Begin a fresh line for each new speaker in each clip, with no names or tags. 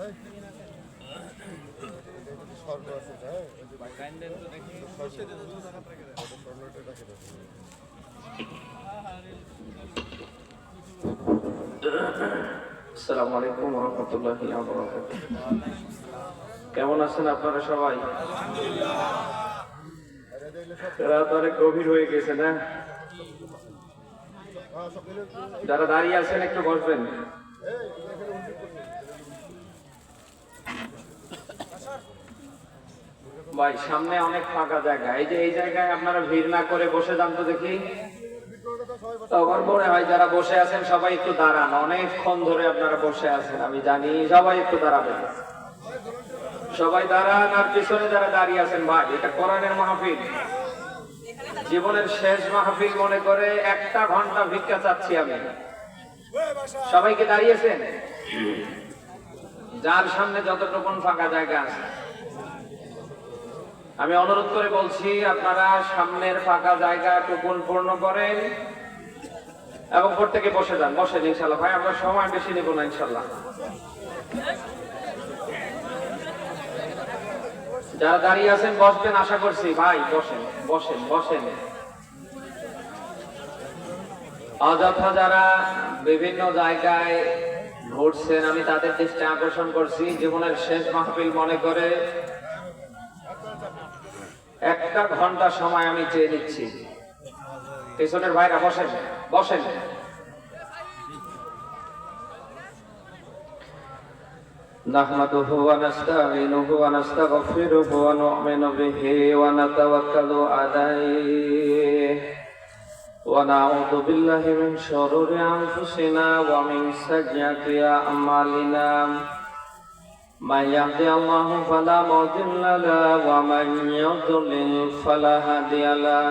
আসসালামু আলাইকুম ওয়া রাহমাতুল্লাহি ওয়া বারাকাতুহু। কেমন আছেন আপনারা সবাই? রাত অনেক গভীর হয়ে গেছে না? যারা দাঁড়িয়ে আছেন একটু বসবেন। ভাই সামনে অনেক ফাঁকা জায়গা, এই জায়গায় আপনারা ভিড় না করে বসে যান তো দেখি। তখন মনে হয় যারা বসে আছেন সবাই একটু দাঁড়ান, অনেকক্ষণ ধরে আপনারা বসে আছেন আমি জানি। সবাই একটু দাঁড়াবেন, সবাই দাঁড়ান। আর পিছনে যারা দাঁড়িয়ে আছেন ভাই, এটা কোরআনের মাহফিল, জীবনের শেষ মাহফিল মনে করে 1টা ঘন্টা ভিক্ষা চাচ্ছি আমি। সবাইকে দাঁড়িয়েছেন, যার সামনে যতটুকু ফাঁকা জায়গা আছে আমি অনুরোধ করে বলছি আপনারা সামনের ফাঁকা জায়গাটুকু পূর্ণ করেন এবং প্রত্যেকে বসে যান। বসেন ইনশাল্লাহ ভাই, আমরা সময় বেশি নেব না ইনশাল্লাহ। যারা দাঁড়িয়ে আছেন বসবেন আশা করছি ভাই। বসেন বসেন বসেন। অযথা যারা বিভিন্ন জায়গায় ঘুরছেন আমি তাদের দৃষ্টি আকর্ষণ করছি, জীবনের শেষ মাহফিল মনে করে 1টা ঘন্টা সময় আমি চেয়ে নিচ্ছি। পেছনের ভাইরা বসেন বসেন। নাহমাদুহু ওয়া নাস্তাঈনুহু ওয়া নাস্তাগফিরুহু ওয়া নু'মিনু বিহি ওয়া নাতাওয়াক্কালু আলাইহি ওয়া নাউযু বিল্লাহি মিন শুরুরি আনফুসিনা ওয়া মিন সাইয়্যাতি আ'মালিনা। من يهدي الله فلا مضل له ومن يضلل فلا هادي له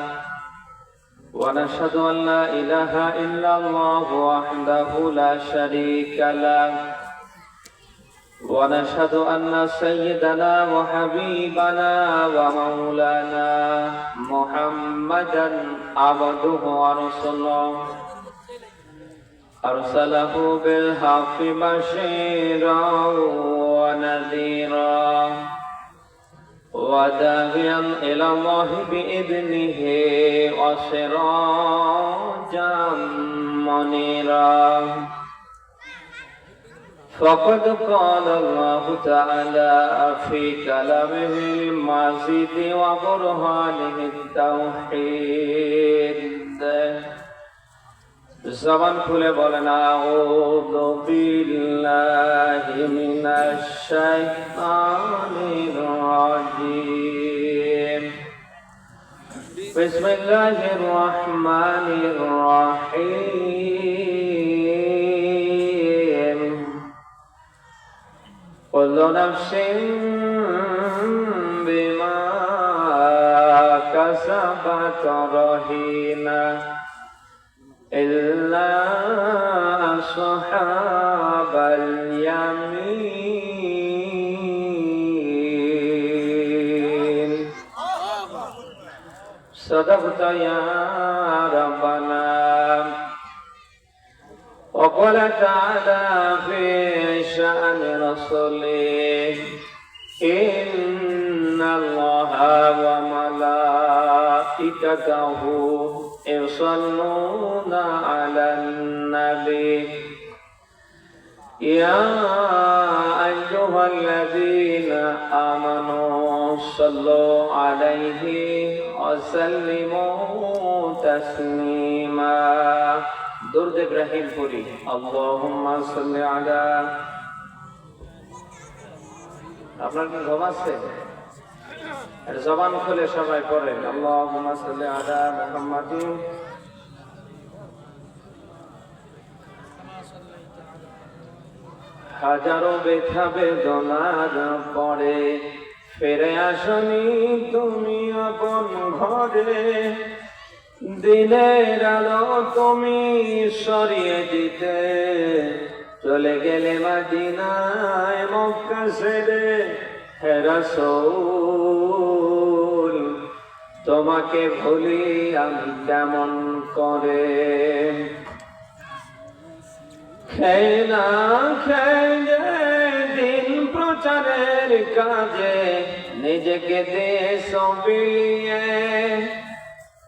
ونشهد أن لا إله إلا الله وحده لا شريك له ونشهد أن سيدنا وحبيبنا ومولانا محمدا عبده ورسوله أرسله بالحق بشيرا ونذيرا وداعيا إلى الله بإذنه وسراجا منيرا. فقد قال الله تعالى في كلامه المجيد وبرهانه التوحيد. জবান খুলে বলেন আউযু বিল্লাহি মিনাশ শাইতানির রাজিম। বিসমিল্লাহির রহমানির রহিম। কুল্লু নাফসিন বিমা কাসাবাত রাহিনা إلا أصحاب اليمين. صدقت يا ربنا. وقال تعالى في شأن رسوله إن الله وملائكته يصلون على النبي يا أيها الذين آمنوا صلوا عليه وسلموا تسليما. درود إبراهيم পড়ি اللهم صل على. আপনার কি ঘুম আসছে? জবান খুলে সবাই পড়েন আল্লাহুম্মা সাল্লি আলা মুহাম্মাদিন। হাজারো ব্যথা বেদনার পরে ফিরে আসনি তুমি আপন ঘরে। দিনের আলো তুমি সরিয়ে দিতে চলে গেলে মদিনায় মক্কা ছেড়ে। হে রাসূল তোমাকে ভুলি আমি কেমন করে। খেয়ে না খেয়ে দিন কাজে নিজেকে দে সবিয়ে,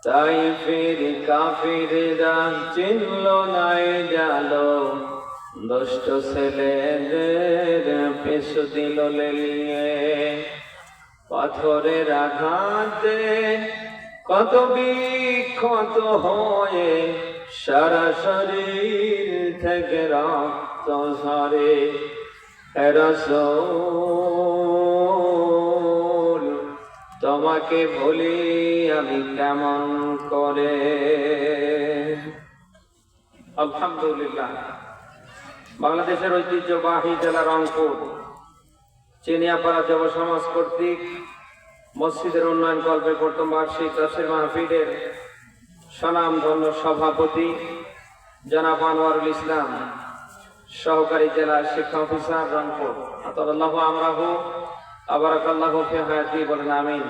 তাই ফির কাফিররা চিনল নাই জালো, দুষ্ট ছেলেদের পেছু দিল লেলিয়ে। পাথরের আঘাতে কত বিক্ষত হয়ে সারা শরীর থেকে রক্ত ঝরে। হে রাসূল তোমাকে বলি আমি কেমন করে। আলহামদুলিল্লাহ, বাংলাদেশের ঐতিহ্যবাহী জেলা রংপুর চিনিয়াপাড়া যুব সমাজ কর্তৃক মসজিদের উন্নয়ন কল্পে প্রথম বার্ষিক তাফসীর মাহফিলের স্বনামধন্য সভাপতি জনাব আনোয়ারুল ইসলাম, সহকারী জেলা শিক্ষা অফিসার রংপুর, আতাল্লাহু আমরাহু আবারাকাল্লাহু ফি হায়াতি, বলেন আমিন।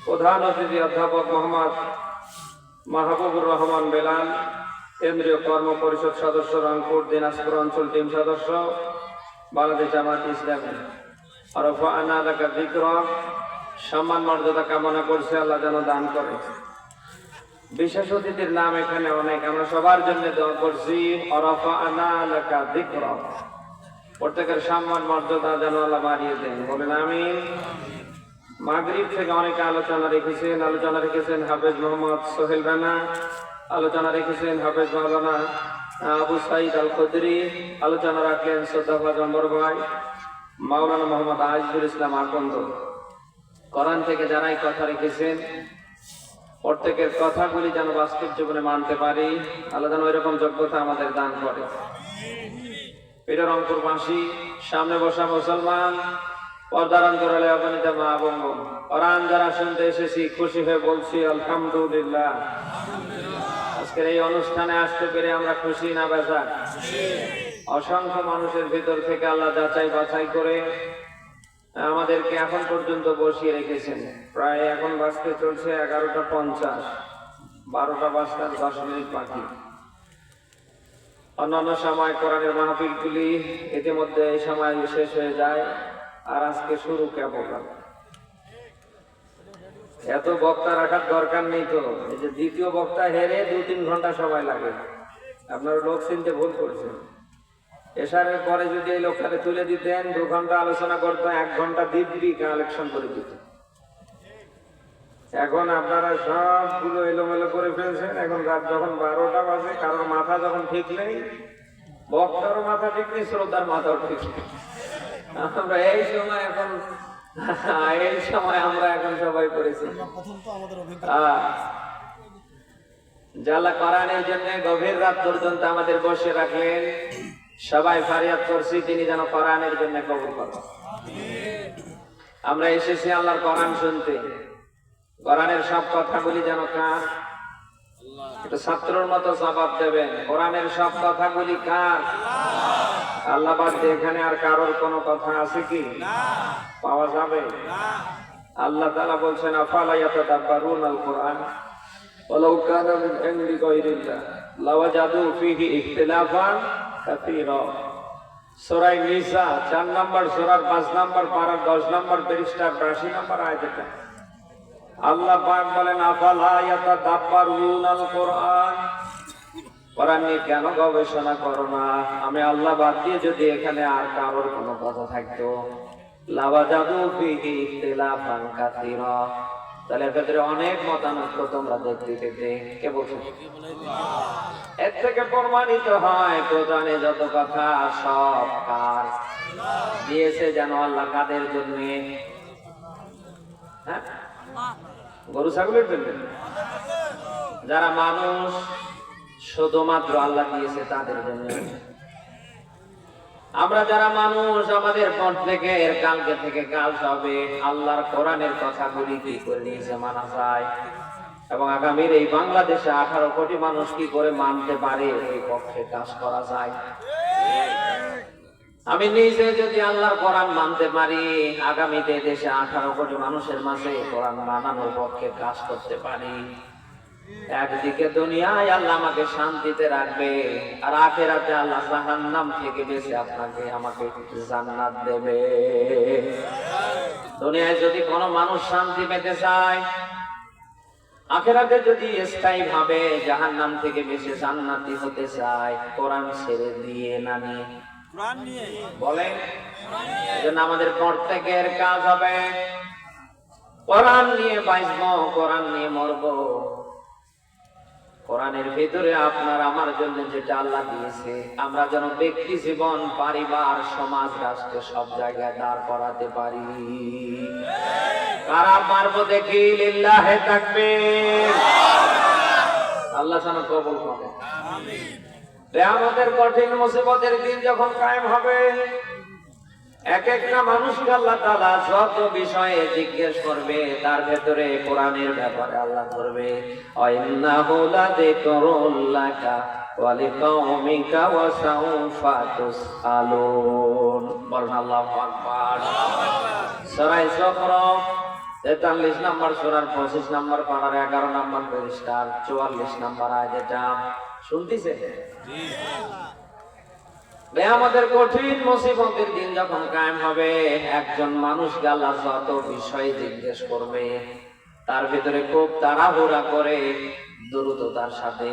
প্রধান অতিথি অধ্যাপক মোহাম্মদ মাহবুবুর রহমান বেলাল, কেন্দ্রীয় কর্ম পরিষদ সদস্য রংপুর দিনাজপুর অঞ্চল টিম সদস্য বাংলাদেশ জামায়াত ইসলামী। আরফা'না লাকা যিকরা, সম্মান মর্যাদা কামনা করছে আল্লাহ যেন দান করে। বিশেষ অতিথির নাম এখানে অনেক, আমরা সবার জন্য দোয়া করছি। আরফা'না লাকা যিকরা, প্রত্যেকের সম্মান মর্যাদা যেন আল্লাহ বাড়িয়ে দেন, বলেন আমিন। মাগরিব থেকে অনেকে আলোচনা রেখেছেন হাফেজ মোহাম্মদ সোহেল রানা, আলোচনা রেখেছেন হাফেজ মাওলানা আবু সাইদ আল খুদরি, আলোচনা রাখলেন শ্রদ্ধাভাজন বড় ভাই মাওলানা মোহাম্মদ আজিজুল ইসলাম আকন্দ। কোরআন থেকে যারাই কথা রেখেছেন প্রত্যেকের কথাগুলি যেন বাস্তব জীবনে মানতে পারি, আল্লাহ যেন ওইরকম যোগ্যতা আমাদের দান করে। এটা রংপুরবাসী, সামনে বসা মুসলমান, পর্দার অন্তরালে অগণিত মা এবং বোন, কোরআন যারা শুনতে এসেছি খুশি হয়ে বলছি আলহামদুলিল্লাহ। আজকের এই অনুষ্ঠানে আসতে পেরে আমরা খুশি না বেজার? অসংখ্য মানুষের ভিতর থেকে আল্লাহ যাচাই বাছাই করে আমাদেরকে এখন পর্যন্ত বসিয়ে রেখেছেন। প্রায় এখন বাজতে চলছে 11:50, 12টা বাজতে 10 মিনিট বাকি। অন্যান্য সময় কোরআনের মাহফিলগুলি ইতিমধ্যে এই সময় শেষ হয়ে যায়, আর আজকে শুরু কেবল। এত বক্তা রাখার দরকার নেই তো, এই যে দ্বিতীয় বক্তা হেরে 2-3 ঘন্টা সময় লাগে, আপনারা লোক চিনতে ভুল করছেন। এশারের পরে যদি এই লোকটাকে তুলে দিতেন 2 ঘন্টা আলোচনা করতো, 1 ঘন্টা দিব্যি কালেকশন করে দিত। এখন আপনারা সবগুলো এলোমেলো করে ফেলছেন। এখন রাত যখন 12টা বাজে, কারোর মাথা যখন ঠিক নেই, বক্তারও মাথা ঠিক নেই, শ্রোতার মাথাও ঠিক নেই। আমরা এই সময় আমরা এখন সবাই করেছি। যারা কোরআনের জন্য গভীর রাত পর্যন্ত আমাদের বসে রাখলেন, সবাই ফারিয়াদ করছি তিনি যেন কোরআনের জন্য কবুল করেন। আমরা এসেছি আল্লাহর কোরআন শুনতে, কোরআনের সব কথাগুলি যেন কার? একটু ছাত্রর মতো জবাব দেবেন, কোরআনের সব কথাগুলি কার? আল্লাহ বাদ দিয়ে এখানে আর কারোর কোনো কথা আছে কি? পাওয়া যাবে? আল্লাহ তাআলা বলছেন আফালা ইয়াতাদাব্বারুনাল কুরআন ওয়ালাউ কানা মিন ইনদি গায়রিল্লাহ লাওয়াজাদু ফীহি ইখতিলাফান কাসীরা। সূরা নিসা 4 নম্বর সূরার 5 নম্বর পারা 10 নম্বর পৃষ্ঠার 82 নম্বর আয়াতে আল্লাহ পাক বলেন আফালা ইয়াতাদাব্বারুনাল কুরআন, কোরআন নিয়ে কেন গবেষণা করো না? আমি আল্লাহ বাদ দিয়ে যদি এখানে আর কারোর কোনো কথা থাকতো, লাওয়াজাদু ফীহি ইখতিলাফান কাসীরা, তাহলে এর ভিতরে অনেক মতানৈক্য তোমরা দেখতে পেতে। কে বলছো? এর থেকে প্রমাণিত হয় কোরআনে যত কথা সব কার দিয়েছে যেন আল্লাহ কাদের জন্য? হ্যাঁ, গরু ছাগলের জন্য। যারা মানুষ শুধুমাত্র আল্লাহ দিয়েছে তাদের জন্য। আমরা যারা মানুষ, আমাদের পর থেকে এর কালকে থেকে কাল হবে আল্লাহর কোরআনের কথাগুলি কি করে নিয়েছে মানা যায়, এবং আগামীর এই বাংলাদেশে 18 কোটি মানুষ কি করে মানতে পারে এই পক্ষে কাজ করা যায়। আমি নিজে যদি আল্লাহর কোরআন মানতে পারি, আগামীতে দেশে 18 কোটি মানুষের মাঝে কোরআন মানানোর পক্ষে কাজ করতে পারি, একদিকে দুনিয়ায় আল্লাহ আমাকে শান্তিতে রাখবে, আর আখিরাতে আল্লাহ জাহান্নাম থেকে বেঁচে আপনাকে আমাকে জান্নাত দেবে। দুনিয়ায় যদি কোনো মানুষ শান্তি পেতে চায়, আখিরাতে যদি স্থায়ী ভাবে জাহান্নাম থেকে বেঁচে জান্নাতি হতে চায়, কোরআন ছেড়ে দিয়ে না নিয়ে বলেন। এজন্য আমাদের প্রত্যেকের কাজ হবে কোরআন নিয়ে বাঁচবো, কোরআন নিয়ে মরবো। কোরআনের ভিতরে আপনার আমার জন্য যেটা আল্লাহ দিয়েছে, আমরা যেন ব্যক্তি জীবন, পরিবার, সমাজ, রাষ্ট্র সব জায়গায় দাঁড় করাতে পারি। কারা পারবো দেখি? লিল্লাহে তাকবীর। আল্লাহ যেন কবুল করে। কিয়ামতের কঠিন মুসিবতের দিন যখন কায়েম হবে, এক একটা মানুষকে আল্লাহ তাআলা যত বিষয়ে জিজ্ঞেস করবে, তার ভেতরে কোরআনের ব্যাপারে আল্লাহ করবে। ইন্নাহু লাযিকরুল লাকা ওয়া লিকাওমিকা ওয়া সাউফা তুসআলুন। বলেন আল্লাহু আকবার। সূরা ইসরা 43 নম্বর সূরার 25 নম্বর পারার 11 নম্বর পৃষ্ঠার 44 নম্বর আয়াত। এটা শুনতেছেন? জি। কিয়ামতের কঠিন মুসিবতের দিন যখন কায়েম হবে, একজন মানুষকে আল্লাহ যত বিষয় জিজ্ঞেস করবে, তার ভিতরে খুব তাড়াহুড়া করে দ্রুততার সাথে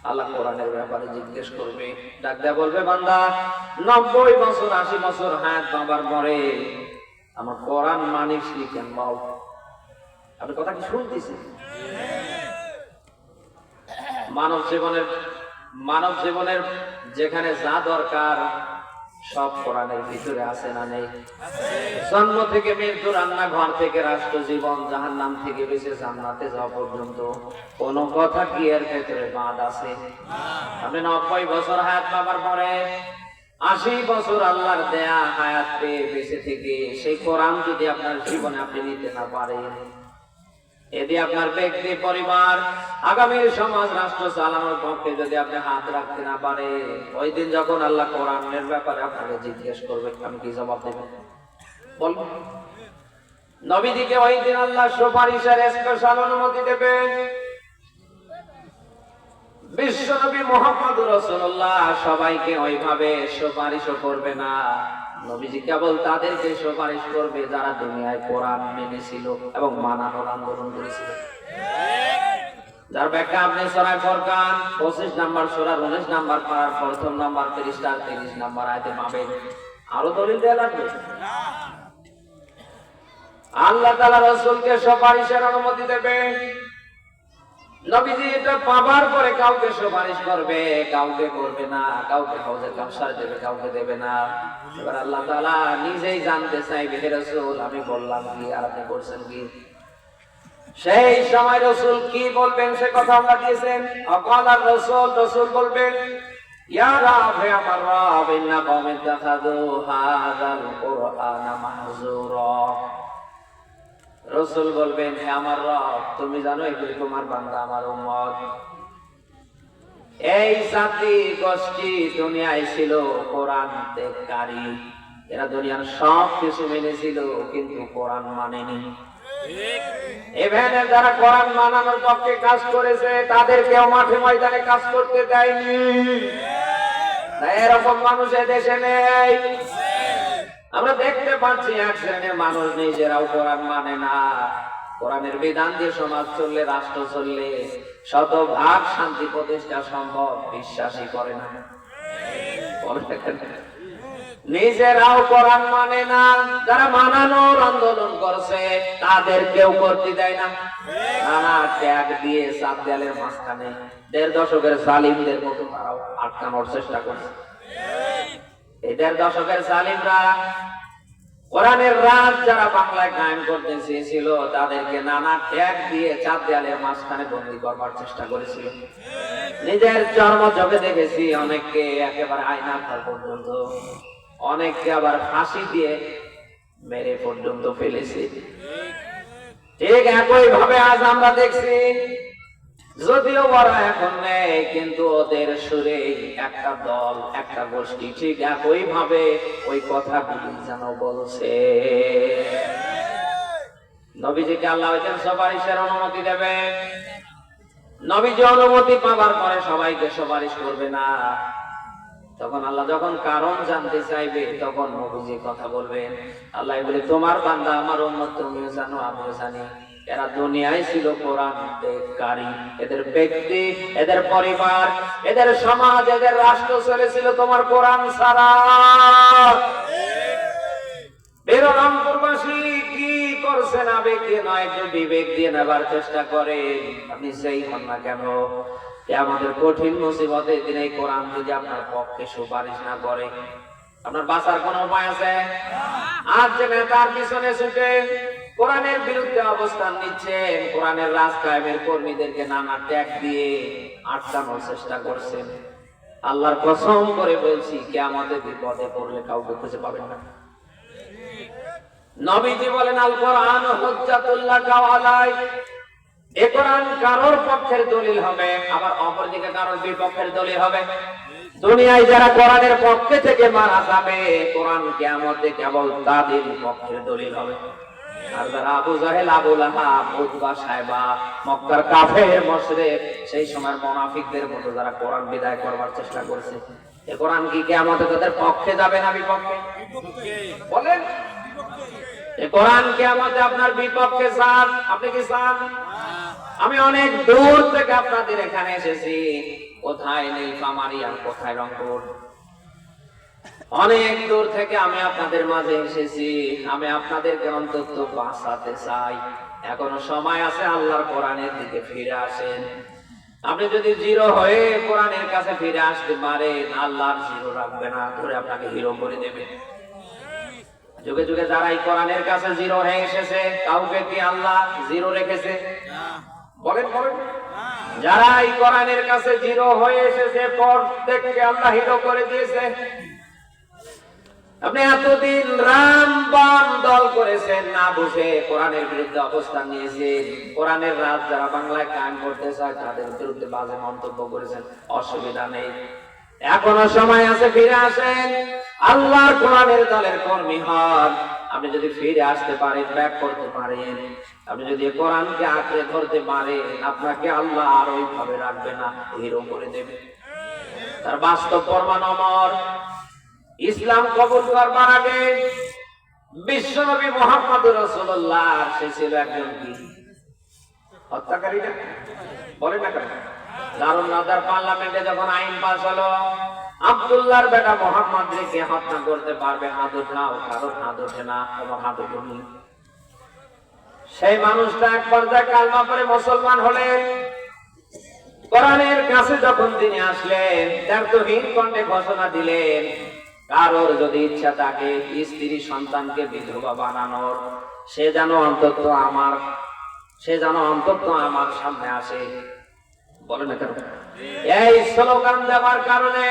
আল্লাহ কোরআনের ব্যাপারে জিজ্ঞেস করবে। ডাক দেয়া বলবে, বান্দা 90 বছর 80 বছর হায়াত পাবার পরে আমার কোরআন মানিস নি কেন? বল। আপনি কথা কি শুনতেছেন? মানব জীবনের যেখানে যা দরকার সব কোরআনের ভিতরে আছে না নেই? জন্ম থেকে মৃত্যু, রান্নাঘর থেকে রাষ্ট্র জীবন, জাহান্নাম থেকে বেঁচে জান্নাতে যাওয়া পর্যন্ত কোন কথা কি এর ভেতরে বাদ আছে? আপনি 90 বছর হায়াত পাবার পরে 80 বছর আল্লাহর দেয়া হায়াত পেয়ে বেঁচে থেকে সেই কোরআন যদি আপনার জীবনে আপনি নিতে না পারেন, এদি আপনার ব্যক্তি, পরিবার, আগামীর সমাজ, রাষ্ট্র চালানোর পক্ষে যদি আপনি হাত রাখতে না পারে, ওই দিন যখন আল্লাহ কোরআনের ব্যাপারে আপনাকে জিজ্ঞেস করবে, আমি কি জবাব দেবেন? বলুন। নবীজিকে ওই দিন আল্লাহ সুপারিশের স্পেশাল অনুমতি দেবেন। বিশ্ব নবী মুহাম্মদুর রাসূলুল্লাহ সবাইকে ওইভাবে সুপারিশও করবে না। নবীজি কেবল তাদেরকে সুপারিশ করবে যারা দুনিয়ায় কোরআন মেনেছিল এবং মানানোর আন্দোলন করেছিল। যার ব্যাখ্যা আপনি সূরা ফুরকান 25 নম্বর সূরা 19 নম্বর পারার 1ম নম্বর পৃষ্ঠার 30 নম্বর আয়াতে পাবেন। আরো দলিল দেয়া লাগবে। আল্লাহ তাআলা রাসূলকে সুপারিশের অনুমতি দেবেন। নবীজি এটা পাবার পরে কাউকে সুপারিশ করবে, কাউকে করবে না, কাউকে হাউজে কাউসার দেবে, কাউকে দেবে না। এবার আল্লাহ তাআলা নিজেই জানতে চাইবে, হে রাসূল আমি বললাম কি আর আপনি করছেন কি? সেই সময় রাসূল কি বলবেন সে কথা আল্লাহ দিয়েছেন। আকালার রাসূল বলবেন, ইয়া রাব, হে আমার রব, ইন্না কওমি তাখাযু হাযাল কুরআনা মাহজুরা। রাসূল বলবেন, হে আমার রব, তুমি জানো এগুলি তোমার বান্দা, আমার উম্মত। এই জাতি গোষ্ঠী দুনিয়ায় ছিল কোরআন ত্যাগকারী। এরা দুনিয়ার সব কিছু মেনেছিল কিন্তু কোরআন মানেনি। এখানে যারা কোরআন মানানোর পক্ষে কাজ করেছে তাদেরকেও মাঠে ময়দানে কাজ করতে দেয়নি। এরকম মানুষ দেশে নেই। আমরা দেখতে পাচ্ছি এক শ্রেণীর মানুষ নিজেরাও কোরআন মানে না। কোরআনের বিধান দিয়ে সমাজ চললে, রাষ্ট্র চললে 100% শান্তি প্রতিষ্ঠা সম্ভব, বিশ্বাসই করে না। নিজেরাও কোরআন মানে না, যারা মানানোর আন্দোলন করছে তাদের কেউ করতে দেয় না। নানা ট্যাগ দিয়ে চাপ দেয়ালের মাঝখানে 1.5 দশকের জালিমদের মতো তারাও আটকানোর চেষ্টা করছে। এই 1.5 দশকের জালিমরা কোরআনের রাজ যারা বাংলায় কায়েম করতে চেয়েছিল তাদেরকে নানা ট্যাগ দিয়ে চাপ দেয়ালের মাঝখানে বন্দী করবার চেষ্টা করেছিল। নিজের চর্ম চোখে দেখেছি, অনেককে একেবারে আয়না ঘর পর্যন্ত, অনেককে আবার ফাঁসি দিয়ে মেরে পর্যন্ত ফেলেছে। ঠিক একই ভাবে আজ আমরা দেখছি, যদিও ওরা এখন নেই কিন্তু ওদের সুরে একটা দল, একটা গোষ্ঠী ঠিক একই ভাবে ওই কথাগুলি যেন বলছে। নবীজিকে আল্লাহ সুপারিশের অনুমতি দেবে। নবীজি অনুমতি পাওয়ার পরে সবাইকে সুপারিশ করবে না। তখন আল্লাহ যখন কারণ জানতে চাইবে তখন নবীজি কথা বলবেন। আল্লাহ বলে, তোমার বান্দা আমার উম্মত, তুমিও জানো আমিও জানি, এরা দুনিয়ায় ছিল কোরআন ত্যাগকারী। এদের ব্যক্তি, এদের পরিবার, এদের সমাজ, এদের রাষ্ট্র চলেছিল তোমার কোরআন ছাড়া। বেরলমপুরবাসী কি করছেন? আবেগে নয়, একটু বিবেক দিয়ে নেবার চেষ্টা করে। আপনি সেই হন না কেন, আমাদের কঠিন মুসিবতের দিনে কোরআন যদি আপনার পক্ষে সুপারিশ না করে, আপনার বাঁচার কোন উপায় আছে? আজ যে নেতার পিছনে ছুটে কোরআনের বিরুদ্ধে অবস্থান নিচ্ছেন, কোরআনের রাজ কায়েমের কর্মীদেরকে নানা ট্যাগ দিয়ে আটকানোর চেষ্টা করছেন, আল্লাহর কসম করে বলছি, কিয়ামতে বিপদে পড়লে কাউকে খুঁজে পাবেন না। নবীজি বলেন, আল কোরআন হুজ্জাতুল লাকা ওয়া আলাইক। এই কোরআন কারোর পক্ষের দলিল হবে, আবার অপরদিকে কারোর বিপক্ষের দলিল হবে। দুনিয়ায় যারা কোরআনের পক্ষে থেকে মারা যাবে, কোরআন কিয়ামতে কেবল তাদের পক্ষের দলিল হবে। আর যারা আবু জাহেল, আবু লাহাব, উতবা, সাইবা, মক্কার কাফের, মুশরিক, সেই সময়ের মুনাফিকদের মতো যারা কোরআন বিদায় করবার চেষ্টা করেছে, এই কোরআন কি কিয়ামতে তাদের পক্ষে যাবে না বিপক্ষে? বলেন, এই কোরআন কিয়ামতে আপনার বিপক্ষে চান? আপনি কি চান? আমি অনেক দূর থেকে আপনাদের এখানে এসেছি। কোথায় নীলফামারী আর কোথায় রংপুর, অনেক দূর থেকে আমি আপনাদের মাঝে এসেছি। আমি আপনাদেরকে অন্তত বাঁচাতে চাই। এখনো সময় আছে, আল্লাহর কোরআনের দিকে ফিরে আসেন। আপনি যদি জিরো হয়ে কোরআনের কাছে ফিরে আসতে পারেন, আল্লাহর জিরো রাখবে না, ধরে আপনাকে হিরো করে দেবে। যুগে যুগে যারা এই কোরআনের কাছে জিরো হয়ে এসেছে, কাউকে কি আল্লাহ জিরো রেখেছে? বলেন বলেন। যারা এই কোরআনের কাছে জিরো হয়ে এসেছে, প্রত্যেককে আল্লাহ হিরো করে দিয়েছে। আপনি এতদিন রাম বাম দল করেছেন, না বুঝে কোরআনের বিরুদ্ধে অবস্থান নিয়েছেন। কোরআনের রাজ যারা বাংলায় কায়েম করতে চায়, তাদের বিরুদ্ধে বাজে মন্তব্য করেছেন। অসুবিধা নেই, এখনো সময় আছে, ফিরে আসেন, আল্লাহর কোরআনের দলের কর্মী হন। আপনি যদি ফিরে আসতে পারেন, ব্যাক করতে পারেন, আপনি যদি কোরআনকে আঁকড়ে ধরতে পারেন, আপনাকে আল্লাহ আর ওইভাবে রাখবে না, হিরো করে দেবে। তার বাস্তব প্রমাণ অমর। ইসলাম কবুল করবার আগে বিশ্বনবী মুহাম্মদুর রাসূলুল্লাহ, সে ছিল একজন কি হত্যাকারী না? বলেন না কেন? দারুন নাদার পার্লামেন্টে যখন আইন পাস হলো, আব্দুল্লাহর বেটা মুহাম্মদ কে হত্যা করতে পারবে, হাত উঠাও। কারোর হাত ওঠে না, তোমার হাত উঠুনি। সেই মানুষটা এক পর্যায়ে কালমা পড়ে মুসলমান হলেন। কোরআনের কাছে যখন তিনি আসলেন, দ্ব্যর্থহীন কণ্ঠে ঘোষণা দিলেন, কারোর যদি ইচ্ছা থাকে স্ত্রী সন্তানকে বিধবা বানানোর, সে যেন অন্তত আমার সামনে আসে। বলেন না কেন? এই স্লোগান দেওয়ার কারণে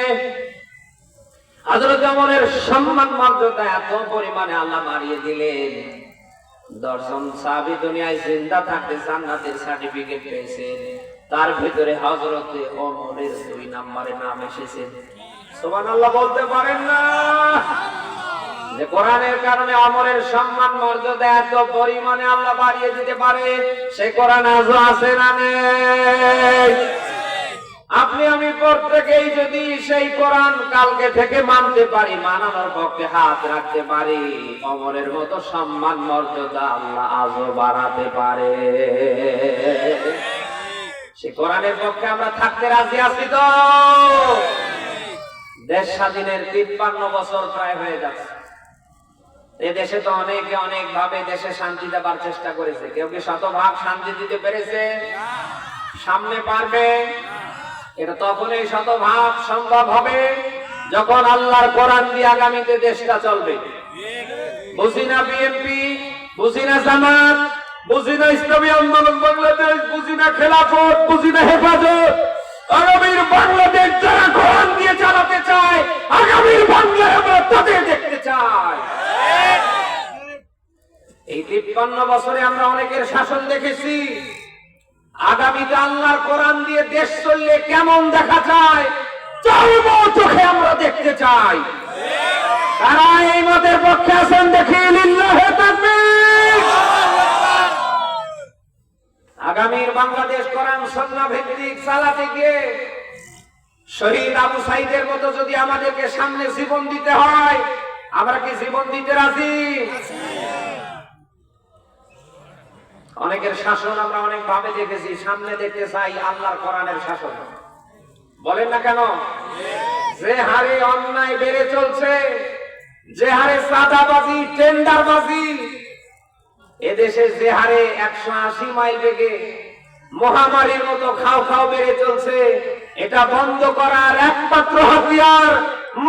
হযরত ওমরের সম্মান মর্যাদা এত পরিমাণে আল্লাহ বাড়িয়ে দিলেন। 10 জন সাহাবী দুনিয়ায় জিন্দা থাকতে জান্নাতের সার্টিফিকেট পেয়েছে, তার ভিতরে হযরত ওমরের 2 নম্বরে নাম এসেছে। সুবহানাল্লাহ বলতে পারেন না? যে কোরআনের কারণে ওমরের সম্মান মর্যাদা এত পরিমাণে আল্লাহ বাড়িয়ে দিতে পারে, সে কোরআন আজও আছে না নেই? আপনি আমি প্রত্যেকেই যদি সেই কোরআন কালকে থেকে মানতে পারি, মানানোর পক্ষে হাত রাখতে পারি, ওমরের মতো সম্মান মর্যাদা আল্লাহ আজও বাড়াতে পারে। সে কোরআনের পক্ষে আমরা থাকতে রাজি আছি তো? দেশ স্বাধীনের 53 বছর প্রায় হয়ে যাচ্ছে। এই দেশে তো অনেকে অনেক ভাবে দেশে শান্তি দেবার চেষ্টা করেছে। কেউ কি শতভাগ শান্তি দিতে পেরেছে? সামনে পারবে? এটা তখনই শতভাগ সম্ভব হবে যখন আল্লাহর কোরআন দিয়ে আগামীতে দেশটা চলবে। বুঝি না বিএনপি, বুঝি না জামাত, বুঝি না ইসলামী আন্দোলন বাংলাদেশ, বুঝি না খেলাফত, বুঝি না হেফাজত। আগামীর বাংলাদেশ যারা কোরআন দিয়ে চালাতে চায়, আগামীর বাংলায় আমরা তাদের দেখতে চাই। এই 53 বছরে আমরা অনেকের শাসন দেখেছি। আগামীতে আল্লাহর কোরআন দিয়ে দেশ চললে কেমন দেখা যায়, চলবো চোখে আমরা দেখতে চাই। তারা এই মতের পক্ষে আছেন? দেখি লিল্লাহে তাকবীর। আগামীর বাংলাদেশ কোরআন সুন্নাহ ভিত্তিক চালাতে গিয়ে শহীদ আবু সাইদের মতো যদি আমাদেরকে সামনে জীবন দিতে হয়, আমরা কি জীবন দিতে রাজি? অনেকের শাসন আমরা অনেক ভাবে দেখেছি, সামনে দেখতে চাই আল্লাহর কোরআনের শাসন। বলেন না কেন? যে হারে অন্যায় বেড়ে চলছে, যে হারে চাঁদাবাজি, টেন্ডারবাজি, এদেশে যে হারে 180 মাইল বেগে মহামারীর মতো খাও খাও বেড়ে চলছে, এটা বন্ধ করার একমাত্র হাতিয়ার,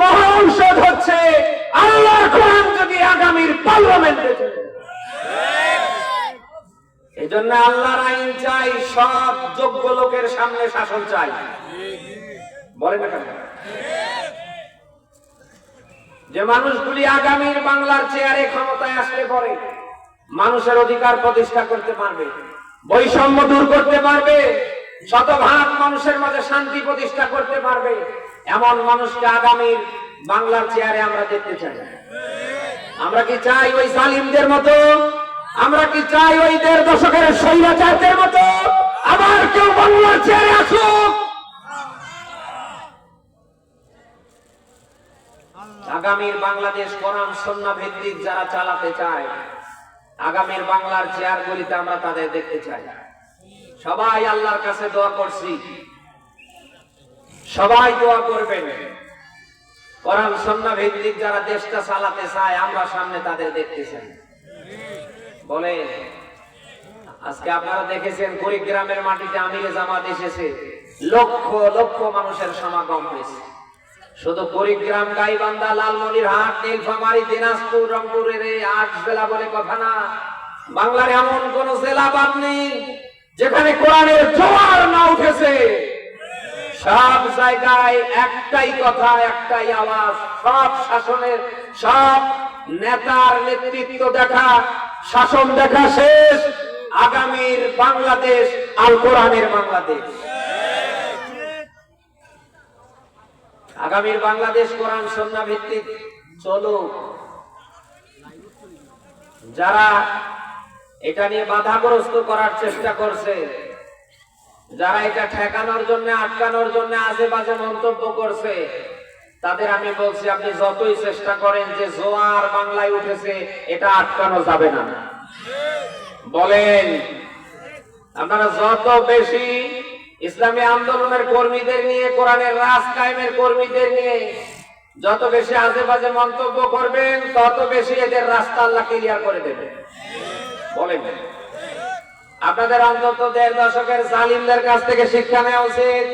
মহা ঔষধ হচ্ছে আল্লাহর কোরআন যদি আগামীর পার্লামেন্টে চলে। এই জন্য আল্লাহর আইন চাই, সব যোগ্য লোকের সামনে শাসন চাই। বলেন না কেন? যে মানুষগুলি আগামীর বাংলার চেয়ারে ক্ষমতায় আসলে পরে মানুষের অধিকার প্রতিষ্ঠা করতে পারবে, বৈষম্য দূর করতে পারবে, শতভাগ মানুষের মাঝে শান্তি প্রতিষ্ঠা করতে পারবে, এমন মানুষকে আগামীর বাংলার চেয়ারে আমরা দেখতে চাই। আমরা কি চাই ওই জালিমদের মতো? আমরা কি চাই ওই 1.5 দশকের স্বৈরাচারদের মতো আবার কেউ বাংলার চেয়ারে আসুক? আগামীর বাংলাদেশ কোরআন সুন্নাহ ভিত্তিক যারা চালাতে চায়, আগামীর বাংলার চেয়ারগুলিতে আমরা তাদের দেখতে চাই। সবাই আল্লাহর কাছে দোয়া করছি, সবাই দোয়া করবেন। কোরআন সুন্নাহ ভিত্তিক যারা দেশটা চালাতে চায়, আমরা সামনে তাদের দেখতে চাই। বলে আজকে আপনারা দেখেছেন কুড়িগ্রামের মাটিতে আমিরে জামাত এসেছে, লক্ষ লক্ষ মানুষের সমাগম হয়েছে। শুধু কুড়িগ্রাম, গাইবান্ধা, লালমনিরহাট, নীলফামারী, দিনাজপুর, রংপুরের এই 8 জেলা বলে কথা না, বাংলার এমন কোন জেলা বাদ নেই যেখানে কোরআনের জোয়ার না উঠেছে। সব জায়গায় একটাই কথা, একটাই আওয়াজ, সব শাসনের, সব নেতার নেতৃত্ব দেখা, শাসন দেখা শেষ, আগামীর বাংলাদেশ আল কোরআনের বাংলাদেশ। আগামীর বাংলাদেশ কোরআন সুন্নাহ ভিত্তিক চলুক। যারা এটা নিয়ে বাধাগ্রস্ত করার চেষ্টা করছে, যারা এটা ঠেকানোর জন্য, আটকানোর জন্য আজে বাজে মন্তব্য করছে, তাদের আমি বলছি, আপনি যতই চেষ্টা করেন, যে জোয়ার বাংলায় উঠেছে এটা আটকানো যাবে না। বলেন, আপনারা যত বেশি ইসলামী আন্দোলনের কর্মীদের নিয়ে, কোরআনের রাজ কায়েমের কর্মীদের নিয়ে যত বেশি আজে বাজে মন্তব্য করবেন, তত বেশি এদের রাস্তা আল্লাহ ক্লিয়ার করে দেবে। বলেন, আপনাদের অন্তত 1.5 দশকের জালিমদের কাছ থেকে শিক্ষা নেওয়া উচিত।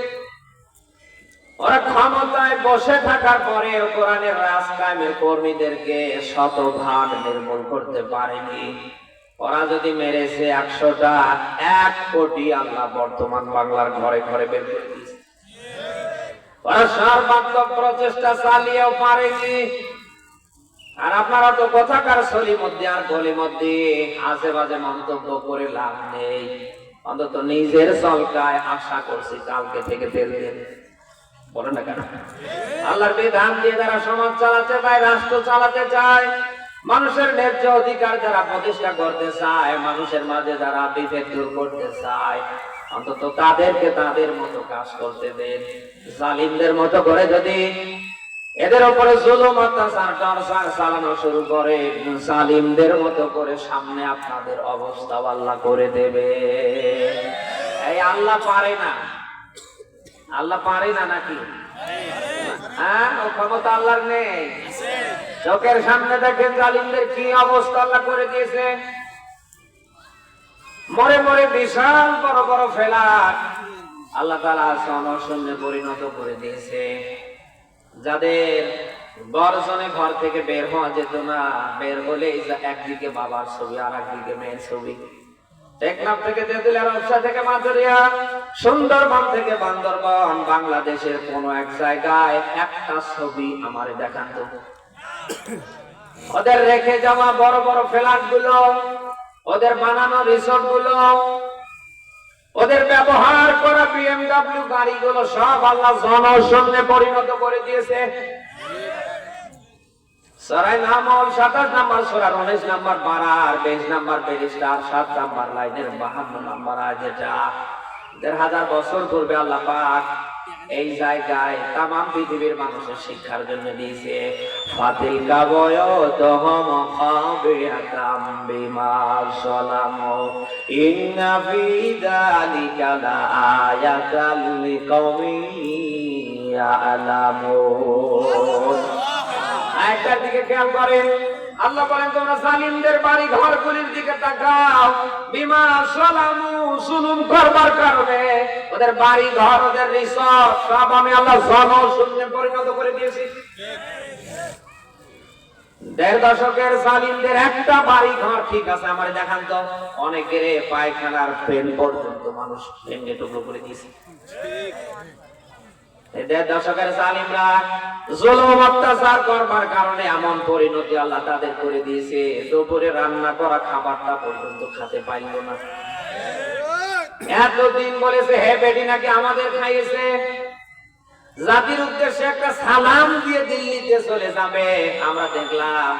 ওরা ক্ষমতায় বসে থাকার পরে কোরআনের রাজ কায়েমের কর্মীদেরকে শতভাগ নির্মূল করতে পারেনি। ওরা যদি মেরেছে 100টা, 1 কোটি আল্লাহ বর্তমান বাংলার ঘরে ঘরে বের করে দিয়েছে। ওরা সর্বাত্মক প্রচেষ্টা চালিয়েও পারেনি। আর আপনারা তো কথাকার ছলি মধ্যে আর গলি মধ্যে আজে বাজে মন্তব্য করে লাভ নেই। অন্তত নিজের চলকায় আশা করছি কালকে থেকে তেল দেন। বলেন না কেন? আল্লাহর বিধান দিয়ে যারা সমাজ চালাতে চায়, রাষ্ট্র চালাতে চায়, মানুষের ন্যায্য অধিকার যারা প্রতিষ্ঠা করতে চায়, মানুষের মাঝে যারা বিভেদ দূর করতে চায়, অন্তত তাদেরকে তাদের মতো কাজ করতে দেন। জালিমদের মতো করে যদি এদের উপরে জুলুম, অত্যাচার, টর্চার চালানো শুরু করে, জালিমদের মতো করে সামনে আপনাদের অবস্থা আল্লাহ করে দেবে। এই আল্লাহ পারে না? আল্লাহ পারে না নাকি? হ্যাঁ, ও ক্ষমতা আল্লাহর নেই? চোখের সামনে দেখেন জালিমদের কি অবস্থা আল্লাহ করে দিয়েছে। মরে মরে বিশাল বড় বড় ফেলার আল্লাহ তাআলা জনশূন্যে পরিণত করে দিয়েছে। যাদের গর্জনে ঘর থেকে বের হওয়া যেত না, বের হলে একদিকে বাবার ছবি আর একদিকে মেয়ের ছবি। টেকনাফ থেকে তেঁতুলিয়া, রূপসা থেকে মাধুরিয়া, সুন্দরবন থেকে বান্দরবন, বাংলাদেশের কোন এক জায়গায় একটা ছবি আমারে দেখান তো। ওদের রেখে যাওয়া বড় বড় ফ্ল্যাট গুলো, ওদের বানানো রিসোর্ট গুলো, ওদের ব্যবহার করা BMW গাড়িগুলো সব আল্লাহ জনশূন্যে পরিণত করে দিয়েছে। সূরা নামল 27 নম্বর সূরা 19 নম্বর বারার 20 নম্বর বেরিস্টার 7 নম্বর লাইনের 52 নম্বর আয়াতটা 1000 বছর পূর্বে আল্লাহ পাক এই জায়গায় তাম পৃথিবীর মানুষের শিক্ষার জন্য দিয়েছে। ফাতিল কাবয়তহম খাবিয়াতাম বিমা সালামু ইন্না ফি যালিকা লাআয়াতাল লিকাওমিন ইয়ালামুন। আয়াতটার দিকে খেয়াল করেন, আল্লাহ বলেন তোমরা জালিমদের বাড়ি ঘরগুলির দিকে তাকাও, বিমা সালামু জুলুম করবার কারণে ওদের বাড়ি ঘর ওদের রিসর্ট সব আমি আল্লাহ জনশূন্যে পরিণত করে দিয়েছি। 1.5 দশকের জালিমদের একটা বাড়ি ঘর ঠিক আছে আমার দেখান তো, অনেকের পায়খানার পেন পর্যন্ত মানুষ ভেঙে টুকরো করে দিয়েছে। 1.5 দশকের জালিমরা জুলুম অত্যাচার করবার কারণে এমন পরিণতি আল্লাহ তাদের করে দিয়েছে, দুপুরে রান্না করা খাবারটা পর্যন্ত খেতে পাইল না। এতদিন বলেছে হে বেটি নাকি আমাদের খাইয়েছে, জাতির উদ্দেশ্যে একটা সালাম দিয়ে দিল্লিতে চলে যাবে, আমরা দেখলাম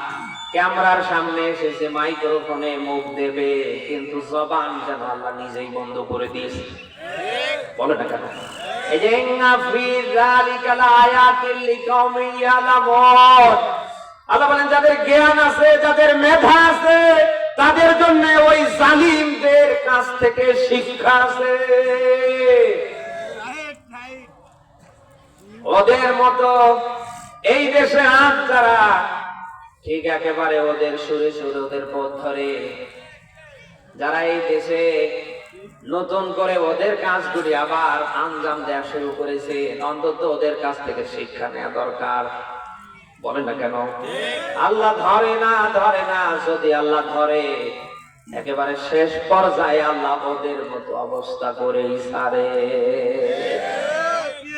ক্যামেরার সামনে এসেছে মাইক্রোফোনে মুখ দেবে, কিন্তু জবান যেন আল্লাহ নিজেই বন্ধ করে দিয়েছে। বলে না কেন? এই যে ইন্না ফি যালিকা লাআয়াতিল লিকাওমিন ইয়ালামুন, আল্লাহ বলেন যাদের জ্ঞান আছে যাদের মেধা আছে তাদের জন্য ওই জালিমদের কাছ থেকে শিক্ষা আছে। ওদের মতো এই দেশে আজ যারা ঠিক একেবারে ওদের সুরে সুরে ওদের পথ ধরে, যারা এই দেশে নতুন করে ওদের কাজগুলি আবার আঞ্জাম দেওয়া শুরু করেছে, অন্তত ওদের কাছ থেকে শিক্ষা নেওয়া দরকার। বলেন না কেন? আল্লাহ ধরে না যদি আল্লাহ ধরে একেবারে শেষ পর্যায়ে আল্লাহ ওদের মতো অবস্থা করেই ছাড়ে।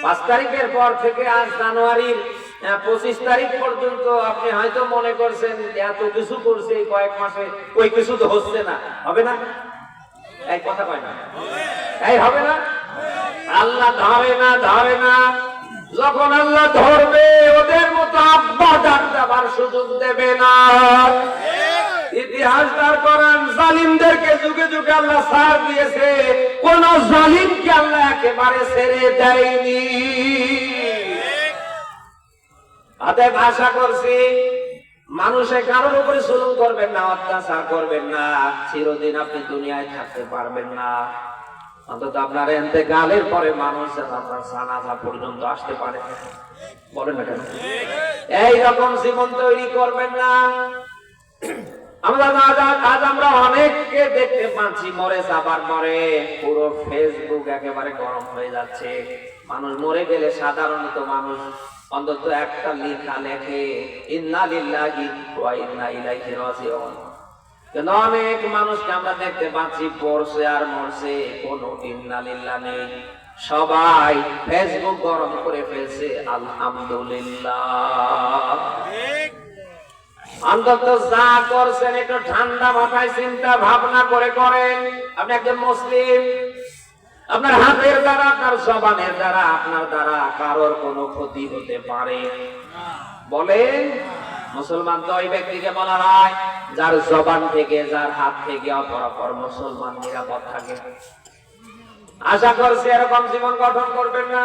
5 তারিখের পর থেকে আজ জানুয়ারির 25 তারিখ পর্যন্ত আপনি হয়তো মনে করছেন এত কিছু করছে এই কয়েক মাসে, ওই কিছু তো হচ্ছে না, হবে না? এই কথা কয় না, এই হবে না? আল্লাহ ধরে না, যখন আল্লাহ ধরবে ওদের মতো আব্বা ডাক দেবার সুযোগ দেবে না। ইতিহাস তার কোরআন জালিমদেরকে যুগে যুগে আল্লাহ ছাড় দিয়েছে, কোন জালিমকে আল্লাহ একেবারে ছেড়ে দেয়নি। অতএব আশা করছি মানুষের কারোর উপরে জুলুম করবেন না, অত্যাচার করবেন না, চিরদিন আপনি দুনিয়ায় থাকতে পারবেন না। অন্তত আপনার ইন্তেকালের পরে মানুষ আপনার জানাজা পর্যন্ত আসতে পারে। বলেন না কেন? এইরকম জীবন তৈরি করবেন না। আজ আমরা অনেককে দেখতে পাচ্ছি মরে যাবার পরে পুরো ফেসবুক একেবারে গরম হয়ে যাচ্ছে। মানুষ মরে গেলে সাধারণত মানুষ অন্তত একটা লেখা লেখে, ইন্না লিল্লাহি ওয়া ইন্না ইলাইহি রাজিউন। কিন্তু অনেক মানুষকে আমরা দেখতে পাচ্ছি পড়ছে আর মরছে, কোনো ইন্না লিল্লাহ নেই। সবাই ফেসবুক গরম করে ফেলছে আলহামদুলিল্লাহ। অন্তত যা করছেন একটু ঠান্ডা মাথায় চিন্তা ভাবনা করে করেন। আপনি একজন মুসলিম, আপনার হাতের দ্বারা আপনার জবানের দ্বারা আপনার দ্বারা কারোর কোনো ক্ষতি হতে পারে? বলেন। মুসলমান তো ওই ব্যক্তিকে বলা হয় যার জবান থেকে যার হাত থেকে অপরাপর মুসলমান নিরাপদ থাকে। আশা করছি এরকম জীবন গঠন করবেন না,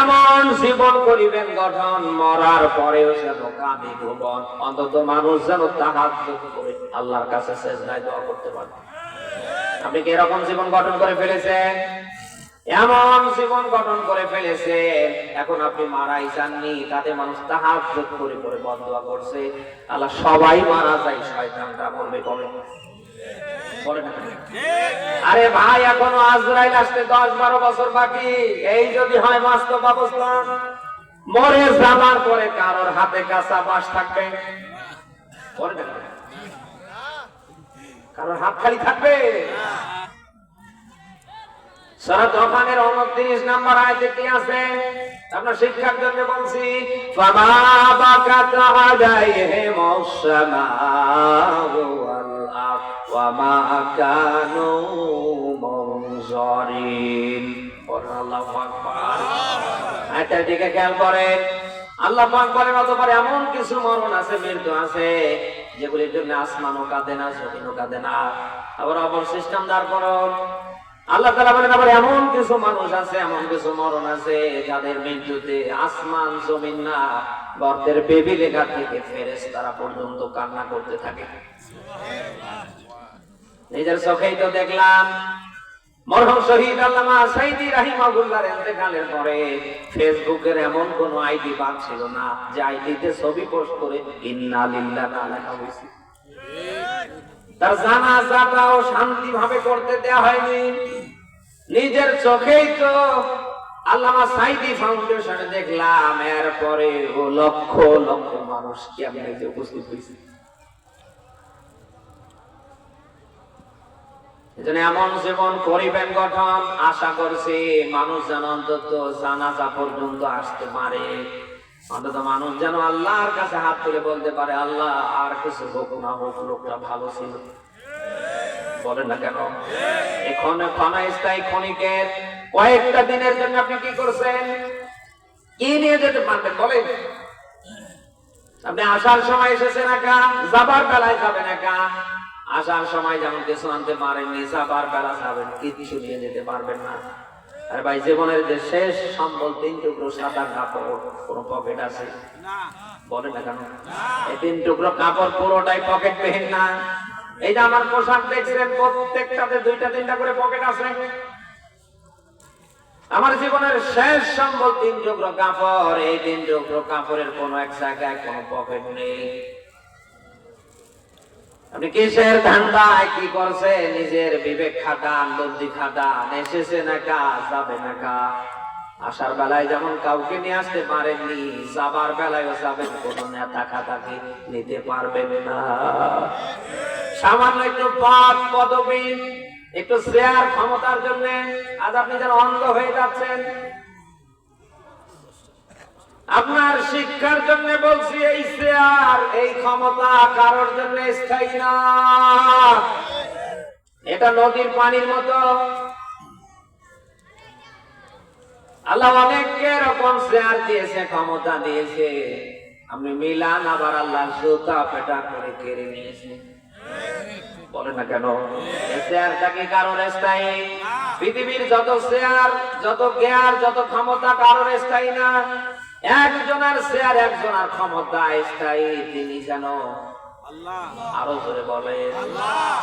এমন জীবন করিবেন গঠন মরার পরেও যেন কাঁদি ভুবন, অন্তত মানুষ যেন তাহাজ্জুদ করে আল্লাহর কাছে সেজদায় দোয়া করতে পারে। আপনি কি এরকম জীবন গঠন করে ফেলেছেন? এমন জীবন গঠন করে ফেলেছেন, এখন আপনি মারাই যাননি, তাতে মানুষ তাহাজ্জুদ করে করে বদদোয়া করছে। আল্লাহ সবাই মারা যায়, শয়তানটা মরবে কবে? আরে ভাই, এখনো আজরাইল আসতে 10-12 বছর বাকি। এই যদি হয় বাস্তব অবস্থা, মরে যাবার পরে কারোর হাতে কাঁচা বাঁশ থাকবে? কারোর হাত খালি থাকবে? সূরা তুফানের 29 নম্বর আয়াতে কি আছে? আপনার শিক্ষার জন্য বলছি, ফামা বাকাত আলাইহিমুস সামাউ ওয়াল আরদ ওয়া মা কানু মুনজারিন। আল্লাহু আকবার। আয়াতের দিকে খেয়াল করেন, আল্লাহ পাক বলেন অতঃপর এমন কিছু মরণ আছে, মৃত্যু আছে যেগুলির জন্য আসমানও কাঁদে না, জমিনও কাঁদে না। আবার অপর সিস্টেম দাঁড় করো। আল্লাহ তাআলা বলেন আবার এমন কিছু মানুষ আছে, এমন কিছু মরণ আছে যাদের মৃত্যুতে আসমান জমিন না, গর্তের বেবি লেখা থেকে ফেরেশতারা পর্যন্ত কান্না করতে থাকে। নিজের চোখেই তো দেখলাম। মরহুম শহীদ আল্লামা সাইদি রাহিমাহুল্লাহর ইন্তেকালের পরে ফেসবুকের এমন কোন আইডি বাদ ছিল না যে আইডিতে ছবি পোস্ট করে ইন্না লিল্লাহি লেখা হয়েছে। তার জানাজাটাও শান্তিভাবে করতে দেয়া হয়নি। নিজের চোখেই তো আল্লামা সাইদি ফাউন্ডেশনে দেখলাম, এরপরে ও লক্ষ লক্ষ মানুষ কেমনে যে উপস্থিত হয়েছে। এজন্য এমন জীবন করিবেন গঠন, আশা করছি মানুষ যেন অন্তত জানাজা পর্যন্ত আসতে পারে। অন্তত মানুষ যেন আল্লাহর কাছে হাত তুলে বলতে পারে, আল্লাহ আর কিছু হোক না হোক, লোকটা ভালো ছিল। বলেন না কেন? এখন ক্ষণস্থায়ী ক্ষণিকের কয়েকটা দিনের জন্য আপনি কি করছেন? কি নিয়ে যেতে পারবেন বলেন? আপনি আসার সময় এসেছেন একা, যাবার বেলায় যাবেন একা। আসার সময় যেমন কিছু আনতে পারেননি, যাবার বেলা যাবেন কিছু নিয়ে যেতে পারবেন না। আর ভাই জীবনের যে শেষ সম্বল 3 টুকরো সাদা কাপড়, কোন পকেট আছে? বলেন না কেন? এই 3 টুকরো কাপড় পুরোটাই পকেট পেহেন না। এই যে আমার পোশাক দেখছেন, প্রত্যেকটাতে 2টা 3টা করে পকেট আছে। আমার জীবনের শেষ সম্বল 3 টুকরো কাপড়। এই 3 টুকরো কাপড়ের কোন এক জায়গায় কোন পকেট নেই। আপনি কিসের ধান্দায় কি করছে? নিজের বিবেক খাটান, বুদ্ধি খাটান। এসেছে নাকা, যাবে নাকা। আসার বেলায় যেমন কাউকে নিয়ে আসতে পারেননি, যাবার বেলায়ও যাবেন কোন নেতা খাতাকে নিতে পারবেন না। সামান্য একটু পদ পদবী, একটু শেয়ার ক্ষমতার জন্য আজ আপনি যেন অন্ধ হয়ে যাচ্ছেন। আপনার শিক্ষার জন্য বলছি, এই শেয়ার এই ক্ষমতা কারোর জন্য স্থায়ী না। এটা নদীর পানির মতো। আল্লাহ অনেককে এরকম শেয়ার দিয়েছে, ক্ষমতা দিয়েছে। আপনি মিলান, আবার আল্লাহ জুতা পেটা করে কেড়ে নিয়েছে। বলে না কেন? শেয়ারটা কি কারোর স্থায়ী? পৃথিবীর যত শেয়ার, যত জ্ঞান, যত ক্ষমতা কারোর স্থায়ী না। একজনের শেয়ার, একজনের ক্ষমতা স্থায়ী। তিনি যেন আল্লাহ। আরো জোরে বলে আল্লাহ।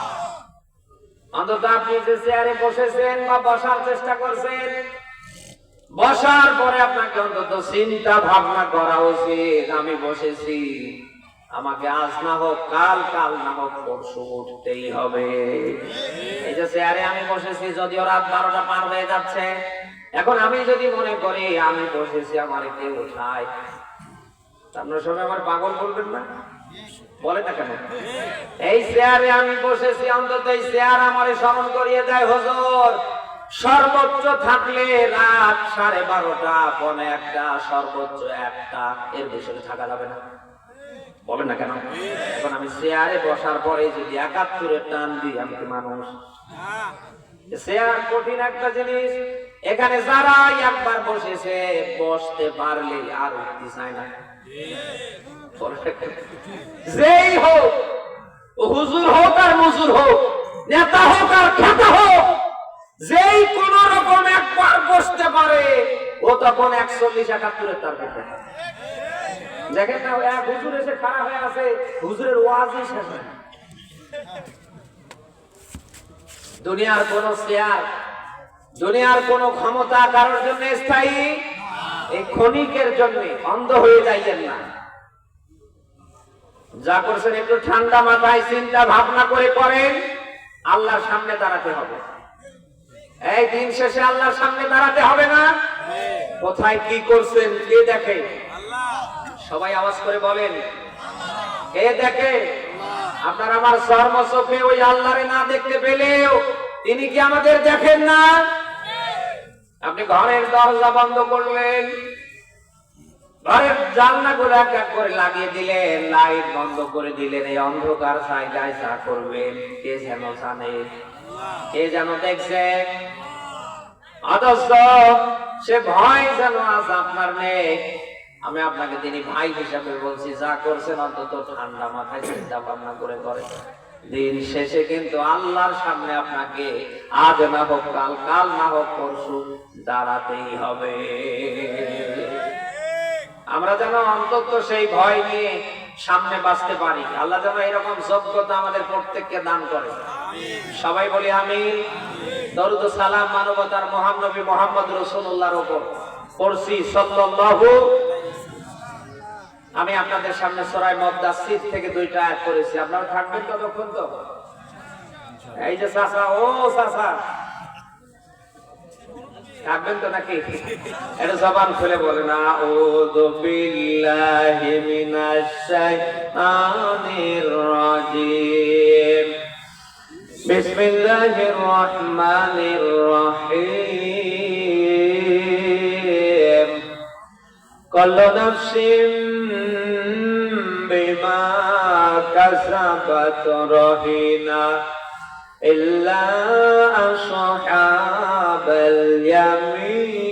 অন্তত আপনি যে চেয়ারে বসেছেন বা বসার চেষ্টা করছেন, বসার পরে আপনাকে অন্তত চিন্তা ভাবনা করা উচিত, আমি বসেছি, আমাকে আজ না হোক কাল, কাল না হোক পরশু উঠতেই হবে। এই যে চেয়ারে আমি বসেছি, যদিও রাত 12টা পার হয়ে যাচ্ছে, এখন আমি যদি মনে করি আমি বসেছি, আমার কেউ উঠায়, আপনার সবাই আমার পাগল বলবেন না? বলে না কেন? এই চেয়ারে আমি বসেছি, অন্তত এই চেয়ার আমার স্মরণ করিয়ে দেয়, হুজুর সর্বোচ্চ থাকলে রাত 12:30, পৌনে 1টা, সর্বোচ্চ 1টা, এর বেশি থাকা যাবে না। বলেন না কেন? এখন আমি চেয়ারে বসার পরে যদি 71-এর টান দিই, আমি কি মানুষ? চেয়ার কঠিন একটা জিনিস। এখানে যারা একবার বসেছে, বসতে পারলে আর উঠতে চায় না। যেই হোক, হুজুর হোক আর মজুর হোক, নেতা হোক আর খেতা হোক, যেই কোন রকম একবার বসতে পারে, ও তখন 140-71-এর টার্গেট। দেখেন না, এক হুজুর এসে খাড়া হয়ে আছে, হুজুরের ওয়াজই শেষ হয় না। দুনিয়ার কোন শেয়ার, দুনিয়ার কোন ক্ষমতা কারোর জন্য স্থায়ী? এই ক্ষণিকের জন্য অন্ধ হয়ে যাইয়েন না। যা করছেন একটু ঠান্ডা মাথায় চিন্তা ভাবনা করে করেন। আল্লাহর সামনে দাঁড়াতে হবে। এই দিন শেষে আল্লাহর সামনে দাঁড়াতে হবে না? কোথায় কি করছেন কে দেখে? সবাই আওয়াজ করে বলেন, কে দেখে? আপনার আমার চর্ম চোখে ওই আল্লাহরে না দেখতে পেলেও তিনি কি আমাদের দেখেন না? আপনি ঘরের দরজা বন্ধ করলেন, ঘরের জানলাগুলো এক এক করে লাগিয়ে দিলেন, লাইট বন্ধ করে দিলেন, এই অন্ধকার জায়গায় যা করবেন কে যেন জানে, কে যেন দেখছে। অথচ সে ভয় যেন আজ আপনার নেই। আমি আপনাকে তিনি ভাই হিসাবে বলছি, যা করছেন অন্তত ঠান্ডা মাথায় চিন্তা ভাবনা করে করেন। দিন শেষে কিন্তু আল্লাহর সামনে আপনাকে আজ না হোক কাল, কাল না হোক পরশু দাঁড়াতেই হবে। আমরা যেন অন্তত সেই ভয় নিয়ে সামনে বাঁচতে পারি। আল্লাহ যেন এরকম যোগ্যতা আমাদের প্রত্যেককে দান করে। সবাই বলি আমিন। দরুদ ও সালাম মানবতার মহান নবী মুহাম্মদ রাসূলুল্লাহর উপর পড়ছি সাল্লাল্লাহু। আমি আপনাদের সামনে সূরা মুদাসসির থেকে 2টা আয়াত পড়েছি। আপনারা থাকবেন ততক্ষণ তো? এই যে চাচা, ও চাচা থাকবেন তো নাকি? এটা জবান খুলে বলেন, আউযু বিল্লাহি মিনাশ শাইতানির রাজীম, বিসমিল্লাহির রহমানির রহিম, কুল্লু নাফসিন বিমা কাসাবাত রহিনা ইল্লা আসহাবাল ইয়ামিন।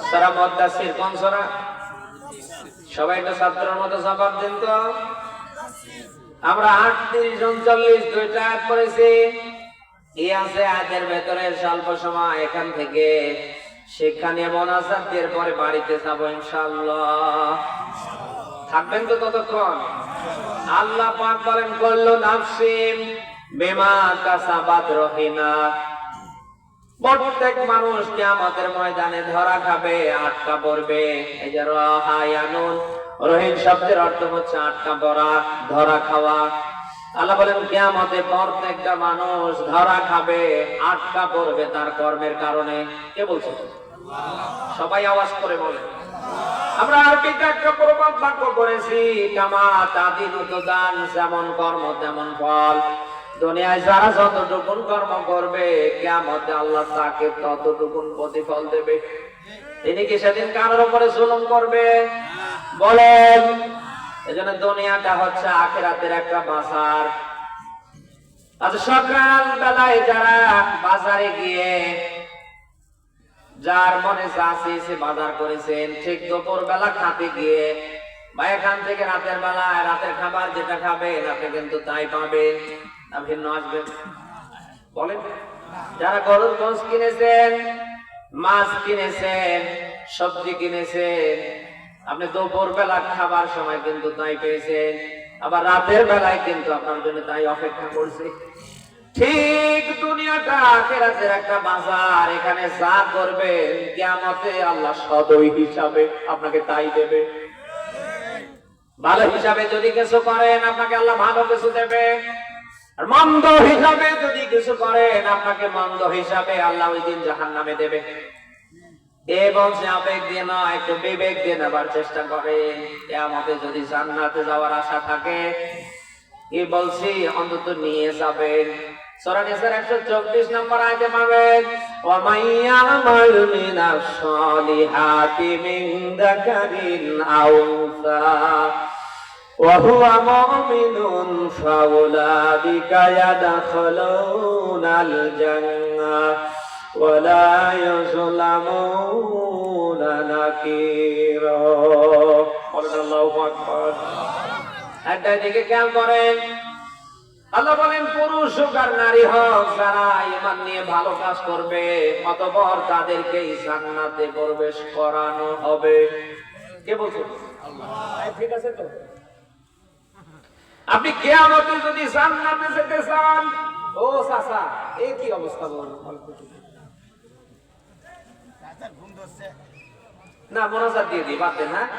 সূরা মুদাসসির কোন সূরা? সবাই তো ছাত্রের মতো জবাব দেন তো। আমরা 38 39 2টা আয়াত পড়েছি। এই আছে আয়াতের ভেতরে স্বল্প সময় এখান থেকে শিক্ষা নিয়ে মোনাজাত দিয়ে পরে বাড়িতে যাব ইনশাআল্লাহ। থাকবেন তো ততক্ষণ? আল্লাহ পাক বলেন, কুল্লু নাফসিন বিমা কাসাবাত রহিনা। প্রত্যেক মানুষ কিয়ামতের ময়দানে ধরা খাবে, আটকা পড়বে। এই যে রাহায়ানুন, রহিন শব্দের অর্থ হচ্ছে আটকা পড়া, ধরা খাওয়া। আল্লাহ বলেন কিয়ামতে প্রত্যেকটা মানুষ ধরা খাবে, আটকা পড়বে তার কর্মের কারণে। কে বলছে? সবাই আওয়াজ করে বলে। আমরা আরবিতে একটা প্রবাদ বাক্য করেছি, কামা তাদিনু তুদান, যেমন কর্ম তেমন ফল। দুনিয়ায় যারা যতটুকু কর্ম করবে কিয়ামতে আল্লাহ তাকে ততটুকু প্রতিফল দেবে। তিনি কি সেদিন কারোর উপরে জুলুম করবে? বলেন। এজন্য দুনিয়াটা হচ্ছে আখিরাতের একটা বাজার। আজ সকাল বেলায় যারা বাজারে গিয়ে যার মনে চাইছে বাজার করেছেন, ঠিক দুপুর বেলা খাতে গিয়ে বা এখান থেকে রাতের বেলায় রাতের খাবার যেটা খাবেন আপনি কিন্তু তাই পাবেন না, ভিন্ন আসবেন। বলেন। যারা গরুর গোশত কিনেছেন, মাছ কিনেছেন, সবজি কিনেছেন, আপনি দুপুর বেলা খাবার সময় কিন্তু তাই পেয়েছেন, আবার রাতের বেলায় কিন্তু আপনার জন্য তাই অপেক্ষা করছে। ঠিক দুনিয়াটা আখিরাতের একটা বাজার। এখানে যা করবেন কিয়ামতে আল্লাহ সদয় হিসাবে আপনাকে তাই দেবে। ভালো হিসাবে যদি কিছু করেন আপনাকে আল্লাহ ভালো কিছু দেবে, আর মন্দ হিসাবে যদি কিছু করেন আপনাকে মন্দ হিসাবে আল্লাহ ওই দিন জাহান্নামে দেবে। এবং সে আবেগ দিয়ে নয়, একটু বিবেক দিয়ে নেবার চেষ্টা করে। কিয়ামতে যদি জান্নাতে যাওয়ার আশা থাকে, কি বলছি, অন্তত নিয়ে যাবেন। সূরা নিসার 124 নম্বর আয়াতে পাবেন, ওয়া মাইয়ামাল মিনাস সালিহাতি মিন যাকারিন আও উনসা ওয়া হুয়া মুমিনুন ফাউলাইকা ইয়াদখুলুনাল জান্নাহ ওয়া লা ইউযলামুনা নাকিরা। আল্লাহু আকবার। একটা দিকে খেয়াল করেন, আল্লাহ বলেন পুরুষ হোক আর নারী হোক, যারা ঈমান নিয়ে ভালো কাজ করবে অতঃপর তাদেরকে জান্নাতে প্রবেশ করানো হবে। কে বলছে? আল্লাহ। ঠিক আছে তো? আপনি কিয়ামতে যদি জান্নাতে যেতে চান, ও চাচা এই কি অবস্থা বলুন? না মোনাজাত দিয়ে দিই, বাদ দেন। হ্যাঁ,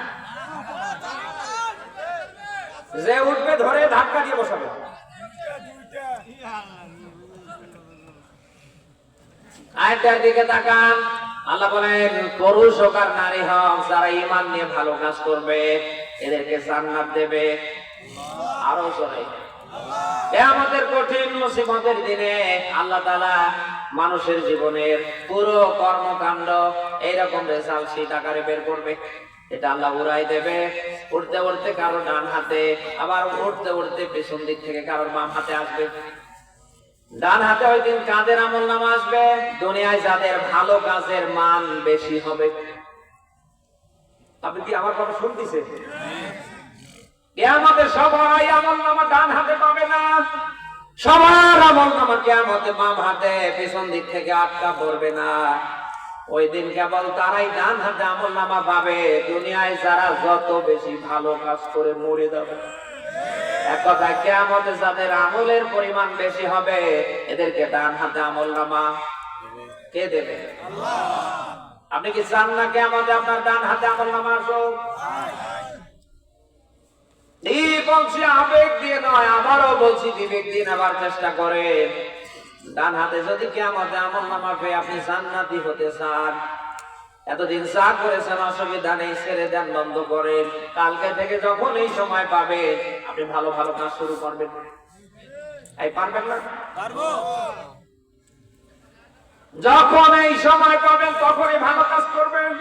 যে উঠবে ধরে ধাক্কা দিয়ে বসাবে। আয়াতের দিকে তাকান। আল্লাহ বলেন পুরুষ হোক আর নারী হোক, যারা ঈমান নিয়ে ভালো কাজ করবে এদেরকে জান্নাত দেবে। আরো জোরে। কিয়ামতের কঠিন মুসিবতের দিনে আল্লাহ তাআলা মানুষের জীবনের পুরো কর্মকাণ্ড এইরকম রেজাল্ট শীট আকারে বের করবে। এটা আল্লাহ উড়াই দেবে। উঠতে উঠতে কারো ডান হাতে, আবার উঠতে উঠতে পেছন দিক থেকে কারোর বাম হাতে আসবে। ডান হাতে ওই দিন কাদের আমলনামা আসবে? দুনিয়ায় যাদের ভালো কাজের মান বেশি হবে। আপনি কি আমার কথা শুনতেছেন? কিয়ামতে সবাই আমলনামা ডান হাতে পাবে না, সবার আমলনামা কিয়ামতে বাম হাতে পেছন দিক থেকে আটকা পড়বে না। ওই দিন কেবল তারাই ডান হাতে আমলনামা পাবে দুনিয়ায় যারা যত বেশি ভালো কাজ করে মরে যাবে। এক কথায় কিয়ামতে যাদের আমলের পরিমাণ বেশি হবে এদেরকে ডান হাতে আমলনামা কে দেবে? আল্লাহ। আপনি কি চান না কিয়ামতে আপনার ডান হাতে আমলনামা আসুক? বলছি আবেগ দিয়ে নয়, আবারও বলছি বিবেক দিয়ে নেবার চেষ্টা করেন। ডান হাতে যদি কিয়ামতে আমলনামা পেয়ে আপনি জান্নাতি হতে চান, এতদিন যা করেছেন অসুবিধা নেই, ছেড়ে দেন, বন্ধ করেন। কালকে থেকে যখন এই সময় পাবেন আপনি ভালো ভালো কাজ শুরু করবেন। এই পারবেন না? পারবো। যখন এই সময় পাবেন তখনই ভালো কাজ করবেন।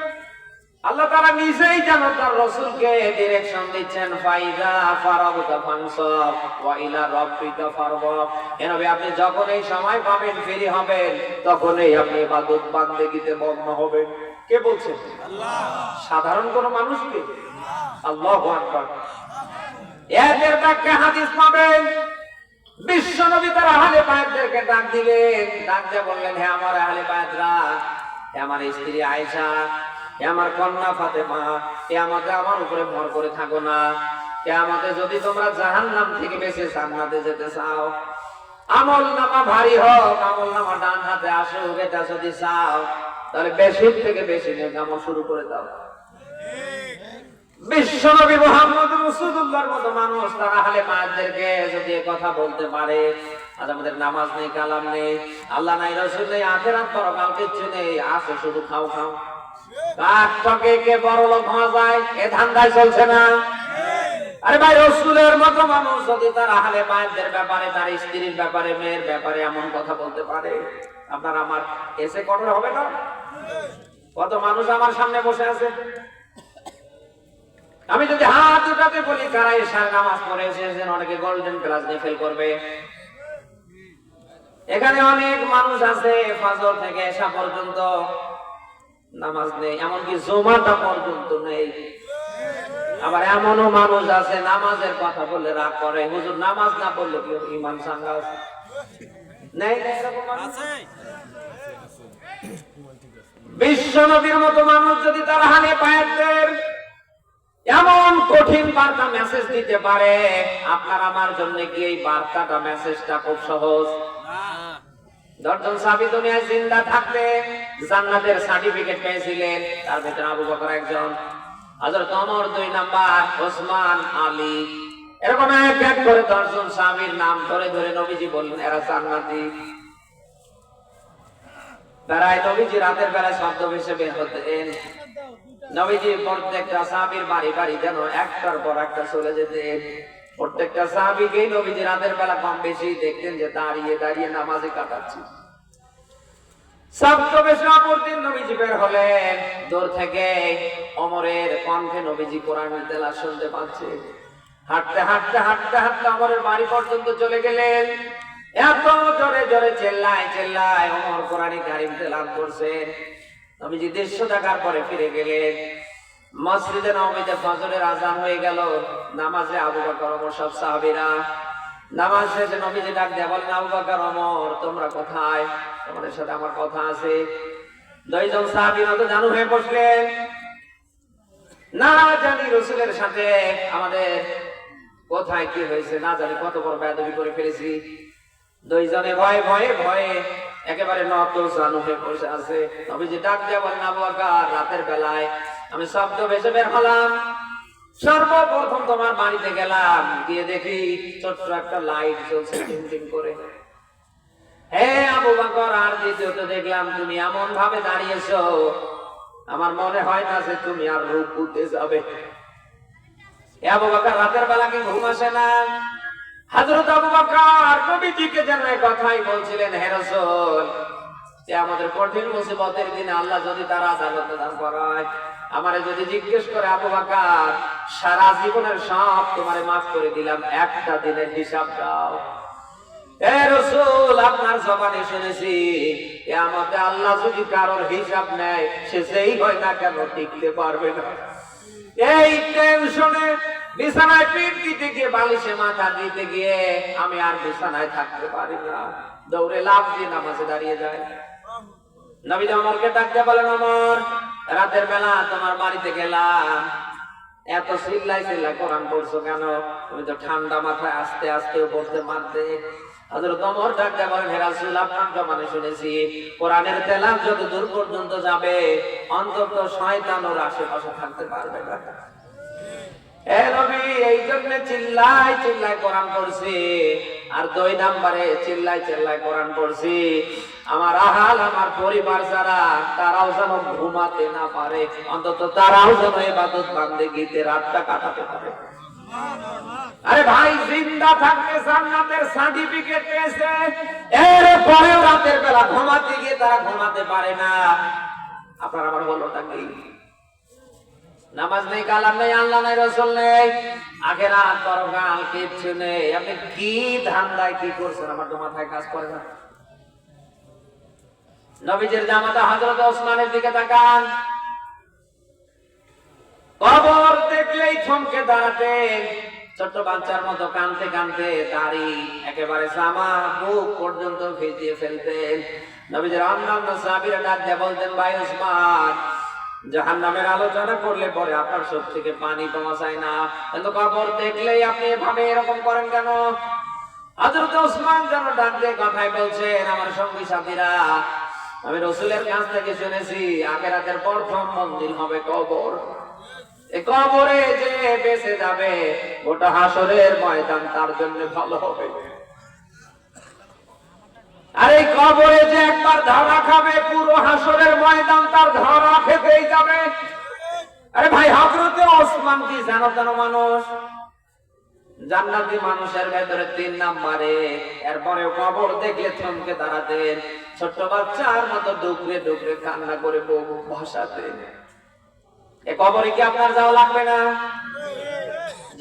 আল্লাহ তাআলা নিজেই যেন তার রাসূলকে ডিরেকশন দিচ্ছেন, ফাইদা ফারাগতা ফানসাব ওয়া ইলা রাব্বিকা ফারগাব। এভাবে আপনি যখন এই সময় পাবেন, ফ্রি হবেন, তখনই আপনি ইবাদত বান্দেগিতে মগ্ন হবেন। কে বলছেন? আল্লাহ। সাধারণ কোন মানুষ কি? আল্লাহু আকবার। এর ব্যাখ্যা হাদিস পাবেন। বিশ্ব নবী তার আহলে বায়াতদেরকে ডাক দিলেন, ডাক দিয়ে বললেন, হে আমার আহলে বায়াতরা, হে আমার স্ত্রী আয়েশা, হে আমার কন্যা ফাতেমা, কিয়ামতে আমার উপরে ভর করে থাকো না। কিয়ামতে যদি তোমরা জাহান্নাম থেকে বেঁচে জান্নাতে যেতে চাও, আমলনামা ভারী হোক, আমলনামা ডান হাতে আসুক, এটা যদি চাও তাহলে বেশি থেকে বেশি নেক আমল শুরু করে দাও। বিশ্ব নবী মুহাম্মদ রাসূলুল্লাহর মতো মানুষ তার আহলে বায়াতদেরকে যদি কথা বলতে পারে, আজ আমাদের নামাজ নেই, কালাম নেই, আল্লাহ নাই, রাসূল নেই, আখিরাত পরকাল কিচ্ছু নেই, আছে শুধু খাও খাও, কাক টকে কে বড় লোক হওয়া যায় এ ধান্দায় চলছে না। আরে ভাই, রাসূলের মতো মানুষ যদি তার আহলে বায়াতদের ব্যাপারে, তার স্ত্রীর ব্যাপারে, মেয়ের ব্যাপারে এমন কথা বলতে পারে, আপনার আমার এসে কঠোর হবে না? কত মানুষ আমার সামনে বসে আছে, আমি যদি হাত উঠাতে বলি কারা এশার নামাজ পড়ে এসেছেন, অনেকে গোল্ডেন ক্লাস নিয়ে ফেল করবে। এখানে অনেক মানুষ আছে ফজর থেকে এশা পর্যন্ত নামাজ নেই, এমনকি জুমাটা পর্যন্ত নেই। আবার এমনও মানুষ আছে নামাজের কথা বললে রাগ করে, হুজুর নামাজ না পড়লে কি ঈমান সাঙ্গা আছে? নেই এরকম আছে। বিশ্ব নবীর মতো মানুষ যদি তার আহলে বায়াতদের এমন কঠিন বার্তা মেসেজ দিতে পারে, আপনার আমার জন্য কি এই বার্তাটা, মেসেজটা খুব সহজ? দশজন সাহাবী দুনিয়ায় জিন্দা থাকতে জান্নাতের সার্টিফিকেট পেয়েছিলেন, তার ভিতরে আবু বকর একজন, হযরত ওমর 2 নাম্বার, ওসমান, আলী, এরকম এক এক করে 10 জন সাহাবীর নাম ধরে ধরে নবীজি বললেন এরা জান্নাতি। বেলায় নবীজি রাতের বেলায় শব্দ ভেসে বের হতেন, নবীজি প্রত্যেকটা সাহাবীর বাড়ি বাড়ি যেন একটার পর একটা চলে যেতেন। প্রত্যেকটা সাহাবীকে নবীজি রাতের বেলা কম বেশি দেখতেন যে দাঁড়িয়ে দাঁড়িয়ে নামাজে কাটাচ্ছে। শব্দ ভেসে অপর দিন নবীজি বের হলেন, দূর থেকে ওমরের কণ্ঠে নবীজি কোরআনের তেলাওয়াত শুনতে পাচ্ছে। হাঁটতে হাঁটতে হাঁটতে হাঁটতে ওমরের বাড়ি পর্যন্ত চলে গেলেন। এত জোরে জোরে চেল্লায় চেল্লায় ওমর কোরআনে কারীম তেলাওয়াত করছেন। নবীজি 150 টাকার পরে ফিরে গেলেন। মসজিদে নববীতে ফজরের আযান হয়ে গেল। নামাজে আবু বকর, ওমর সব সাহাবীরা নামাজ শেষে নবীজি ডাক দিয়ে বলেন, আবু বকর, ওমর, তোমরা কোথায়? তোমাদের সাথে আমার কথা আছে। 2 জন সাহাবী নত জানু হয়ে বসলেন, না জানি রাসূলের সাথে আমাদের কোথায় কি হয়েছে, না জানি কত বড় বেয়াদবি করে ফেলেছি। 2 জনে ভয়ে ভয়ে ভয়ে একেবারে নত জানু হয়ে বসে আছে। নবীজি ডাক দিয়ে বলেন, আবু বকর, রাতের বেলায় আমি শব্দ ভেসে বের হলাম, সর্বপ্রথম তোমার বাড়িতে গেলাম, গিয়ে দেখি ছোট্ট একটা লাইট জ্বলছে টিমটিম করে। হে আবু বকর, আর দ্বিতীয়ত দেখলাম তুমি এমন ভাবে দাঁড়িয়েছো, আমার মনে হয় না যে তুমি আর রুকুতে যাবে। আবু বকর, রাতের বেলা কি ঘুম আসে না? হযরত আবু বকর নবীজিকে যেন এই কথাই বলছিলেন, হে রাসূল, যে আমাদের কঠিন মুসিবতের দিনে আল্লাহ যদি তার আদালতে দান করায়, আমারে যদি জিজ্ঞেস করে, আবু বকর, সারা জীবনের সব তোমারে মাফ করে দিলাম, একটা দিনের হিসাব দাও। এ রাসূল, আপনার জবানে শুনেছি কিয়ামতে আল্লাহ যদি কারোর হিসাব নেয়, সে যেই হয় না কেন টিকতে পারবে না। এই টেনশনে বিছানায় পিঠ দিতে গিয়ে, বালিশে মাথা দিতে গিয়ে আমি আর বিছানায় থাকতে পারি না, দৌড়ে লাফ দিয়ে নামাজে দাঁড়িয়ে যায়। নবী ওমরকে ডাকতে বলেন, ওমর, রাতের বেলা তোমার বাড়িতে গেলাম, এত চিল্লাই চিল্লাই কোরআন পড়ছো কেন? তুমি তো ঠান্ডা মাথায় আস্তে আস্তে পড়তে মারতে। হযরত ওমর ডাকতে বলেন, হে রাসূল, আপনার জবানে শুনেছি কোরআনের তেলাওয়াত যত দূর পর্যন্ত যাবে, অন্তত শয়তান ওর আশেপাশে থাকতে পারবে না। এ নবী, এই জন্য চিল্লাই চিল্লাই কোরআন পড়ছি। আর 2 নম্বরে চিল্লাই চিল্লাই কোরআন পড়ছি আমার আহাল, আমার পরিবার যারা, তারাও যেন ঘুমাতে না পারে, অন্তত তারাও যেন ইবাদত বান্দেগিতে রাতটা কাটাতে পারে। আরে ভাই, জিন্দা থাকতে জান্নাতের সার্টিফিকেট পেয়েছে, এর পরেও রাতের বেলা ঘুমাতে গিয়ে তারা ঘুমাতে পারে না। আপনার আমার বলটা কি? নামাজ নেই, কালাম নেই, আল্লাহ নাই, রাসূল নেই, আখিরাত পরকাল কিচ্ছু নেই। আপনি কি ধান্দায় কি করছেন? আমার তো মাথায় কাজ করে না। নবীজির জামাতা হযরত ওসমানের দিকে তাকান, কবর দেখলেই থমকে দাঁড়াতেন, ছোট্ট বাচ্চার মতো কাঁদতে কাঁদতে দাড়ি একেবারে জামা বুক পর্যন্ত ভিজিয়ে ফেলতেন। নবীজির অন্যান্য সাহাবীরা ডাক দিয়ে বলতেন, ভাই ওসমান, জাহান্নামের আলোচনা করলে পরে আপনার চোখ থেকে পানি কমা যায় না, কিন্তু কবর দেখলেই আপনি এভাবে এরকম করেন কেন? হযরত ওসমান যেন ডাক দিয়ে কথাই বলছেন, আমার সঙ্গী সাথীরা, আমি রাসূলের কাছ থেকে শুনেছি আখিরাতের প্রথম মন্দির হবে কবর। এই কবরে যে বেঁচে যাবে, গোটা হাসরের ময়দান তার জন্য ভালো হবে। আর এই কবরে যে একবার ধরা খাবে, পুরো হাসরের ময়দান তার ধরা খেতেই যাবে। আরে ভাই, হযরত ওসমান কি জানো জানো মানুষ, জান্নাতি মানুষের ভেতরে 3 নম্বরে। এরপরে কবর দেখলে থমকে দাঁড়াতেন, ছোট্ট বাচ্চার মতো ডুকরে ডুকরে কান্না করে বুক ভাসাতেন। এ কবরে কি আপনার যাওয়া লাগবে না?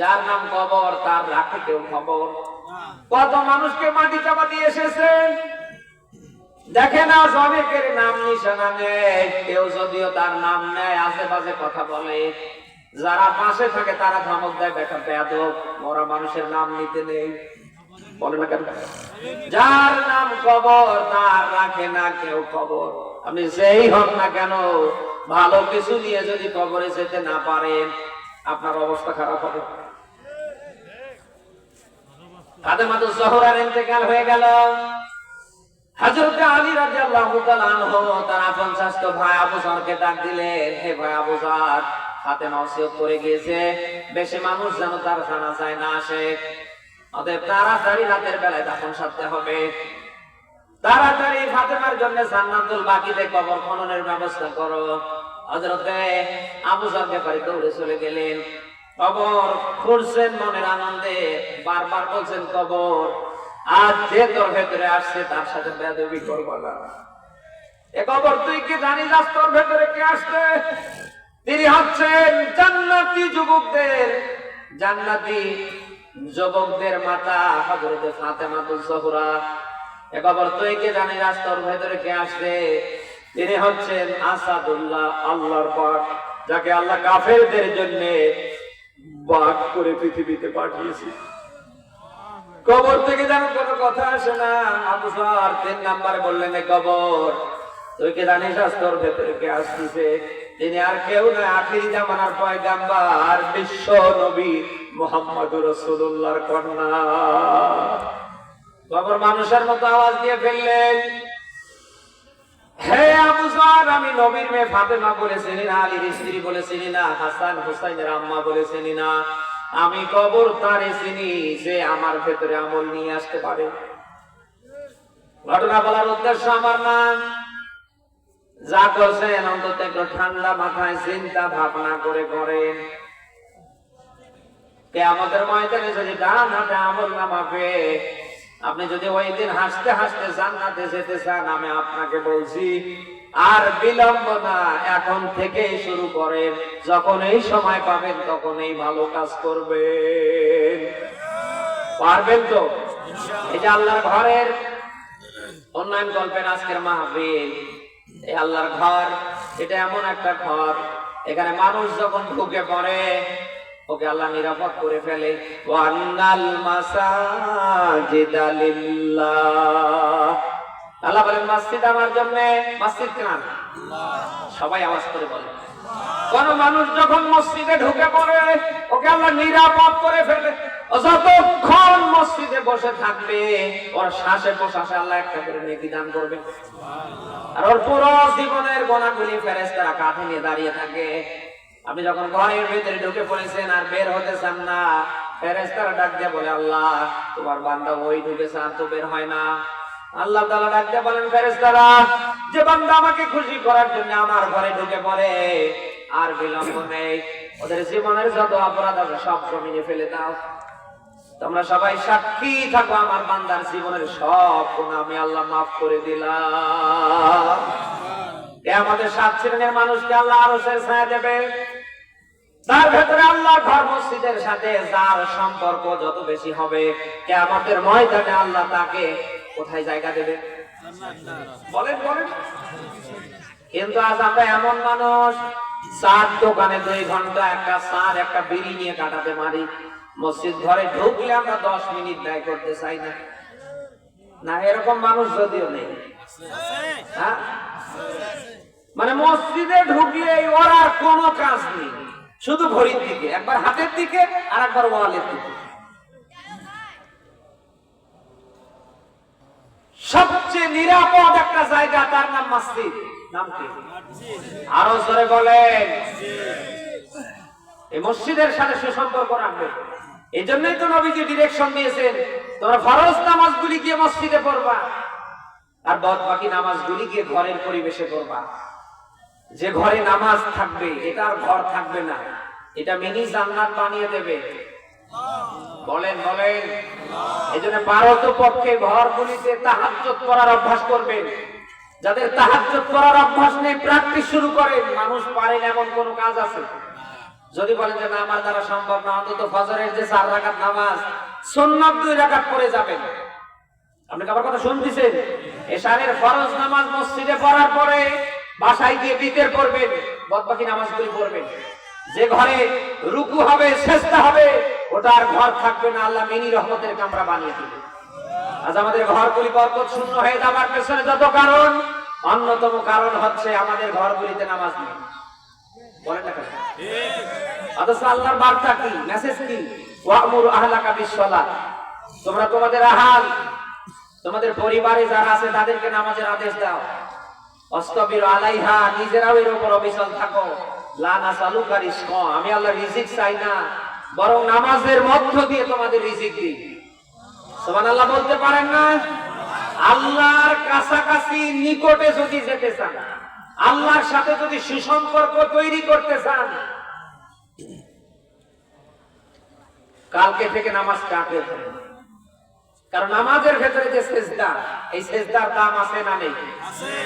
যার নাম কবর তার রাখে কেউ খবর। কত মানুষকে মাটি চাপা দিয়ে এসেছেন, দেখে না অনেকের নাম নিশানা নেই, কেউ যদিও তার নাম নেয় আশেপাশে কথা বলে, যারা পাশে থাকে তারা ধমক দেয়, বেটা বেয়াদব, মরা মানুষের নাম নিতে নেই, বলে না কেন? যার নাম কবর তার রাখে না কেউ খবর। আপনি যেই হন না কেন, ভালো কিছু নিয়ে যদি কবরে যেতে না পারেন, আপনার অবস্থা খারাপ হবে। ফাতেমাতুজ জোহরার ইন্তেকাল হয়ে গেল। হযরত আলী রাদিয়াল্লাহু তাআলা আনহু তার আপন চাচা ভাই আবু যরকে ডাক দিলেন, হে ভাই আবু যর, ফাতেমা ওসিয়ত করে গিয়েছে বেশি মানুষ যেন তার জানাজায় না আসে, অতএব তাড়াতাড়ি রাতের বেলায় দাফন সারতে হবে। তাড়াতাড়ি ফাতেমার জন্য জান্নাতুল বাকিতে কবর খননের ব্যবস্থা করো। হযরত আবু যর ব্যাপারে দৌড়ে চলে গেলেন, কবর খুঁড়ছেন মনের আনন্দে, বারবার বলছেন, কবর আজ যে তোর ভেতরে আসছে তার সাথে বেয়াদবি করবো না। এ কবর তুই কি জানিস আজ তোর ভেতরে কে আসছে? তিনি হচ্ছেন জান্নাতি যুবকদের মাতা হযরত ফাতেমাতুজ জোহরা। এ কবর তুই কি জানিস আজ তোর ভেতরে কে আসছে? তিনি হচ্ছেন আসাদুল্লাহ, আল্লাহর বাগ, যাকে আল্লাহ কাফেরদের জন্য বাগ করে পৃথিবীতে পাঠিয়েছে। কবর থেকে যেন কোনো কথা আসে না। আবু যর 3 নম্বরে বললেন, কবর তুই কি জানিস আজ তোর ভেতরে কে আসছে? তিনি আর কেউ নয়, আখিরি জামানার পয়গাম্বার বিশ্ব নবী মুহাম্মদুর রাসূলুল্লাহর কন্যা। কবর মানুষের মতো আওয়াজ দিয়ে ফেললেন, হে আবু যর, আমি নবীর মেয়ে ফাতেমা বলে চিনি না, আলীর স্ত্রী বলে চিনি না, হাসান হুসাইনের আম্মা বলে চিনি না, আমি কবর তারে চিনি যে আমার ভেতরে আমল নিয়ে আসতে পারে। ঘটনা বলার উদ্দেশ্য আমার না, যা করছেন অন্তত একটু ঠান্ডা মাথায় চিন্তা ভাবনা করে করেন। কিয়ামতের ময়দানে যদি ডান হাতে আমল নামাবে, আপনি যদি ওই দিন হাসতে হাসতে জান্নাতে যেতে চান, আমি আপনাকে বলছি আর বিলম্ব না, এখন থেকেই শুরু করেন। যখন এই সময় পাবেন তখন এই ভালো কাজ করবেন। পারবেন তো? এই যে আল্লাহর ঘরের উন্নয়ন গল্পের আজকের মাহফিল, এই আল্লাহর ঘর এটা এমন একটা ঘর, এখানে মানুষ যখন ঢুকে পড়ে ওকে আল্লাহ নিরাপদ করে ফেলে। ওয়ান্নাল মাসাজিদা লিল্লাহ, আল্লাহ বলেন মসজিদ আমার জন্য। মসজিদ কার? সবাই আওয়াজ করে বলে। কোন মানুষ যখন মসজিদে ঢুকে পড়ে ওকে আল্লাহ নিরাপদ করে ফেলে। যতক্ষণ মসজিদে বসে থাকবে ওর শ্বাসে প্রশ্বাসে আল্লাহ একটা করে নেকি দান করবে, আর ওর পুরো জীবনের গোনাগুলি ফেরেশতারা কাঁধে নিয়ে দাঁড়িয়ে থাকে। আপনি যখন ঘরের ভিতরে ঢুকে পড়েছেন আর বের হতে চান না, ফেরেশতারা ডাক দিয়ে বলে আল্লাহ তোমার বান্দা ওই ঢুকেছে আর তো বের হয় না। আল্লাহ তাআলা ডাক দিয়ে বলেন ফেরেশতারা, যে বান্দা আমাকে খুশি করার জন্য আমার ঘরে ঢুকে পড়ে আর বিলম্ব নেই, ওদের জীবনের যত অপরাধ আছে সব জমিনে ফেলে দাও। তোমরা সবাই সাক্ষী থাকো আমার বান্দার জীবনের সব গুনাহ আমি আল্লাহ মাফ করে দিলাম। কিয়ামতের 7 শ্রেণীর মানুষকে আল্লাহ আরশের ছায়া দেবে, তার ভেতরে আল্লাহর ঘর মসজিদের সাথে যার সম্পর্ক যত বেশি হবে কিয়ামতের ময়দানে আল্লাহ তাকে কোথায় জায়গা দেবে? বলেন বলেন। কিন্তু আজ আমরা এমন মানুষ, চার দোকানে 2 ঘন্টা একটা চার একটা বিড়ি নিয়ে কাটাতে পারি, মসজিদ ঘরে ঢুকলে আমরা 10 মিনিট ব্যয় করতে চাই না। না এরকম মানুষ যদিও নেই, হ্যাঁ, মানে মসজিদে ঢুকলে ওর আর কোনো কাজ নেই, শুধু ঘড়ির দিকে, একবার হাতের দিকে আর একবার ওয়ালের দিকে। সবচেয়ে নিরাপদ একটা জায়গা, তার নাম মসজিদ। নাম কি? আরো জোরে বলেন। এই মসজিদের সাথে সুসম্পর্ক রাখবে। এই জন্যই তো নবীজি ডিরেকশন দিয়েছেন, তোমরা ফরজ নামাজগুলি গিয়ে মসজিদে পড়বা আর বাদ বাকি নামাজগুলি গিয়ে ঘরের পরিবেশে পড়বা। যে ঘরে নামাজ থাকবে এটা আর ঘর থাকবে না, এটা মিনি জান্নাত বানিয়ে দেবে। বলেন বলেন। এই জন্য পারত পক্ষে ঘরগুলিতে তাহাজ্জুদ করার অভ্যাস করবেন। যাদের তাহাজ্জুদ করার অভ্যাস নেই প্র্যাকটিস শুরু করেন। মানুষ পারেন এমন কোন কাজ আছে? যদি বলেন যে না আমার দ্বারা সম্ভব না, অন্তত ফজরের যে 4 রাকাত নামাজ সুন্নাত 2 রাকাত পড়ে যাবেন। আপনি কি আমার কথা শুনতেছেন? এশারের ফরজ নামাজ মসজিদে পড়ার পরে বাসায় গিয়ে বিতের পড়বেন, বাকি নামাজগুলি পড়বেন। যে ঘরে রুকু হবে সিজদা হবে ওটা আর ঘর থাকবে না, আল্লাহ মিনি রহমতের কামরা বানিয়ে দিবে। আজ আমাদের ঘরগুলি বরকত শূন্য হয়ে যাবার পেছনে যত কারণ, অন্যতম কারণ হচ্ছে আমাদের ঘরগুলিতে নামাজ নেই। বলেন না কেন? অথচ আল্লাহর বার্তা কি, মেসেজ কি? ওয়ামুরু আহলাকা বিসসালাত, তোমরা তোমাদের আহাল, তোমাদের পরিবারে যারা আছে তাদেরকে নামাজের আদেশ দাও। অস্তাবিরু আলাইহা, নিজেরাও এর উপর অবিচল থাকো। লা নাসালুকা রিজকা, আমি আল্লাহ রিজিক চাই না, বরং নামাজের মধ্য দিয়ে তোমাদের রিজিক দিই। সুবহানাল্লাহ বলতে পারেন না? আল্লাহর কাছাকাছি নিকটে যদি যেতে চান, আল্লাহর সাথে যদি সুসম্পর্ক তৈরি করতে চান, কালকে থেকে নামাজ স্টার্ট করতে হবে। কারণ নামাজের ভেতরে যে সিজদা, এই সিজদার দাম আছে না নেই?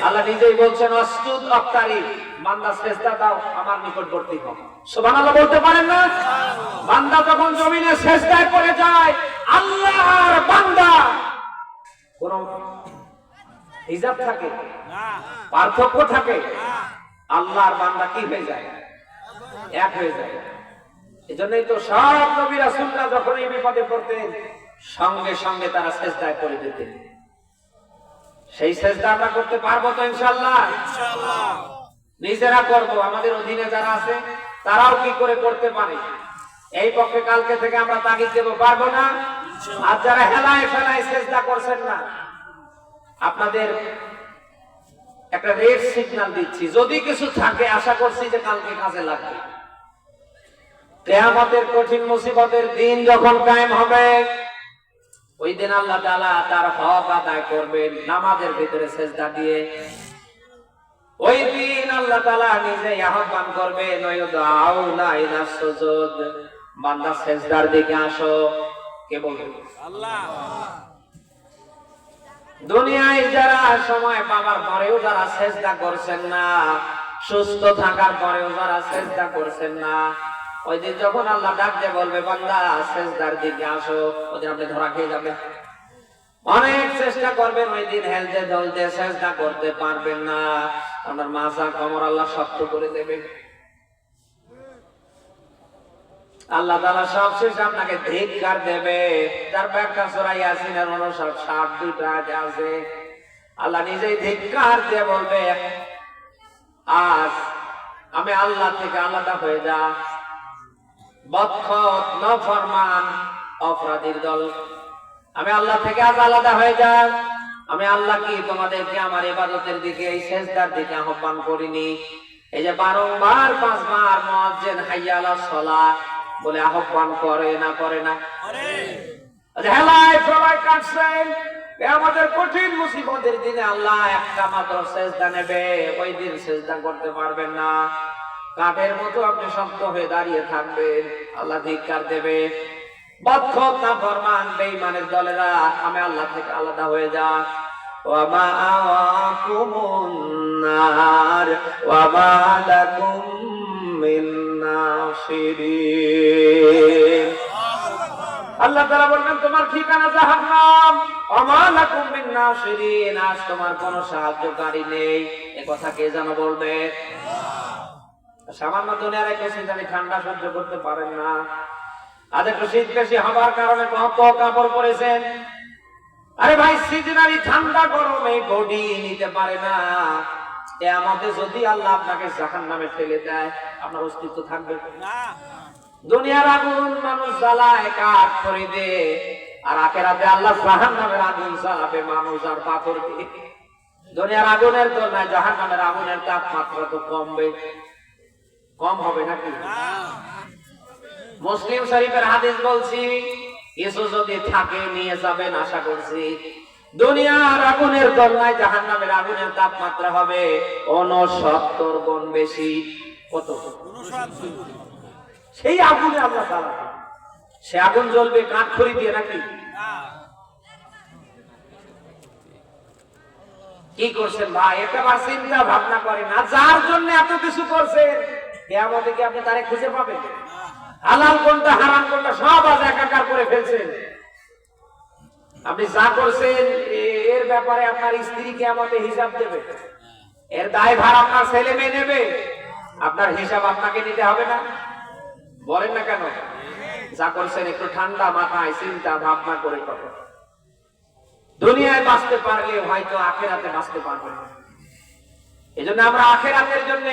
আল্লাহ নিজেই বলছেন আসজুদ আফতারি, বান্দা সিজদা দাও আমার নিকটবর্তী হও। সুবহানাল্লাহ বলতে পারেন না? বান্দা যখন জমিনে সিজদায় পড়ে যায়, আল্লাহ আর বান্দা কোন হিজাব থাকে না, পার্থক্য থাকে? আল্লাহ আর বান্দা কি হয়ে যায়? এক হয়ে যায়। এজন্যই তো সব নবী রাসূলরা যখন এই বিপদে পড়তেন সঙ্গে সঙ্গে তারা সিজদায় পড়ে যেতেন। সেই সিজদা আমরা করতে পারবো তো ইনশাআল্লাহ? ইনশাআল্লাহ নিজেরা করব, আমাদের অধীনে যারা আছে তারাও কি করে করতে পারে এই পক্ষে কালকে থেকে আমরা তাগিদ দেব, পারবো না? আর যারা হেলায় ফেলায় সিজদা করছেন না, আপনাদের একটা রেড সিগন্যাল দিচ্ছি, যদি কিছু থাকে আশা করছি যে কালকে কাজে লাগবে। কিয়ামতের কঠিন মুসিবতের দিন যখন কায়েম হবে, ওই দিন আল্লাহ তাআলা তার হক আদায় করবেন নামাজের ভিতরে সিজদা দিয়ে। ওই দিন আল্লাহ তাআলা নিজেই আহ্বান করবেন, ওয়ায়ুদাউনা ইলা সুজুদ, বান্দা সিজদার দিকে আসো। কে বলবে? আল্লাহ। দুনিয়ায় যারা সময় পাবার পরেও যারা সিজদা করছেন না, সুস্থ থাকার পরেও যারা সিজদা করছেন না, ওই দিন যখন আল্লাহ ডাক দিয়ে বলবে বান্দা সিজদার দিকে আসো, ওই দিন আপনি ধরা খেয়ে যাবেন। অনেক চেষ্টা করবেন, ওই দিন হেলতে দলতে চেষ্টা করতে পারবেন না। আপনার মাথা কোমর আল্লাহ শক্ত করে দেবে। আল্লাহ তাআলা সবশেষে আপনাকে ধিক্কার দেবে। তার ব্যাখ্যা সূরা ইয়াসিনের 59-60 আয়াতে আছে। আল্লাহ নিজেই ধিক্কার দিয়ে বলবে, আজ আমি আল্লাহ থেকে আলাদা হয়ে যা, বদখত নাফরমান অপরাধীর দল, আমি আল্লাহ থেকে আজ আলাদা হয়ে যা। আমি আল্লাহ কি তোমাদেরকে আমার ইবাদতের দিকে, এই সিজদার দিকে আহ্বান করিনি? এই যে বারংবার 5 বার মুয়াজ্জিন হাইয়া আলাস সালাহ বলে আহ্বান করে না হেলায় ফেলায় কাটছেন। আমাদের কঠিন মুসিবতের দিনে আল্লাহ একটা মাত্র সিজদা নেবে, ওই দিন সিজদা করতে পারবেন না। কাঠের মতো আপনি শক্ত হয়ে দাঁড়িয়ে থাকবেন। আল্লাহ ধিক্কার দেবে, বদখত নাফরমান বেঈমানের দলেরা, আমি আল্লাহ থেকে আলাদা হয়ে যা। ওয়া মা আওয়াকুমুন নার ওয়া মা লাকুম মিন নাসিরিন। আল্লাহ তাআলা বলবেন তোমার ঠিকানা জাহান্নাম, ওয়া মা লাকুম মিন নাসিরিন, আজ তোমার কোনো সাহায্যকারী নেই। এই কথা কে যেন বলবে? সামান্য দুনিয়ার একটু শীতানি ঠান্ডা সহ্য করতে পারেন না, আজ একটু শীত বেশি হওয়ার কারণে কত কাপড় পরেছেন। আরে ভাই, সিজনারি ঠান্ডা গরম এই বডি নিতে পারে না। কিয়ামতে যদি আল্লাহ আপনাকে জাহান্নামে ফেলে দেয়, আপনার অস্তিত্ব থাকবে না। দুনিয়ার আগুন মানুষ জ্বালায় কাঠ খড়িতে, আর আখিরাতে আল্লাহ জাহান্নামের আগুন জ্বালাবে মানুষ আর পাথর দিয়ে। দুনিয়ার আগুনের তুলনায় জাহান্নামের আগুনের তাপমাত্রা তো কম হবে নাকি? মুসলিম শরীফের হাদিস বলছি, কিছু যদি থাকে নিয়ে যাবেন আশা করছি। দুনিয়ার আগুনের তুলনায় জাহান্নামের আগুনের তাপমাত্রা হবে 69 গুণ বেশি। কত? সেই আগুনে আল্লাহ তাআলা, সে আগুন জ্বলবে কাঠ খড়ি দিয়ে নাকি? কি করছেন ভাই? একবার চিন্তা ভাবনা করেন না, যার জন্য এত কিছু করছেন, কিয়ামতে কি আপনি তারে খুঁজে পাবেন? হালাল কোনটা হারাম কোনটা সব আজ একাকার করে ফেলছেন। আপনি যা করছেন এর ব্যাপারে আপনার স্ত্রী কিয়ামতে হিসাব দেবে, এর দায়ভার আপনার ছেলে মেয়ে নেবে, আপনার হিসাব আপনাকে নিতে হবে না? বলেন না কেন? যা করছেন একটু ঠান্ডা মাথায় চিন্তা ভাবনা করে করুন। দুনিয়ায় বাঁচতে পারলে হয়তো আখিরাতে বাঁচতে পারবেন। এজন্য আমরা আখিরাতের জন্য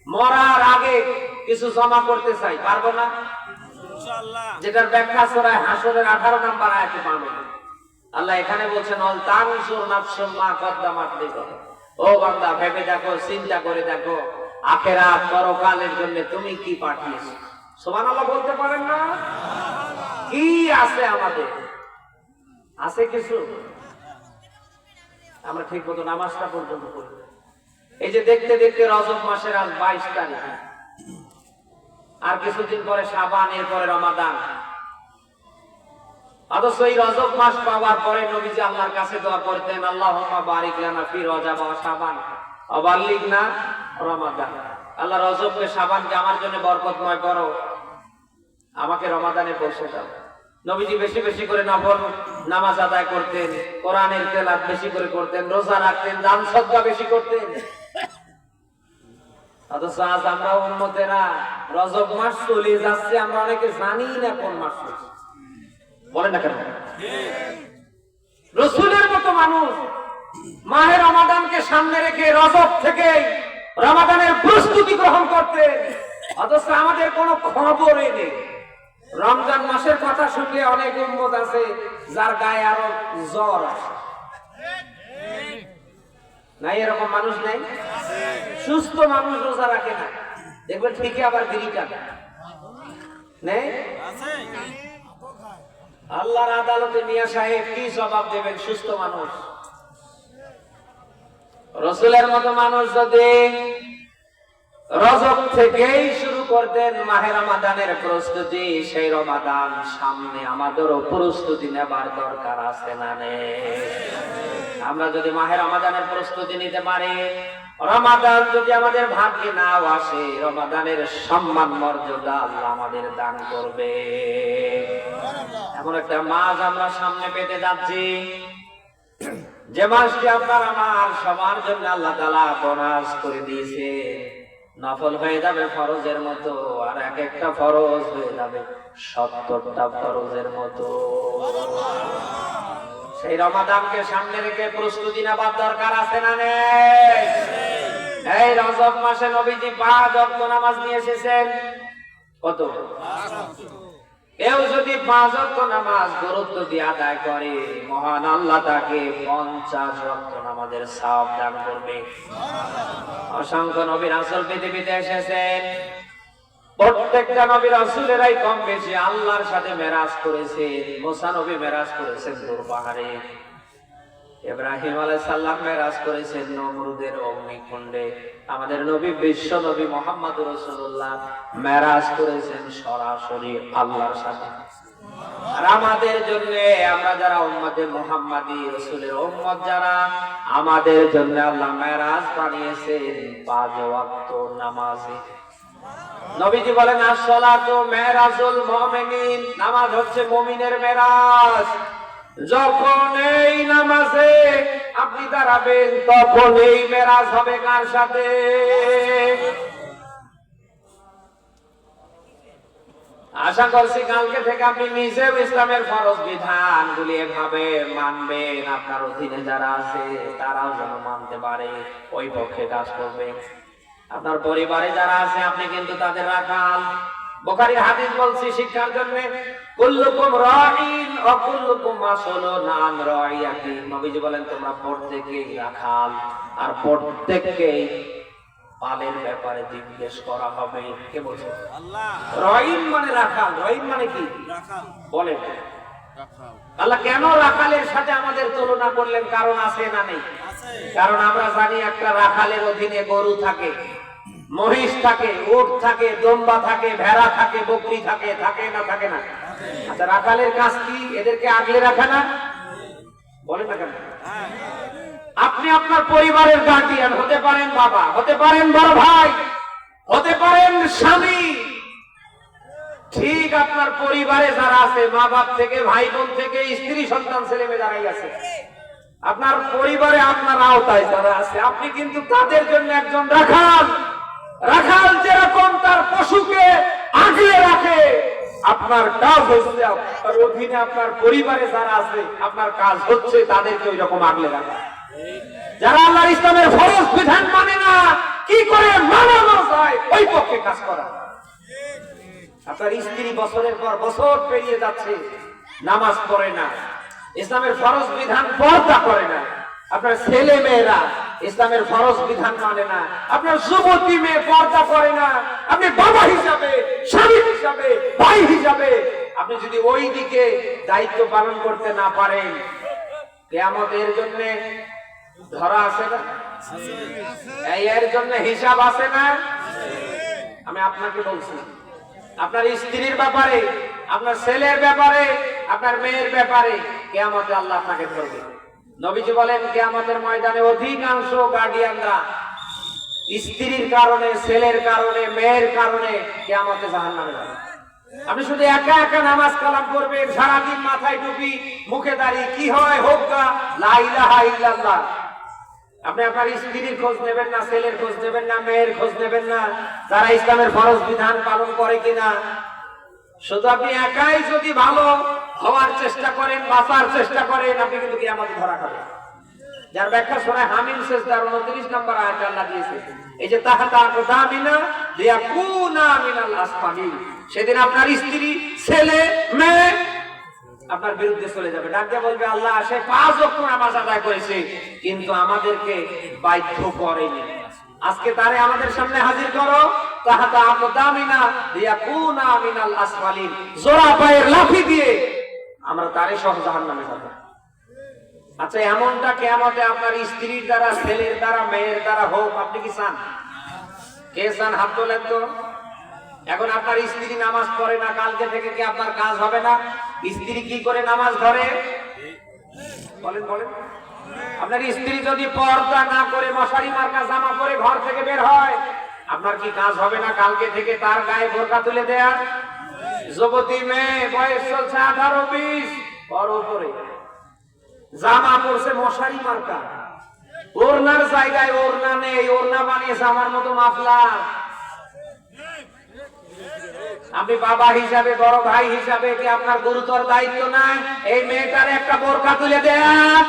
মরার আগে কিছু জমা করতে চাই, পারবো না? ইনশাআল্লাহ। যেটার ব্যাখ্যা সূরা হাশরের 18 নম্বর আয়াতে পাবেন। আল্লাহ এখানে বলছেন, অল তানসুর নাফসুম মা কদ্দামাত লিগদ। ও বান্দা, ভেবে দেখো, চিন্তা করে দেখো, আখিরাত পরকালের জন্য তুমি কি পাঠিয়েছো। সুবহানাল্লাহ বলতে পারেন না? কি আছে আমাদের? আছে কিছু? আমরা ঠিক মতো নামাজটা পর্যন্ত পড়ি। এই যে দেখতে দেখতে রজব মাসের আজ 22 তারিখ, আর কিছুদিন পরে শাবান, এরপরে রমাদান। অথচ এই রজব মাস পাওয়ার পরে নবীজি আল্লাহর কাছে দোয়া করতেন, আল্লাহুম্মা বারিক লানা ফি রজব ওয়া শাবান ওয়া বাল্লিগনা রমাদান। আল্লাহ রজবকে শাবানকে আমার জন্য বরকতময় করো, আমাকে রমাদানে পৌঁছে দাও। নবীজি বেশি বেশি করে নফল নামাজ আদায় করতেন, কোরআনের তেলাওয়াত বেশি করে করতেন, রোজা রাখতেন, দান সদকা বেশি করতেন। অথচ আজ আমরা উম্মতেরা রজব মাস চলে যাচ্ছে, আমরা অনেকে জানি না কোন মাস। বলেন না কেন? রাসূলের মতো মানুষ মাহে রমাদানকে সামনে রেখে রজব থেকে রমাদানের প্রস্তুতি গ্রহণ করতেন, অথচ আমাদের কোনো খবরই নেই। রমজান মাসের কথা শুনলে অনেক উম্মত আছে যার গায়ে আরো জ্বর আসে। নাই এরকম মানুষ নেই? সুস্থ মানুষ রোজা রাখে না, দেখবেন ঠিকই আবার বিড়ি টানে নেই। আল্লাহর আদালতে মিয়া সাহেব কি জবাব দেবেন? সুস্থ মানুষ। রাসূলের মতো মানুষ যদি রজব থেকেই শুরু করতেন মাহে রমাদানের প্রস্তুতি, সেই রমাদান সামনে, আমাদেরও প্রস্তুতি নেবার দরকার আছে না নেই? আমরা যদি মাহে রমাদানের প্রস্তুতি নিতে পারি, রমাদান যদি আমাদের ভাগ্যে নাও আসে, রমাদানের সম্মান মর্যাদা আল্লাহ আমাদের দান করবে। এমন একটা মাস আমরা সামনে পেতে যাচ্ছি, যে মাসটি আপনার আমার সবার জন্য আল্লাহ তাআলা বোনাস করে দিয়েছে। নফল হয়ে যাবে ফরজের মতো, আর এক একটা ফরজ হয়ে যাবে 70টা ফরজের মতো। সেই রমাদানকে সামনে রেখে প্রস্তুতি নেবার দরকার আছে না নেই? এই রজব মাসে নবীজি 5 ওয়াক্ত নামাজ নিয়ে এসেছেন। কত? কেউ যদি 5 ওয়াক্ত নামাজ গুরুত্ব দিয়ে আদায় করে, মহান আল্লাহ তাকে 50 ওয়াক্ত নামাজের সওয়াব দান করবে। অসংখ্য নবী রাসূল পৃথিবীতে এসেছেন, প্রত্যেকটা নবী রাসূলেরাই কম বেশি আল্লাহর সাথে মেরাজ করেছেন। মুসা নবী মেরাজ করেছেন দূর পাহাড়ে, ইব্রাহিম আলাইহিস সালাম মেরাজ করেছেন নমরুদের অগ্নিকুণ্ডে, আমাদের নবী বিশ্ব নবী মুহাম্মদুর রাসূলুল্লাহ মেরাজ করেছেন সরাসরি আল্লাহর সাথে। আর আমাদের জন্য, আমরা যারা উম্মতে মুহাম্মাদী রাসূলের উম্মত যারা, আমাদের জন্য আল্লাহ মেরাজ বানিয়েছেন 5 ওয়াক্ত নামাজে। নবীজি বলেন আসসালাতু মেরাজুল মুমিনিন, নামাজ হচ্ছে মুমিনের মেরাজ। যখন এই নামাজে আপনি দাঁড়াবেন, তখন এই মেরাজ হবে কার সাথে? আশা করছি কালকে থেকে আপনি নিজেও ইসলামের ফরজ বিধানগুলি এভাবে মানবেন, আপনার অধীনে যারা আছে তারাও যেন মানতে পারে, ওই পক্ষে কাজ করবেন। আপনার পরিবারে যারা আছে আপনি কিন্তু তাদের রাখাল। বুখারীর হাদিস বলছি শিক্ষার জন্য, কুল্লুকুম রাঈন ওয়া কুল্লুকুম মাসউলুন আন রাইয়াতি। নবীজি বলেন তোমরা প্রত্যেকেই রাখাল, আর প্রত্যেককেই পালের ব্যাপারে জিজ্ঞেস করা হবে। কে বলছে? আল্লাহ। রাঈন মানে রাখাল, রাঈন মানে কি? রাখাল। বলেন আল্লাহ কেন রাখালের সাথে আমাদের তুলনা করলেন? কারণ আছে না নেই? কারণ আমরা জানি একটা রাখালের অধীনে গরু থাকে, মহিষ থাকে, উট থাকে, দম্বা থাকে, ভেড়া থাকে, বকরি থাকে, থাকে না থাকে না? আচ্ছা, রাখালের কাজ কি? এদেরকে আগলে রাখা না? বলেন না কেন? আপনি আপনার পরিবারের গার্ডিয়ান হতে পারেন, বাবা হতে পারেন, বড় ভাই হতে পারেন, স্বামী। ঠিক আপনার পরিবারে যারা আছে, মা বাপ থেকে, ভাই বোন থেকে, স্ত্রী সন্তান ছেলে মেয়ে যারাই আছে, আপনার পরিবারে আপনার আওতায় যারা আছে, আপনি কিন্তু তাদের জন্য একজন রাখাল। রাখাল যেরকম তার পশুকে আগলে রাখে, আপনার কাজ হচ্ছে আপনার অধীনে আপনার পরিবারে যারা আছে, আপনার কাজ হচ্ছে তাদেরকে ওই রকম আগলে রাখা। যারা আল্লাহর ইসলামের ফরজ বিধান মানে না, কি করে মানানো যায় ওই পক্ষে কাজ করা। আপনার স্ত্রী বছরের পর বছর পেরিয়ে যাচ্ছে, নামাজ পড়ে না, ইসলামের ফরজ বিধান পর্দা করে না। আপনার ছেলে মেয়েরা ইসলামের ফরজ বিধান মানে না, আপনার যুবতী মেয়ে পর্দা করে না। আপনি বাবা হিসাবে, স্বামী হিসাবে, ভাই হিসাবে আপনি যদি ওই দিকে দায়িত্ব পালন করতে না পারেন, কিয়ামতের জন্য ধরা আছে না? এর জন্য হিসাব আছে না? আমি আপনাকে বলছি, আপনার স্ত্রীর ব্যাপারে, আপনার ছেলের ব্যাপারে, আপনার মেয়ের ব্যাপারে কিয়ামতে আল্লাহ আপনাকে ধরবে। নবীজি বলেন কিয়ামতের ময়দানে অধিকাংশ গার্ডিয়ানরা স্ত্রীর কারণে, ছেলের কারণে, মেয়ের কারণে কিয়ামতে জাহান্নামে যাবে। আপনি শুধু একা একা নামাজ কালাম করবেন, সারাদিন মাথায় টুপি, মুখে দাড়ি, কি হয় হোক গা, লা ইলাহা ইল্লাল্লাহ। আপনি আপনার স্ত্রীর খোঁজ নেবেন না, ছেলের খোঁজ নেবেন না, মেয়ের খোঁজ নেবেন না, যারা ইসলামের ফরজ বিধান পালন করে কিনা। শুধু আপনি একাই যদি ভালো হওয়ার চেষ্টা করেন, বাঁচার চেষ্টা করেন, আপনি কিন্তু কিয়ামতে ধরা খাবেন। যার ব্যাখ্যা সূরা হামিম সিজদার 29 নম্বর আয়াতে আল্লাহ দিয়েছে, এই যে তাহাতা আকদামিনা লিয়াকুনা মিনাল আসফালিন। সেদিন আপনার স্ত্রী, ছেলে, মেয়ে আপনার বিরুদ্ধে চলে যাবে, ডাক দিয়ে বলবে আল্লাহ সে 5 ওয়াক্ত নামাজ আদায় করেছে কিন্তু আমাদেরকে বাধ্য করেনি, আজকে তারে আমাদের সামনে হাজির করো। তাহাতা আকদামিনা লিয়াকুনা মিনাল আসফালিন, জোড়া পায়ের লাথি দিয়ে আমরা তারে সহ জাহান্নামে যাব। আচ্ছা, এমনটা কিয়ামতে আপনার স্ত্রীর দ্বারা, ছেলের দ্বারা, মেয়ের দ্বারা হোক, আপনি কি চান? কে চান? হাত তোলেন তো। এখন আপনার স্ত্রী নামাজ পড়ে না, কালকে থেকে কি আপনার কাজ হবে না? স্ত্রী কি করে নামাজ ধরে? বলেন বলেন। আপনার স্ত্রী যদি পর্দা না করে, মশারি মার্কা জামা পরে ঘর থেকে বের হয়, আপনার কি কাজ হবে না কালকে থেকে তার গায়ে বোরকা তুলে দেয়া? যুবতী মেয়ে বয়স চলছে 18-20 বড় উপরে, জামা পরছে মশারি মার্কা, ওড়নার জায়গায় ওড়না নেই, ওড়না বানিয়েছে আমার মতো মাফলার। আপনি বাবা হিসাবে, বড় ভাই হিসাবে কি আপনার গুরুতর দায়িত্ব নাই এই মেয়েটার একটা বোরকা তুলে দেন?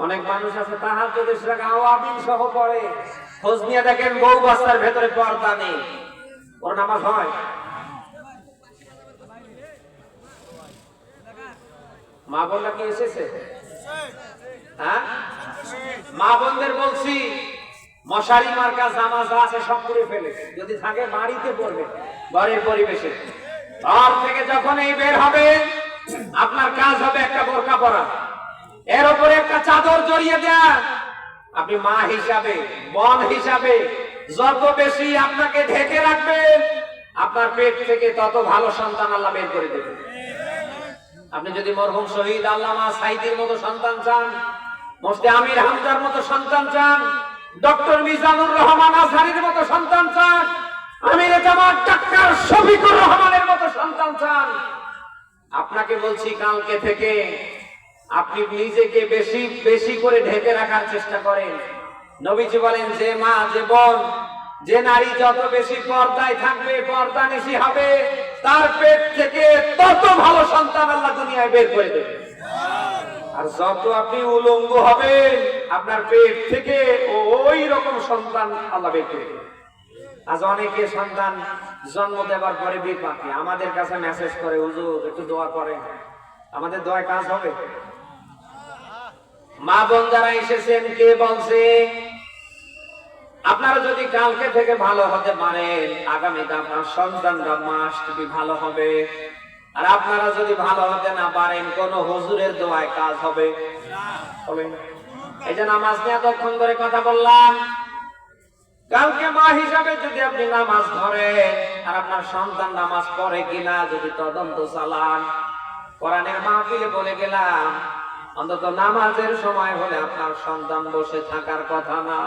অনেক মানুষ আছে তাহাজ্জুদের রাতে আওয়াবিন সহ পড়ে, খোঁজ নিয়ে দেখেন বউ বস্তার ভেতরে পর্দা নেই, ওর নামাজ হয়? মা বোনরা কি এসেছে? হ্যাঁ, মা বোনদের বলছি মশারি মার্কা জামা যা আছে সব করে ফেলে, যদি থাকে বাড়িতে পড়বে, ঘরের পরিবেশে। ঘর থেকে যখন এই বের হবে আপনার কাজ হবে একটা বোরকা পরা, এর উপরে একটা চাদর জড়িয়ে দেন। আপনি মা হিসাবে, বোন হিসাবে যত বেশি আপনাকে ঢেকে রাখবেন আপনার পেট থেকে তত ভালো সন্তান আল্লাহ বের করে দেবেন। আপনি যদি মরহুম শহীদ আল্লামা সাইদির মতো সন্তান চান, মুফতি আমির হামজার মতো সন্তান চান, ডক্টর মিজানুর রহমান আজহারীর মতো সন্তান চান, আমিরে জামাত ডাক্তার শফিকুর রহমানের মতো সন্তান চান, আপনাকে বলছি কালকে থেকে আপনি নিজেকে বেশি বেশি করে ঢেকে রাখার চেষ্টা করেন। নবীজি বলেন যে মা, যে বোন, যে নারী যত বেশি পর্দায় থাকবে, পর্দানিশী হবে, তার পেট থেকে তত ভালো সন্তান আল্লাহ দুনিয়ায় বের করে দেবে। আর যত আপনি উলঙ্গ হবেন আপনার পেট থেকে ওই রকম সন্তান আল্লাহ বের করে দেবে। আজ অনেকে সন্তান জন্ম দেওয়ার পরে বিপাকে আমাদের কাছে মেসেজ করে, হুজুর একটু দোয়া করেন, আমাদের দোয়ায় কাজ হবে? মা বোন যারা এসেছেন, কে বলছে আপনারা যদি কালকে থেকে ভালো হতে পারেন আগামীতে আপনার সন্তানরা মাস্ট বি ভালো হবে। আর আপনারা যদি ভালো হতে না পারেন কোন হুজুরের দোয়ায় কাজ হবে? এই যে নামাজ নিয়ে এতক্ষণ ধরে কথা বললাম, কালকে মা হিসাবে যদি আপনি নামাজ ধরেন আর আপনার সন্তান নামাজ পড়ে কিনা যদি তদন্ত চালান, কোরআনের মাহফিলে বলে গেলাম অন্তত নামাজের সময় হলে আপনার সন্তান বসে থাকার কথা না।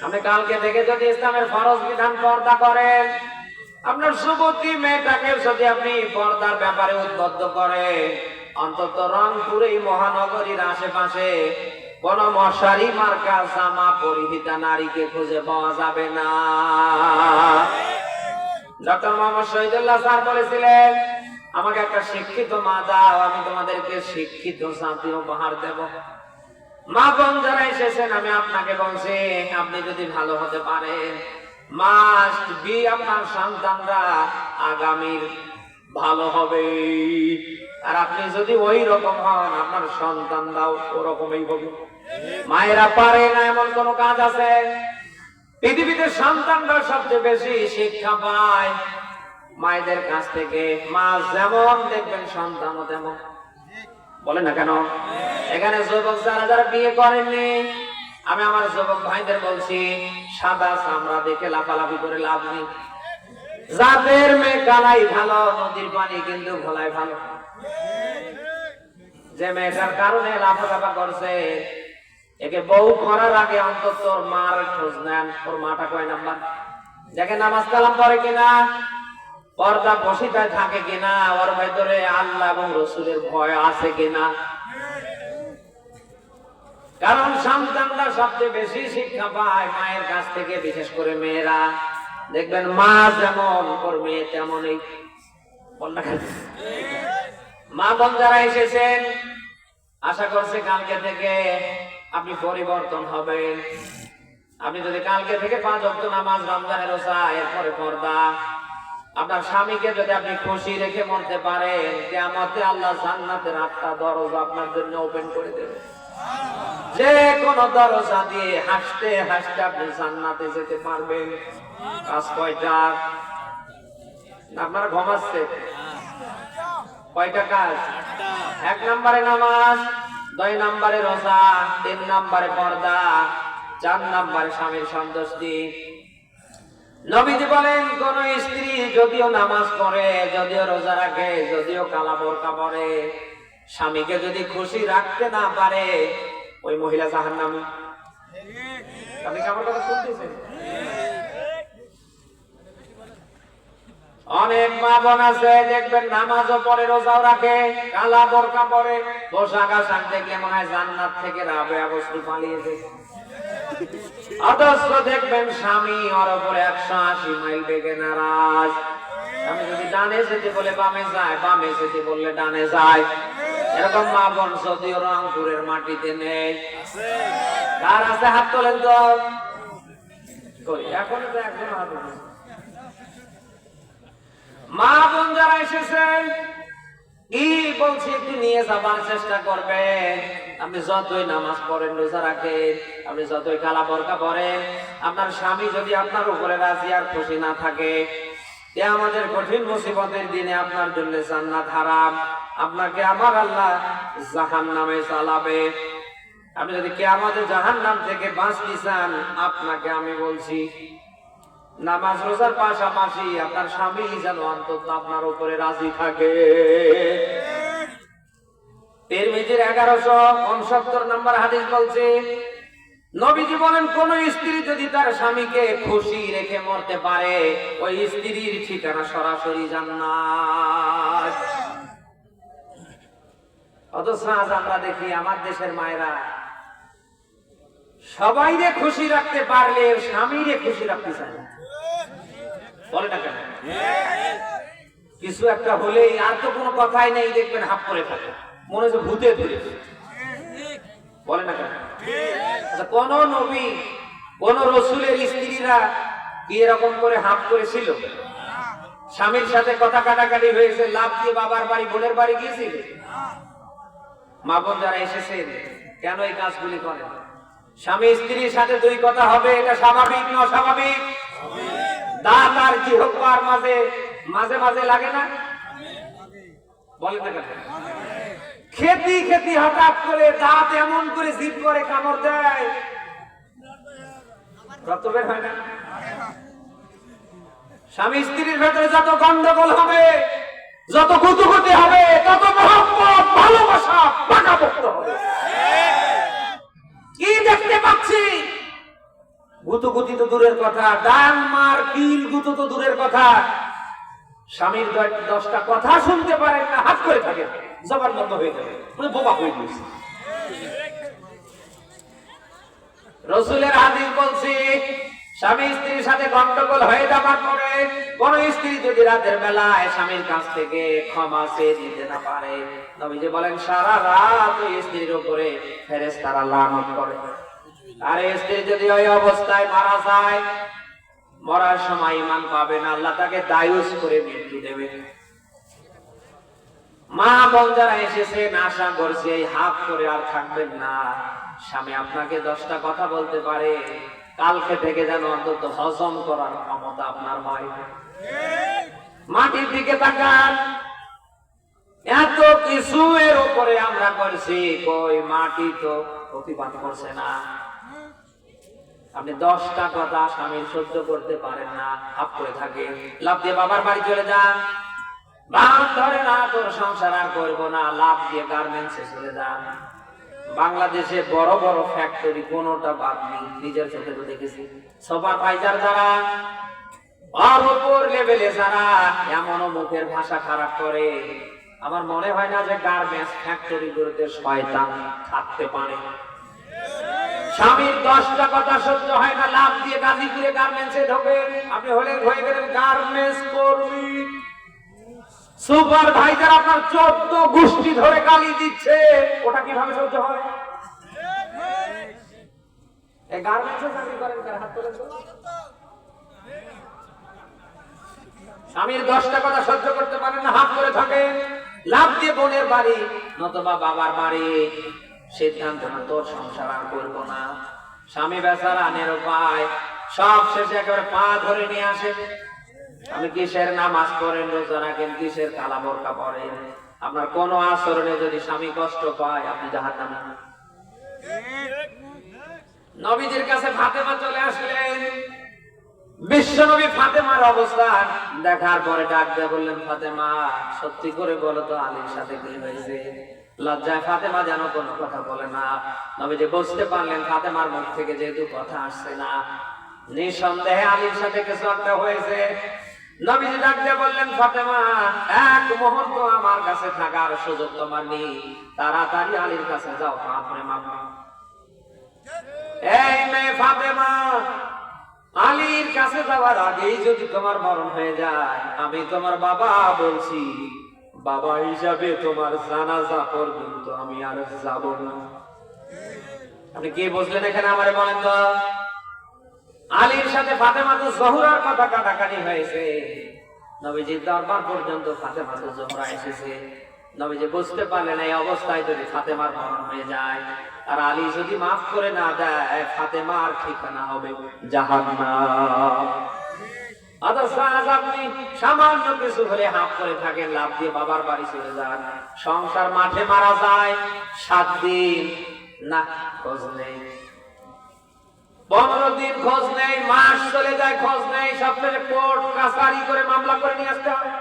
আপনি কালকে থেকে যদি ইসলামের ফরজ বিধান পর্দা করেন, আপনার যুবতী মেয়েটাকে যদি আপনি পর্দার ব্যাপারে উদ্বুদ্ধ করেন, অন্তত রংপুর এই মহানগরীর আশেপাশে কোন মশারি মার্কা জামা পরিহিতা নারীকে খুঁজে পাওয়া যাবে না। ডক্টর মোহাম্মদ শহীদুল্লাহ স্যার বলেছিলেন, আমাকে একটা শিক্ষিত মা দাও, আমি তোমাদেরকে শিক্ষিত জাতি উপহার দেব। মা বোন যারা এসেছেন, আমি আপনাকে বলছি আপনি যদি ভালো হতে পারেন মাস্ট বি আপনার সন্তানরা আগামীর ভালো হবে। আর আপনি যদি ওই রকম হন আপনার সন্তানরাও ওরকমই হবে। মায়েরা পারে না এমন কোন কাজ আছে? পৃথিবীতে সন্তানরা সবচেয়ে বেশি শিক্ষা পায় মায়েদের কাছ থেকে। মা যেমন দেখবেন সন্তানও তেমন। বলে না কেন? এখানে যুবক যারা যারা বিয়ে করেননি, আমি আমার যুবক ভাইদের বলছি, সাদা চামড়া দেখে লাফালাফি করে লাভ নেই। যাদের মেয়ে গালাই ভালো, নদীর পানি কিন্তু ঘোলায় ভালো। যে মেয়েটার কারণে লাফালাফা করছে, একে বউ করার আগে অন্তত তোর মার খোঁজ নেন, ওর মাটা কয় নাম্বার, দেখে নামাজ কালাম পড়ে কিনা, পর্দা বসিতায় থাকে কিনা, ওর ভেতরে আল্লাহ এবং রসুলের ভয় আছে কিনা। কারণ সন্তানরা সবচেয়ে বেশি শিক্ষা পায় মায়ের কাছ থেকে, বিশেষ করে মেয়েরা। দেখবেন মা যেমন ওর মেয়ে তেমনই। মা বোন যারা এসেছেন, আশা করছে কালকে থেকে আপনি পরিবর্তন হবেন। আপনি যদি কালকে থেকে 5 ওয়াক্ত নামাজ, রমজানের রোজা, এরপরে পর্দা, আপনার স্বামীকে যদি আপনি খুশি রেখে মরতে পারেন, কিয়ামতে আল্লাহ জান্নাতের 8টা দরজা আপনার জন্য ওপেন করে দেবে। যে কোনো দরজা দিয়ে হাসতে হাসতে আপনি জান্নাতে যেতে পারবেন। কাজ কয়টা? আপনারা ঘুমাচ্ছে? কয়টা কাজ? 1 নম্বরে নামাজ, 2 নম্বরে রোজা, 3 নম্বরে পর্দা, 4 নম্বরে স্বামীর সন্তুষ্টি। নবীজি বলেন, কোন স্ত্রী যদিও নামাজ পড়ে, যদিও রোজা রাখে, যদিও কালা বোরকা পরে, স্বামীকে যদি খুশি রাখতে না পারে ওই মহিলা জাহান্নামী। আপনি কি আমার কথা শুনতেছেন? অনেক মা বোন আছে দেখবেন নামাজও পড়ে রোজাও রাখে, কালা বোরকা পরে, পোশাক আশাক দেখলে মনে হয় জান্নাত থেকে রাবেয়া বসরি পালিয়েছে। অথচ দেখবেন স্বামী ওর উপরে 180 মাইল বেগে নারাজ। আমি যদি ডানে যেতে বলে বামে যায়, বামে যেতে বললে ডানে যায়। এরকম মা বোন যদিও রংপুরের মাটিতে নেই। কার আছে হাত তোলেন তো। এখন তো একজন হাত তোলেন। মা বোন যারা এসেছেন কি বলছি একটু নিয়ে যাবার চেষ্টা করবেন। আপনি যতই নামাজ পড়েন, রোজা রাখেন, আপনি যতই কালা বোরকা পরেন, আপনার স্বামী যদি আপনার উপরে রাজি আর খুশি না থাকে, আমাদের কঠিন মুসিবতের দিনে আপনার জন্য জান্নাত হারাম, আপনাকে আমার আল্লাহ জাহান্নামে চালাবে। আপনি যদি কিয়ামতে জাহান্নাম থেকে বাঁচতে চান, আপনাকে আমি বলছি নামাজ রোজার পাশাপাশি আপনার স্বামী যেন অন্তত আপনার উপরে রাজি থাকে। তিরমিজির 1169 নম্বর হাদিস বলছে, নবীজি বলেন কোন স্ত্রী যদি তার স্বামীকে খুশি রেখে মরতে পারে, ওই স্ত্রীর ঠিকানা সরাসরি জান্নাত। অথচ আজ আমরা দেখি আমার দেশের মায়েরা সবাইরে খুশি রাখতে পারলে স্বামীরে খুশি রাখতে চায় না। বলে না কেন? কিছু একটা হলেই আর তো কোনো কথাই নেই, দেখবেন হাফ করে থাকে, মনে হচ্ছে ভূতে ধরেছে। বলে না কেন? কোন নবী কোন রসুলের স্ত্রীরা কি এরকম করে হাফ করেছিল? স্বামীর সাথে কথা কাটাকাটি হয়েছে, লাভ দিয়ে বাবার বাড়ি বোনের বাড়ি গিয়েছিল? মা বোন যারা এসেছেন কেন এই কাজগুলি করেন? স্বামী স্ত্রীর সাথে দুই কথা হবে, এটা স্বাভাবিক না অস্বাভাবিক? দাঁত আর জিহ্বার মাঝে মাঝে মাঝে লাগে না? বলেন না কেন? খেতি খেতি হঠাৎ করে দাঁত এমন করে জিভ করে কামড় দেয়, রক্ত বের হয় না? স্বামী স্ত্রীর ভেতরে যত গন্ডগোল হবে, যত গুতুগুতি হবে, তত মহব্বত ভালোবাসা পাকাপোক্ত হবে। কি দেখতে পাচ্ছি? গুতুগুতি তো দূরের কথা, ডান মার কিল গুতু তো দূরের কথা, স্বামীর 10টা কথা শুনতে পারেন না, হাত করে থাকে, জবান বন্ধ হয়ে যাবে, বোবা হয়ে গেছে। রসুলের হাদিস বলছে, স্বামী স্ত্রীর সাথে গন্ডগোল হয়ে যাবার পরে কোন স্ত্রী যদি রাতের বেলায় স্বামীর কাছ থেকে ক্ষমা চেয়ে নিতে না পারে, নবীজি বলেন সারা রাত ওই স্ত্রীর উপরে ফেরেশতারা লানত করে। আর স্ত্রী যদি ওই অবস্থায় মারা যায়, মরার সময় ঈমান পাবে না, আল্লাহ তাকে দায়ুস করে মৃত্যু দেবে। মা বোন যারা এসেছেন আশা করছে এই হাফ করে আর থাকবেন না। স্বামী আপনাকে 10টা কথা বলতে পারে, কালকে থেকে যেন অন্তত হজম করার ক্ষমতা আপনার হয়। মাটির দিকে তাকান, এত কিছু এর উপরে আমরা করছি, কই মাটি তো প্রতিবাদ করছে না। আপনি 10টা কথা স্বামীর সহ্য করতে পারেন না, হাফ করে থাকে, লাভ দিয়ে বাবার বাড়ি চলে যান, বাপ ধরে না তোর সংসার আর করবো না, লাভ দিয়ে গার্মেন্টসে চলে যান। বাংলাদেশে বড় বড় ফ্যাক্টরি কোনটা বাদ নেই, নিজের চোখে তো দেখেছি। সুপারভাইজার যারা, আর উপর লেভেলে যারা এমন মুখের ভাষা খারাপ করে, আমার মনে হয় না যে গার্মেন্টস ফ্যাক্টরি গুলোতে শয়তান থাকতে পারে। স্বামীর 10টা কথা সহ্য হয় না, লাভ দিয়ে গাজীপুরে গার্মেন্টসে ঢোকে, আপনি হয়ে গেলেন গার্মেন্টস কর্মী। সুপারভাইজার আপনার 14 গোষ্ঠী ধরে গালি দিচ্ছে, ওটা কিভাবে সহ্য হয়? এই গার্মেন্টসে চাকরি করেন কার হাত তোলেন তো? স্বামীর 10টা কথা সহ্য করতে পারেন না, হাত করে থাকেন, লাভ দিয়ে বোনের বাড়ি নতুবা বাবার বাড়ি, সিদ্ধান্ত না তোর সংসার আর করবো না। স্বামী বেচারা নিরুপায়, সব শেষে একেবারে পা ধরে নিয়ে আসে, আমি কিসের নামাজ পড়েন, রোজা রাখেন, কিসের কালা বোরকা পড়েন, আপনার কোন আচরণে যদি স্বামী কষ্ট পায় আপনি জাহান্নামী। নবীজির কাছে ফাতেমা চলে আসলেন, বিশ্বনবী ফাতেমার অবস্থা দেখার পরে ডাক দিয়ে বললেন, ফাতেমা সত্যি করে বলো তো আলীর সাথে কি হয়েছে? লজ্জায় ফাতেমা যেন কোনো কথা বলে না। নবীজি বুঝতে পারলেন ফাতেমার মুখ থেকে যেহেতু কথা আসছে না, নিঃসন্দেহে আলীর সাথে কিছু একটা হয়েছে। নবীজি ডাক দিয়ে বললেন, ফাতেমা, এক মুহূর্ত আমার কাছে থাকার সুযোগ তোমার নেই, তাড়াতাড়ি আলীর কাছে যাও, বাপরে বাপ। এই মেয়ে ফাতেমা, আলীর কাছে যাওয়ার আগেই যদি তোমার মরণ হয়ে যায়, আমি তোমার বাবা বলছি, বাবা হিসাবে তোমার জানাজা পর্যন্ত আমি আর যাব না। আপনি কি বুঝলেন এখানে আমারে বলেন তো? আলীর সাথে ফাতেমাতু জোহরার কথা কাটাকাটি হয়েছে, নবীজির দরবার পর্যন্ত ফাতেমাতু জোহরা এসেছে। নবীজি বুঝতে পারলেন এই অবস্থায় যদি ফাতেমার মরণ হয়ে যায় আর আলী যদি মাফ করে না দেয়, ফাতেমার ঠিকানা হবে জাহান্নাম। অথচ আজ আপনি সামান্য কিছু হলে হাফ করে থাকেন, লাভ দিয়ে বাবার বাড়ি চলে যান, সংসার মাঠে মারা যায় 7 দিন, না খোঁজ নেই, 15 দিন খোঁজ নেই, মাস চলে যায় খোঁজ নেই, সবচেয়ে কোর্ট কাছারি করে মামলা করে নিয়ে আসতে হয়।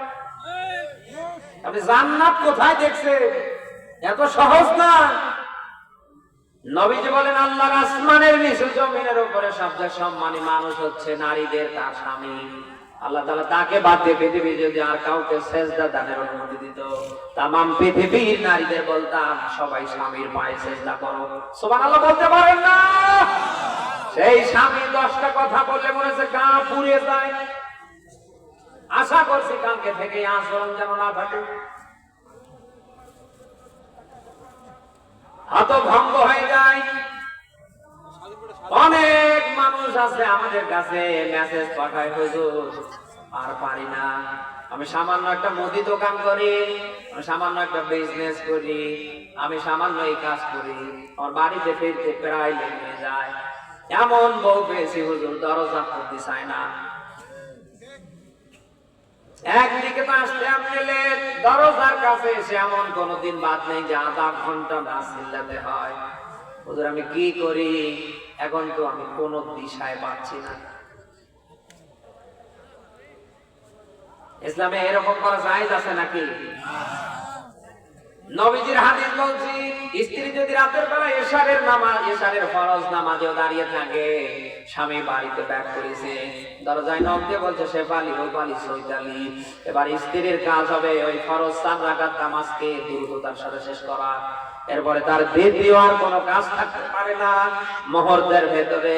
আপনি জান্নাত কোথায় দেখছেন? এত সহজ না। নবীজি বলেন, আল্লাহর আসমানের নিচে জমিনের উপরে সবচেয়ে সম্মানী মানুষ হচ্ছে নারীদের তার স্বামী। আল্লাহ তাআলা তাকে বাদ দিয়ে পৃথিবী যদি আর কাউকে সেজদা দানের অনুমতি দিত, তামাম পৃথিবীর নারীদের বলতাম, সবাই স্বামীর পায়ে সেজদা করো। সুবহানাল্লাহ বলতে পারেন না? সেই স্বামী 10টা কথা বললে মনে হচ্ছে গা পুড়ে যায়। আশা করছি কালকে থেকে আচরণ যেন না থাকে, হতভম্ব হয়ে যায়। অনেক মানুষ আছে আমাদের কাছে মেসেজ পাঠায়, হুজুর আর পারি না, আমি সামান্য একটা মুদি দোকান করি, আমি সামান্য একটা বিজনেস করি, আমি সামান্য এই কাজ করি, আমার বাড়িতে ফিরতে প্রায় লেট হয়ে যায়। এমন বউ পেয়েছি হুজুর, দরজা খুলতে চায় না। একদিকে তো আসতে আপনি লেট, দরজার কাছে এসে এমন কোনদিন বাদ নেই যে আধা ঘন্টা না চিল্লাতে হয়। হুজুর আমি কি করি, এখন তো আমি কোন দিশায় পাচ্ছি না। ইসলামে এরকম করা জায়েজ আছে নাকি? নবীজির হাদিস বলছি, স্ত্রী যদি রাতের বেলা এশারের নামাজ, এশারের ফরজ নামাজেও দাঁড়িয়ে থাকে, স্বামী বাড়িতে ব্যাক করেছে, দরজায় নক দিয়ে বলছে শেফালি, রূপালি, সৈতালি, এবার স্ত্রীর কাজ হবে ওই ফরজ 4 রাকাত নামাজকে দ্রুততার সাথে শেষ করা। এরপরে তার দ্বিতীয় আর কোনো কাজ থাকতে পারে না, মুহূর্তের ভেতরে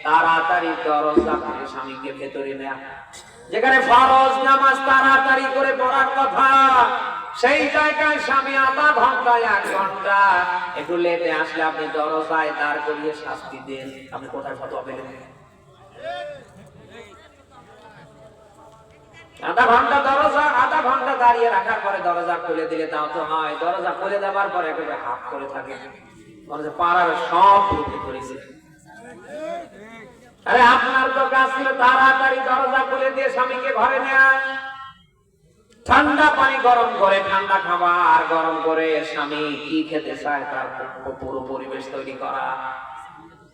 তাড়াতাড়ি দরজা খুলে স্বামীকে ভেতরে নেয়া। যেখানে ফরজ নামাজ তাড়াতাড়ি করে পড়ার কথা, সেই জায়গায় স্বামী আধা ঘন্টা 1 ঘন্টা একটু লেটে আসলে আপনি দরজায় দাঁড় করিয়ে শাস্তি দেন। আপনি কোথায় ফতোয়া পেলেন? আধা ঘন্টা দাঁড়িয়ে রাখার পরে দরজা খুলে দিলে তাও তো হয়, দরজা খুলে দেওয়ার পরে একেবারে হাফ করে থাকে, পাড়ার সব প্রতি করেছে। আরে আপনার তো কাজ ছিল তাড়াতাড়ি দরজা খুলে দিয়ে স্বামীকে ঘরে নেয়া, ঠান্ডা পানি গরম করে ঠান্ডা খাবার গরম করে স্বামী কি খেতে চায় তার পুরো পরিবেশ তৈরি করা।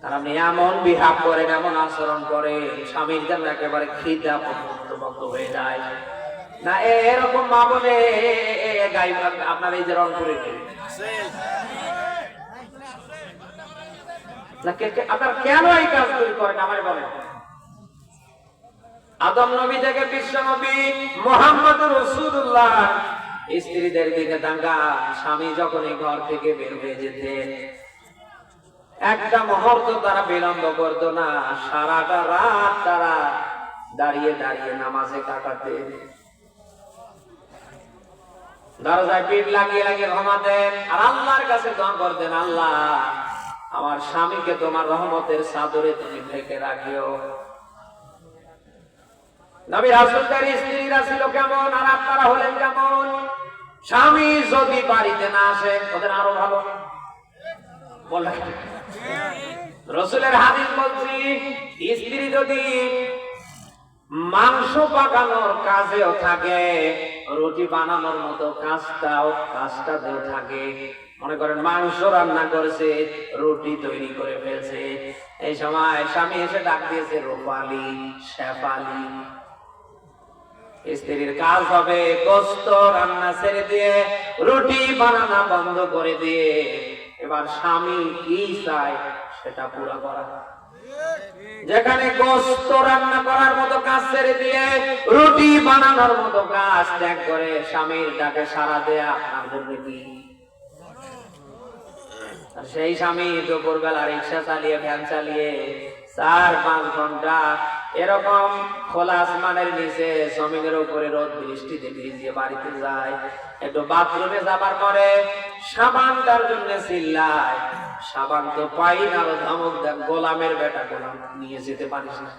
আর আপনি এমন বিহাব করেন, এমন আচরণ করে, স্বামীর যেন একেবারে খিদা পর্যন্ত হয়ে যায় না। এরকম মা বলে আপনার এই যে রংপুরে আপনার কেন এই কাজগুলি করেন আমার বলেন? আদম নবী থেকে বিশ্ব নবী মুহাম্মদুর রাসূলুল্লাহ স্ত্রীদের দিকে তাকান, স্বামী যখন এই ঘর থেকে বের হয়ে যেতেন একটা মুহূর্ত তারা বিলম্ব করতো না, সারাটা রাত তারা দাঁড়িয়ে দাঁড়িয়ে নামাজে কাটাতেন, দরজায় পিঠ লাগিয়ে লাগিয়ে ঘুমাতেন আর আল্লাহর কাছে দোয়া করতেন, আল্লাহ আমার স্বামীকে তোমার রহমতের চাদরে তুমি ঢেকে রাখিও। নবী রাসূলদের স্ত্রীরা ছিল কেমন আর আপনারা হলেন কেমন? স্বামী যদি বাড়িতে না আসে ওদের আরো ভালো বলে। রাসূলের হাদিস বলছি, স্ত্রী যদি মাংস পাকানোর কাজেও থাকে, রুটি বানানোর মতো কাজটাতেও থাকে, মনে করেন মাংস রান্না করেছে, রুটি তৈরি করে ফেলছে, এই সময় স্বামী এসে ডাক দিয়েছে রূপালী, শেফালী, স্ত্রীর কাজ হবে গোশত রান্না ছেড়ে দিয়ে রুটি বানানো বন্ধ করে দিয়ে এবার স্বামী কি চায় সেটা পুরো করা। যেখানে গোশত রান্না করার মতো কাজ ছেড়ে দিয়ে রুটি বানানোর মতো কাজ ত্যাগ করে স্বামীর ডাকে সাড়া দেয়া আপনার জন্য কি? সেই স্বামী দুপুরবেলা রিক্সা চালিয়ে ভ্যান চালিয়ে 4-5 ঘন্টা এরকম খোলা আসমানের নিচে জমিনের উপরে রোদ বৃষ্টিতে ভিজিয়ে বাড়িতে যায়, একটু বাথরুমে যাবার পরে সাবানটার জন্য চিল্লায়, সাবান তো পাই না, আরো ধমক দেন, গোলামের বেটা গোলাম নিয়ে যেতে পারিস না।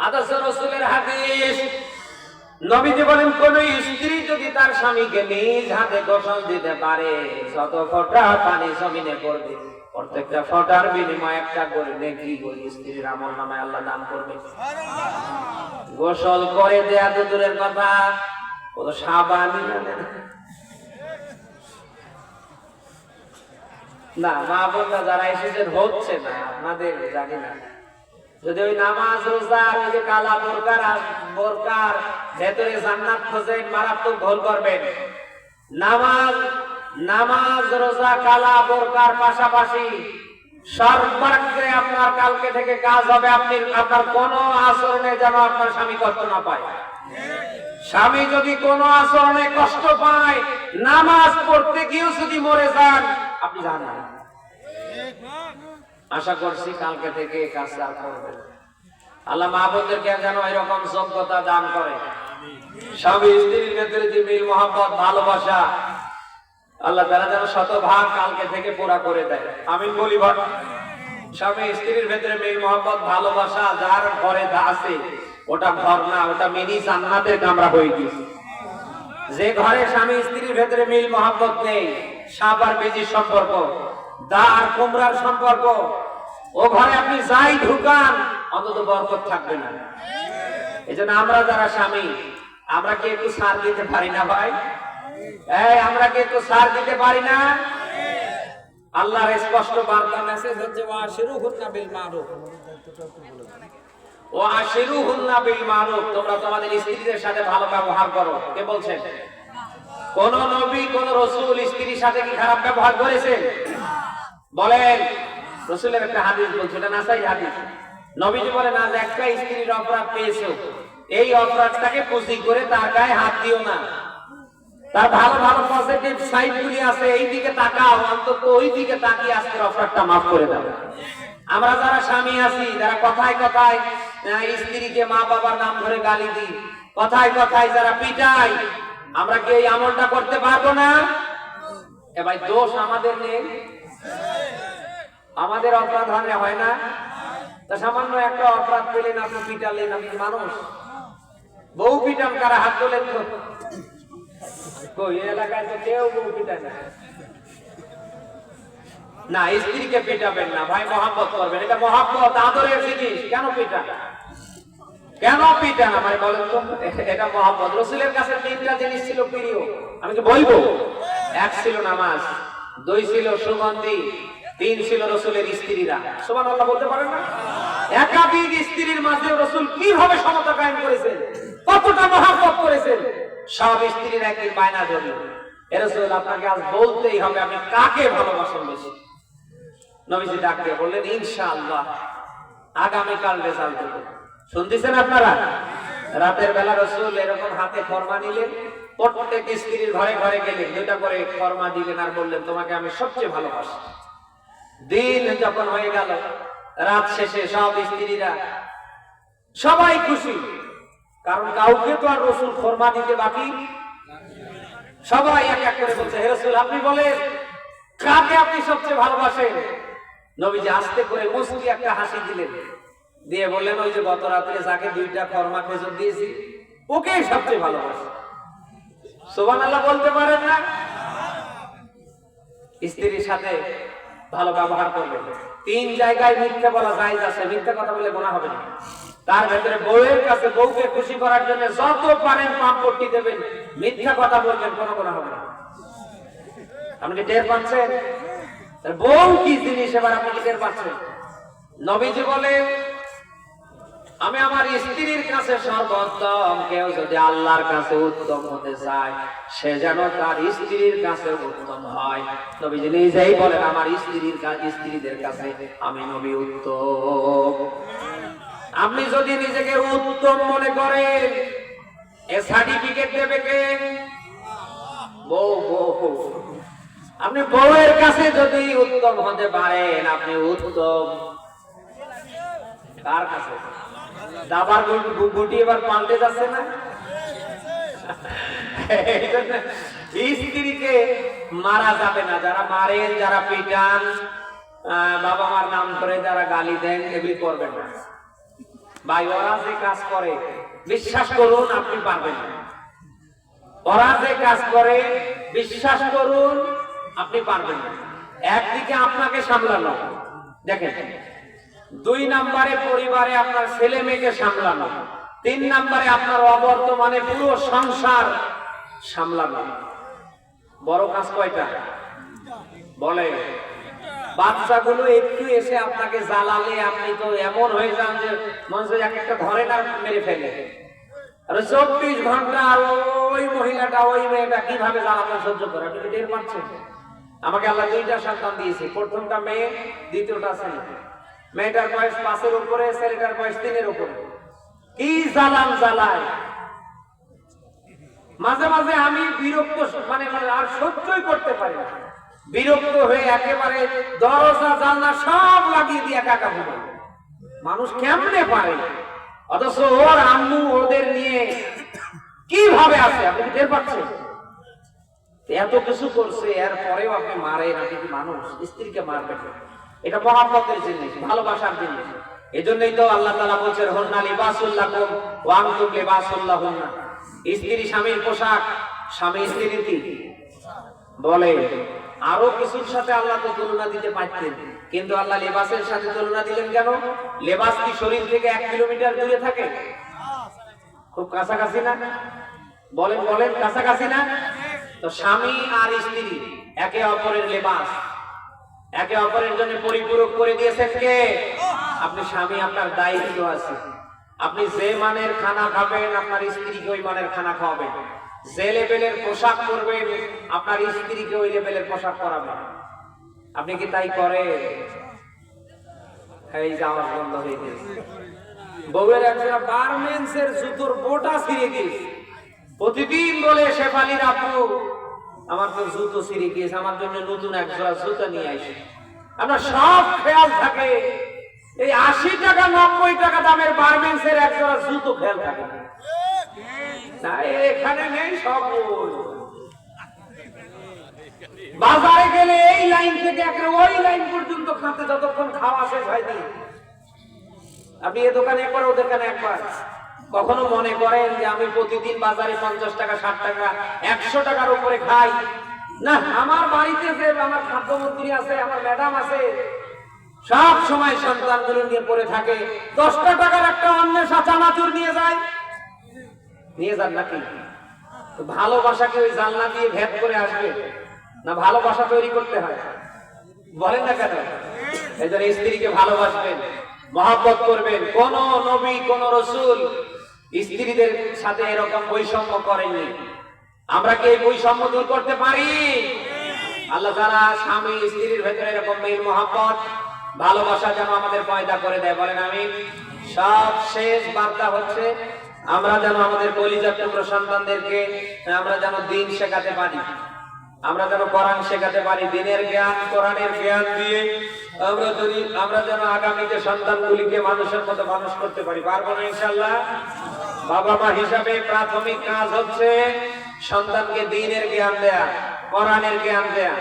আদর্শ রাসূলের হাদিস, নবীজি বলেন কোন স্ত্রী যদি তার স্বামীকে নিজ হাতে গোসল দিতে পারে, যত ফোঁটা পানি জমিনে পড়বে প্রত্যেকটা ফোঁটার বিনিময়ে একটা করে নেকি ওই স্ত্রীর আমলনামায় আল্লাহ দান করবে। গোসল করে দেয়া তো দূরের কথা, ও তো সাবানই জানে না। মা বোনরা যারা এসেছেন হচ্ছে না আপনাদের জানি না, যদি ওই নামাজ রোজা ওই যে কালা বোরকার ভেতরে জান্নাত খোঁজেন মারাত্মক ভুল করবেন। নামাজ রোজা কালা বোরকার পাশাপাশি সর্বাগ্রে আপনার কালকে থেকে কাজ হবে আপনার কোন আচরণে যেন আপনার স্বামী কষ্ট না পায়। স্বামী যদি কোন আচরণে কষ্ট পায়, নামাজ পড়তে গিয়েও যদি মরে যান আপনি জানেন। আশা করছি কালকে থেকে কাজ করবেন। আল্লাহ মা বোনদেরকে যেন এরকম যোগ্যতা দান করে, স্বামী স্ত্রীর ভেতরে যে মিল মহব্বত ভালোবাসা আল্লাহ তাআলা যেন শতভাগ কালকে থেকে পুরা করে দেয়। আমি বলি স্বামী স্ত্রীর ভেতরে মিল মহব্বত ভালোবাসা যার ঘরে আছে ওটা ঘর না, ওটা মিনি জান্নাতের কামরা হয়ে গেছে। যে ঘরে স্বামী স্ত্রীর ভেতরে মিল মহব্বত নেই, সাপ আর বেজির সম্পর্ক, দা আর কুমড়ার সম্পর্ক, ও ঘরে আপনি যাই ঢুকান অন্তত বরকত থাকবে না। এজন্য আমরা যারা স্বামী, আমরা কি একটু সার দিতে পারি না ভাই? আমরা কি একটু সার দিতে পারি না? আল্লাহর স্পষ্ট বার্তা মেসেজ হচ্ছে ওয়াশিরুহুন্না বিল মারুফ, ওয়াশিরুহুন্না বিল মারুফ, তোমরা তোমাদের স্ত্রীদের সাথে ভালো ব্যবহার করো। কে বলছেন? কোন নবী কোন রাসূল স্ত্রীর সাথে কি খারাপ ব্যবহার করেছেন? বলেন। রাসূলের একটা হাদিস বলছে, এটা নাসাই হাদিস, নবীজি বলেন আজ একটা স্ত্রীর অপরাধ পেয়েছো, এই অপরাধটাকে পুঁজি করে তার গায়ে হাত দিও না, তার ভালো ভালো পজিটিভ সাইড গুলি আছে এই দিকে তাকাও, অন্তত ওই দিকে তাকিয়ে আজকের অপরাধটা মাফ করে দাও। আমরা যারা স্বামী আছি, যারা কথায় কথায় স্ত্রীকে মা বাবার নাম ধরে গালি দিই, কথায় কথায় যারা পিটাই, আমরা কি এই আমলটা করতে পারবো না? এ ভাই দোষ আমাদের নেই, আমাদের অপরাধ হয় না? তা সামান্য একটা অপরাধ পেলেন আপনি পিটালেন, আপনি মানুষ? বউ পিটান কারা? হাত তোলেন তো। কই এলাকায় তো কেউ বউ পিটায় না। না, স্ত্রীকে পিটাবেন না ভাই, মহব্বত করবেন, এটা মহব্বত আদরের জিনিস। কেন পিটান? কেন পিটান আমায় বলেন তো? এটা মহব্বত। রাসূলের কাছে 3টা জিনিস ছিল প্রিয়, আমি কি বলবো? 1 ছিল নামাজ, 2 ছিল সুগন্ধি, 3 ছিল রাসূলের স্ত্রীরা। সুবহানাল্লাহ বলতে পারেন না? একাধিক স্ত্রীর মাঝে রাসূল কিভাবে সমতা কায়েম করেছেন, কতটা মহব্বত করেছেন। সব স্ত্রীর একদিন বায়না ধরল, এ রাসূল আপনাকে আজ বলতেই হবে আপনি কাকে ভালোবাসেন বেশি। নবীজি ডাক দিয়ে বললেন ইনশাআল্লাহ আগামীকাল রেজাল্ট দেব। শুনতেছেন আপনারা? রাতের বেলা রাসূল এরকম হাতে ফরমা নিলেন, প্রত্যেক স্ত্রীর ঘরে ঘরে গেলেন, 2টা করে ফরমা দিলেন আর বললেন তোমাকে আমি সবচেয়ে ভালোবাসি। দিন যখন হয়ে গেল, রাত শেষে সব স্ত্রীরা সবাই খুশি, কারণ কাউকে তো আর রাসূল ফরমা দিতে বাকি। সবাই এক এক করে বলছে হে রাসূল আপনি বলেন কাকে আপনি সবচেয়ে ভালোবাসেন? নবীজি আস্তে করে মুস্কি একটা হাসি দিলেন, দিয়ে বললেন ওই যে গত রাতে যাকে 2টা ফরমা খেজুর দিয়েছি ওকেই সবচেয়ে ভালোবাসি। সুবহানাল্লাহ বলতে পারেন না? স্ত্রীর সাথে ভালো ব্যবহার করবেন। 3 জায়গায় মিথ্যা বলা জায়েজ আছে, মিথ্যা কথা বলে গুনাহ হবে না। তার ভেতরে বউয়ের কাছে বউকে খুশি করার জন্য যত পারেন পাম্পটি দেবেন, মিথ্যা কথা বলবেন, কোনো গুনাহ হবে না। আপনি কি টের পাচ্ছেন বউ কি জিনিস? এবার আপনি কি টের পাচ্ছেন? নবীজি বলেন আমি আমার স্ত্রীর কাছে সর্বোত্তম। কেউ যদি আল্লাহর কাছে উত্তম হতে চায়, সে যেন তার স্ত্রীর কাছে উত্তম হয়। নবীজি নিজেই বলেন, আমার স্ত্রীদের কাছে আমি নবী উত্তম। আপনি যদি নিজেকে উত্তম মনে করেন, এ সার্টিফিকেট দেবে কে? বউ। আপনি বউয়ের কাছে যদি উত্তম হতে পারেন, আপনি উত্তম কার কাছে? দাবার গুটি এবার পাল্টে যাচ্ছে না? স্ত্রীকে মারা যাবে না। যারা মারেন, যারা পিটান, বাবা মার নাম করে যারা গালি দেন, এগুলি করবেন না ভাই। ওরা যে কাজ করে, বিশ্বাস করুন আপনি পারবেন না। ওরা যে কাজ করে, বিশ্বাস করুন আপনি পারবেন না। একদিকে আপনাকে সামলানো, দেখেন, 2 নম্বরে পরিবারে আপনার ছেলে মেয়েকে সামলানো, 3 নম্বরে আপনার অবর্তমানে পুরো সংসার সামলানো। বড় কাজ কয়টা বলে? বাচ্চাগুলো একটু এসে আপনাকে জ্বালালে আপনি তো এমন হয়ে যান যে মনে হয় একটা ঘরে না মেরে ফেলে। আর 24 ঘন্টা ওই মহিলাটা, ওই মেয়েটা কিভাবে জ্বালাতে সহ্য করে, আপনি টের পাচ্ছেন? আমাকে আল্লাহ 2টা সন্তান দিয়েছে, প্রথমটা মেয়ে, দ্বিতীয়টা ছেলে। মেয়েটার বয়স 5-এর উপরে, ছেলেটার বয়স 3-এর উপরে। কি জ্বালান জ্বালায়, মাঝে মাঝে আমি বিরক্ত, মানে আর সহ্যই করতে পারি না। বিরক্ত হয়ে একেবারে দরজা জানলা সব লাগিয়ে দিয়ে একা ঘুমাই। মানুষ কেমনে পারে? অথচ ওর আম্মু ওদের নিয়ে কিভাবে আছে, আপনি টের পাচ্ছেন? এত কিছু করছে, এর পরেও আপনি মারেন। আপনি কি মানুষ? স্ত্রীকে মারবেন? এটা মহব্বতের জিনিস, ভালোবাসার জিনিস। এজন্যই তো আল্লাহ তাআলা বলেছেন, হুন্না লিবাসুল লাকুম ওয়া আনতুম লিবাসুল লাহুন্না। স্ত্রী স্বামীর পোশাক, স্বামী স্ত্রীর কি বলে। আরো কিছুর সাথে আল্লাহ তো তুলনা দিতে পারতেন, কিন্তু আল্লাহ লেবাসের সাথে তুলনা দিলেন কেন? লেবাস কি শরীর থেকে 1 কিলোমিটার দূরে থাকে? খুব কাছাকাছি না? বলেন বলেন, কাছাকাছি না? তো স্বামী আর স্ত্রী একে অপরের লেবাস, একে অপরের জন্য পরিপূরক করে দিয়েছেন কে? আপনি স্বামী, আপনার দায়িত্ব আছে। আপনি যে মানের খানা খাবেন, আপনার স্ত্রীকে ওই মানের খানা খাওয়াবেন। যে লেভেলের পোশাক পরবেন, আপনার স্ত্রীকে ওই লেভেলের পোশাক পরাবেন। আপনি কি তাই করেন? এই যে আমার বন্ধ হয়ে গেছে, বউয়ের একজোড়া গার্মেন্টসের জুতোর বোটা ছিঁড়ে গেছে। প্রতিদিন বলে, শেফালির আপু আমার তো জুতো ছিঁড়ে গিয়েছে, আমার জন্য নতুন একজোড়া জুতো নিয়ে আসে। আপনার সব খেয়াল থাকে, এই 80 টাকা 90 টাকা দামের গার্মেন্টসের একজোড়া জুতো খেয়াল থাকে না। এখানে নেই, সব বাজারে গেলে এই লাইন থেকে ওই লাইন পর্যন্ত খাতে যতক্ষণ খাওয়া শেষ হয়নি। আপনি এ দোকানে একবার, ও দোকানে একবার। কখনো মনে করেন যে আমি প্রতিদিন বাজারে 50 টাকা 60 টাকা 100 টাকার উপরে খাই না? আমার বাড়িতে যে আমার খাদ্যমন্ত্রী আছে, আমার ম্যাডাম আছে, সব সময় সন্তানগুলো নিয়ে পড়ে থাকে। 10 টাকার একটা অন্বেষা চানাচুর নিয়ে যায়, নিয়ে যান নাকি? ভালোবাসাকে ওই জানলা দিয়ে ভেদ করে আসবে না? ভালোবাসা তৈরি করতে হয়, বলেন না কেন? এই জন্য স্ত্রীকে ভালোবাসবেন, মহব্বত করবেন। কোন নবী, কোন রাসূল স্ত্রীদের সাথে এরকম বৈষম্য করেননি। আমরা কি এই বৈষম্য দূর করতে পারি? আল্লাহ তাআলা স্বামী স্ত্রীর ভেতরে এরকম মিল, মহব্বত, ভালোবাসা যেন আমাদের পয়দা করে দেয়, বলেন আমিন। সব শেষ বার্তা হচ্ছে, আমরা যেন আমাদের কলিজার টুকরো সন্তানদেরকে আমরা যেন দ্বীন শেখাতে পারি, আমরা যেন কোরআন শেখাতে পারি। দ্বীনের জ্ঞান, কোরআনের জ্ঞান দিয়ে আমরা যেন আগামীতে সন্তানগুলিকে মানুষের মতো মানুষ করতে পারি। পারবো না ইনশাআল্লাহ? বাবা মা হিসাবে প্রাথমিক কাজ হচ্ছে সন্তানকে দ্বীনের জ্ঞান দেয়া, কোরআনের জ্ঞান দেয়া।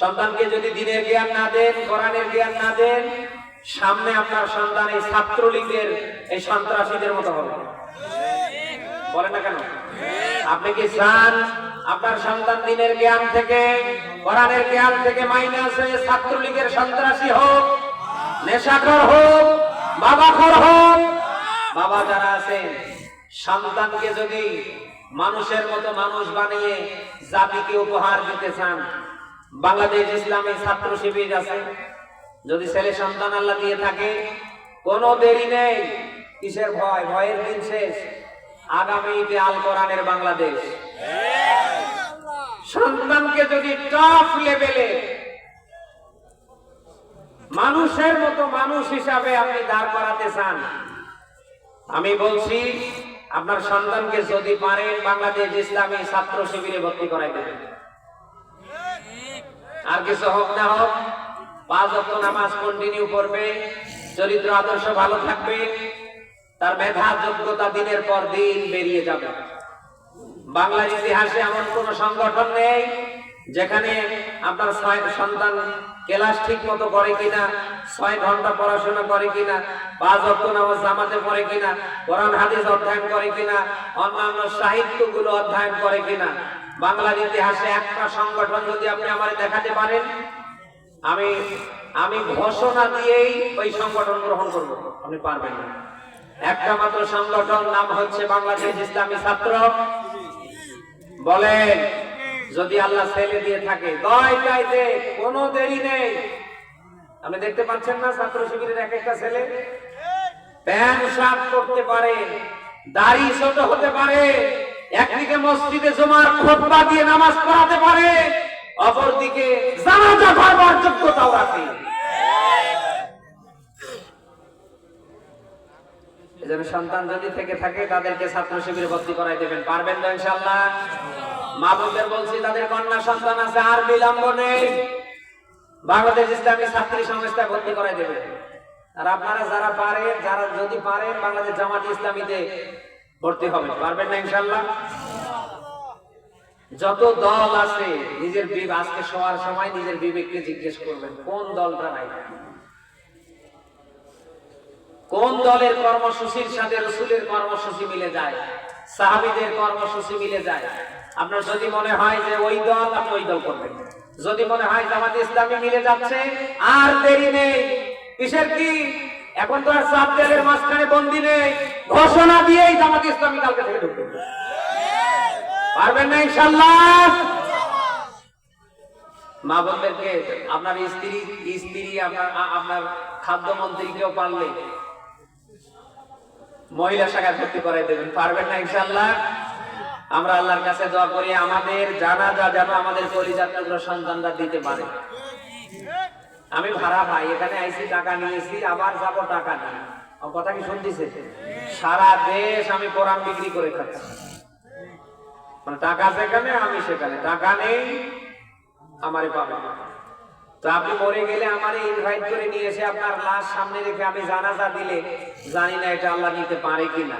সন্তানকে যদি দ্বীনের জ্ঞান না দেন, কোরআনের জ্ঞান না দেন, সামনে আপনার সন্তান এই ছাত্রলীগের, এই সন্ত্রাসীদের মতো হবে। বলেন না কেন? আপনি কি চান আপনার সন্তান দ্বীনের জ্ঞান থেকে, কোরআনের জ্ঞান থেকে মাইনাস হয়ে ছাত্রলীগের সন্ত্রাসী হোক, নেশাখোর হোক, বাবাখোর হোক? বাবা যারা আছেন, সন্তানকে যদি মানুষের মতো মানুষ বানিয়ে জাতিকে উপহার দিতে চান, বাংলাদেশ ইসলামী ছাত্র শিবির আছে, যদি ছেলে সন্তান আল্লাহ দিয়ে থাকে, কোনো দেরি নেই, কিসের ভয়? ভয়ের দিন শেষ। আগামীতে আল কোরআনের বাংলাদেশ। সন্তানকে যদি টপ লেভেলে মানুষের মতো মানুষ হিসাবে আপনি দাঁড় করাতে চান, আমি বলছি আপনার সন্তানকে যদি পারেন বাংলাদেশ ইসলামী ছাত্র শিবিরে ভর্তি করাই দেবেন। আর কিছু হোক না হোক 5 ওয়াক্ত নামাজ কন্টিনিউ করবে, চরিত্র আদর্শ ভালো থাকবে, তার মেধা যোগ্যতা দিনের পর দিন বেরিয়ে যাবে। বাংলার ইতিহাসে এমন কোন সংগঠন নেই যেখানে আপনার সন্তান ক্লাস ঠিক মতো করে কিনা, 6 ঘন্টা পড়াশোনা করে কিনা, 5 ওয়াক্ত নামাজ জামাতে পড়ে কিনা, কোরআন হাদিস অধ্যয়ন করে কিনা, অন্যান্য সাহিত্যগুলো অধ্যয়ন করে কিনা। বাংলার ইতিহাসে একটা সংগঠন যদি আপনি আমারে দেখাতে পারেন, আমি ঘোষণা দিয়েই ওই সংগঠন গ্রহণ করব। আপনি পারবেন না। একটা মাত্র সংগঠন, নাম হচ্ছে বাংলাদেশ ইসলামী ছাত্র। বলেন, যদি আল্লাহ ছেলে দিয়ে থাকে দয়টাইতে কোনো দেরি নেই। আপনি দেখতে পাচ্ছেন না ছাত্র শিবিরের এক একটা ছেলে প্যান্ট শার্ট করতে পারে, দাড়ি ছোট হতে পারে, একদিকে মসজিদে জুমার খুতবা দিয়ে নামাজ পড়াতে পারে, অপরদিকে জানাজা পড়ার যোগ্যতাও রাখে। এজন্য সন্তান যদি থেকে থাকে তাদেরকে ছাত্র শিবিরে ভর্তি করাই দেবেন। পারবেন তো ইনশাআল্লাহ? মা বোনদের বলছি, তাদের কন্যা সন্তান আছে, আর বিলম্ব নেই, বাংলাদেশ ইসলামী ছাত্রী সংস্থায় ভর্তি করাই দেবেন। আর আপনারা যারা পারেন, যদি পারেন বাংলাদেশ জামাত ইসলামীতে ভর্তি হবেন। পারবেন না ইনশাআল্লাহ? যত দল আছে নিজের আজকে শোয়ার সময় নিজের বিবেককে জিজ্ঞেস করবেন কোন দলটা নাই, কোন দলের কর্মসূচির সাথে রাসূলের কর্মসূচি মিলে যায়, সাহাবীদের কর্মসূচি মিলে যায়। আপনার যদি মনে হয় যে ওই দল, আপনি ওই দল করবেন। যদি মনে হয় জামাত ইসলামী মিলে যাচ্ছে, আর দেরি নেই। কিসের কি? এখন তো আর সাত দেয়ালের মাঝখানে বন্দী নেই, ঘোষণা দিয়েই জামাত ইসলামী কালকে থেকে ঢুকবে। পারবেন না ইনশাআল্লাহ? মা বোনদেরকে আপনার স্ত্রী আপনার খাদ্যমন্ত্রীকেও পারলে মহিলা শাখায় ভর্তি করাই দেবেন। পারবেন না ইনশাআল্লাহ? আমরা আল্লাহর কাছে দোয়া করি আমাদের জানাজা যেন আমাদের পরিজাতগুলো সন্তানরা দিতে পারে। আমি ভাড়া ভাই, এখানে আইসি, টাকা নিয়েছি, আবার যাব টাকা নিয়ে। আমার কথা কি শুনতেছে? সারা দেশ আমি কোরআন বিক্রি করে খাচ্ছি। মানে টাকা যেখানে আমি সেখানে, টাকা নেই আমারে পাবে না। তো আপনি মরে গেলে আমারে ইনভাইট করে নিয়ে এসে আপনার লাশ সামনে রেখে আমি জানাজা দিলে জানি না এটা আল্লাহ নিতে পারে কিনা,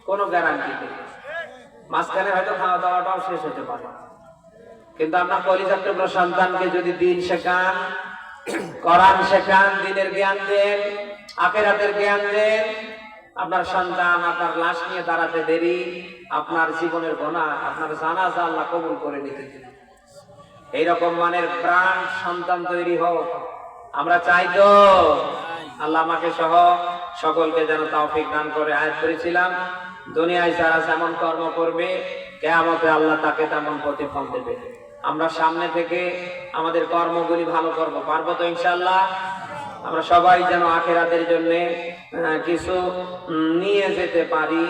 কোনো গ্যারান্টি নেই। মাঝখানে হয়তো খাওয়া দাওয়াটাও শেষ হতে পারে, কিন্তু আপনার পরিচালিত সন্তানকে যদি দিন শেখান, কোরআন শেখান, দিনের জ্ঞান দেন, আখিরাতের জ্ঞান দেন, আপনার সন্তান আপনার লাশ নিয়ে দাঁড়াতে দেরি, আপনার জীবনের গুনাহ, আপনার জানাজা আল্লাহ কবুল করে নিতে। এইরকম মানের প্রাণ সন্তান তৈরি হোক আমরা চাই তো। আল্লাহ আমাকে সহ সকলকে যেন তৌফিক দান করে। আয়াত করেছিলাম, দুনিয়ায় যারা যেমন কর্ম করবে কিয়ামতে আল্লাহ তাকে তেমন প্রতিফল দেবে। আমরা সামনে থেকে আমাদের কর্মগুলি ভালো করব। পারবো তো ইনশাআল্লাহ? আমরা সবাই যেন আখিরাতের জন্য কিছু নিয়ে যেতে পারি,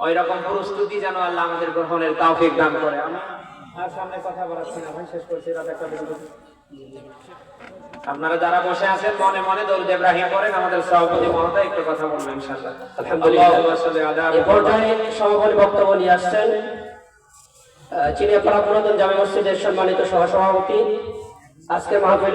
ওই রকম প্রস্তুতি যেন আল্লাহ আমাদের গ্রহণের তৌফিক দান করে। আমি আর সামনে কথা বলাচ্ছি না ভাই, শেষ করছি। রাত একটা আপনারা যারা বসে আছেন মনে মনে দরুদ ইব্রাহিম পড়েন। আমাদের সভাপতি মহোদয় একটু কথা বলবেন ইনশাআল্লাহ। আলহামদুলিল্লাহ। এই পর্যায়ে সভাপতি বক্তব্য নিয়ে আসছেন চিনিয়াপাড়া পুরাতন জামে মসজিদের সম্মানিত সহসভাপতি। আজকের মাহফিলে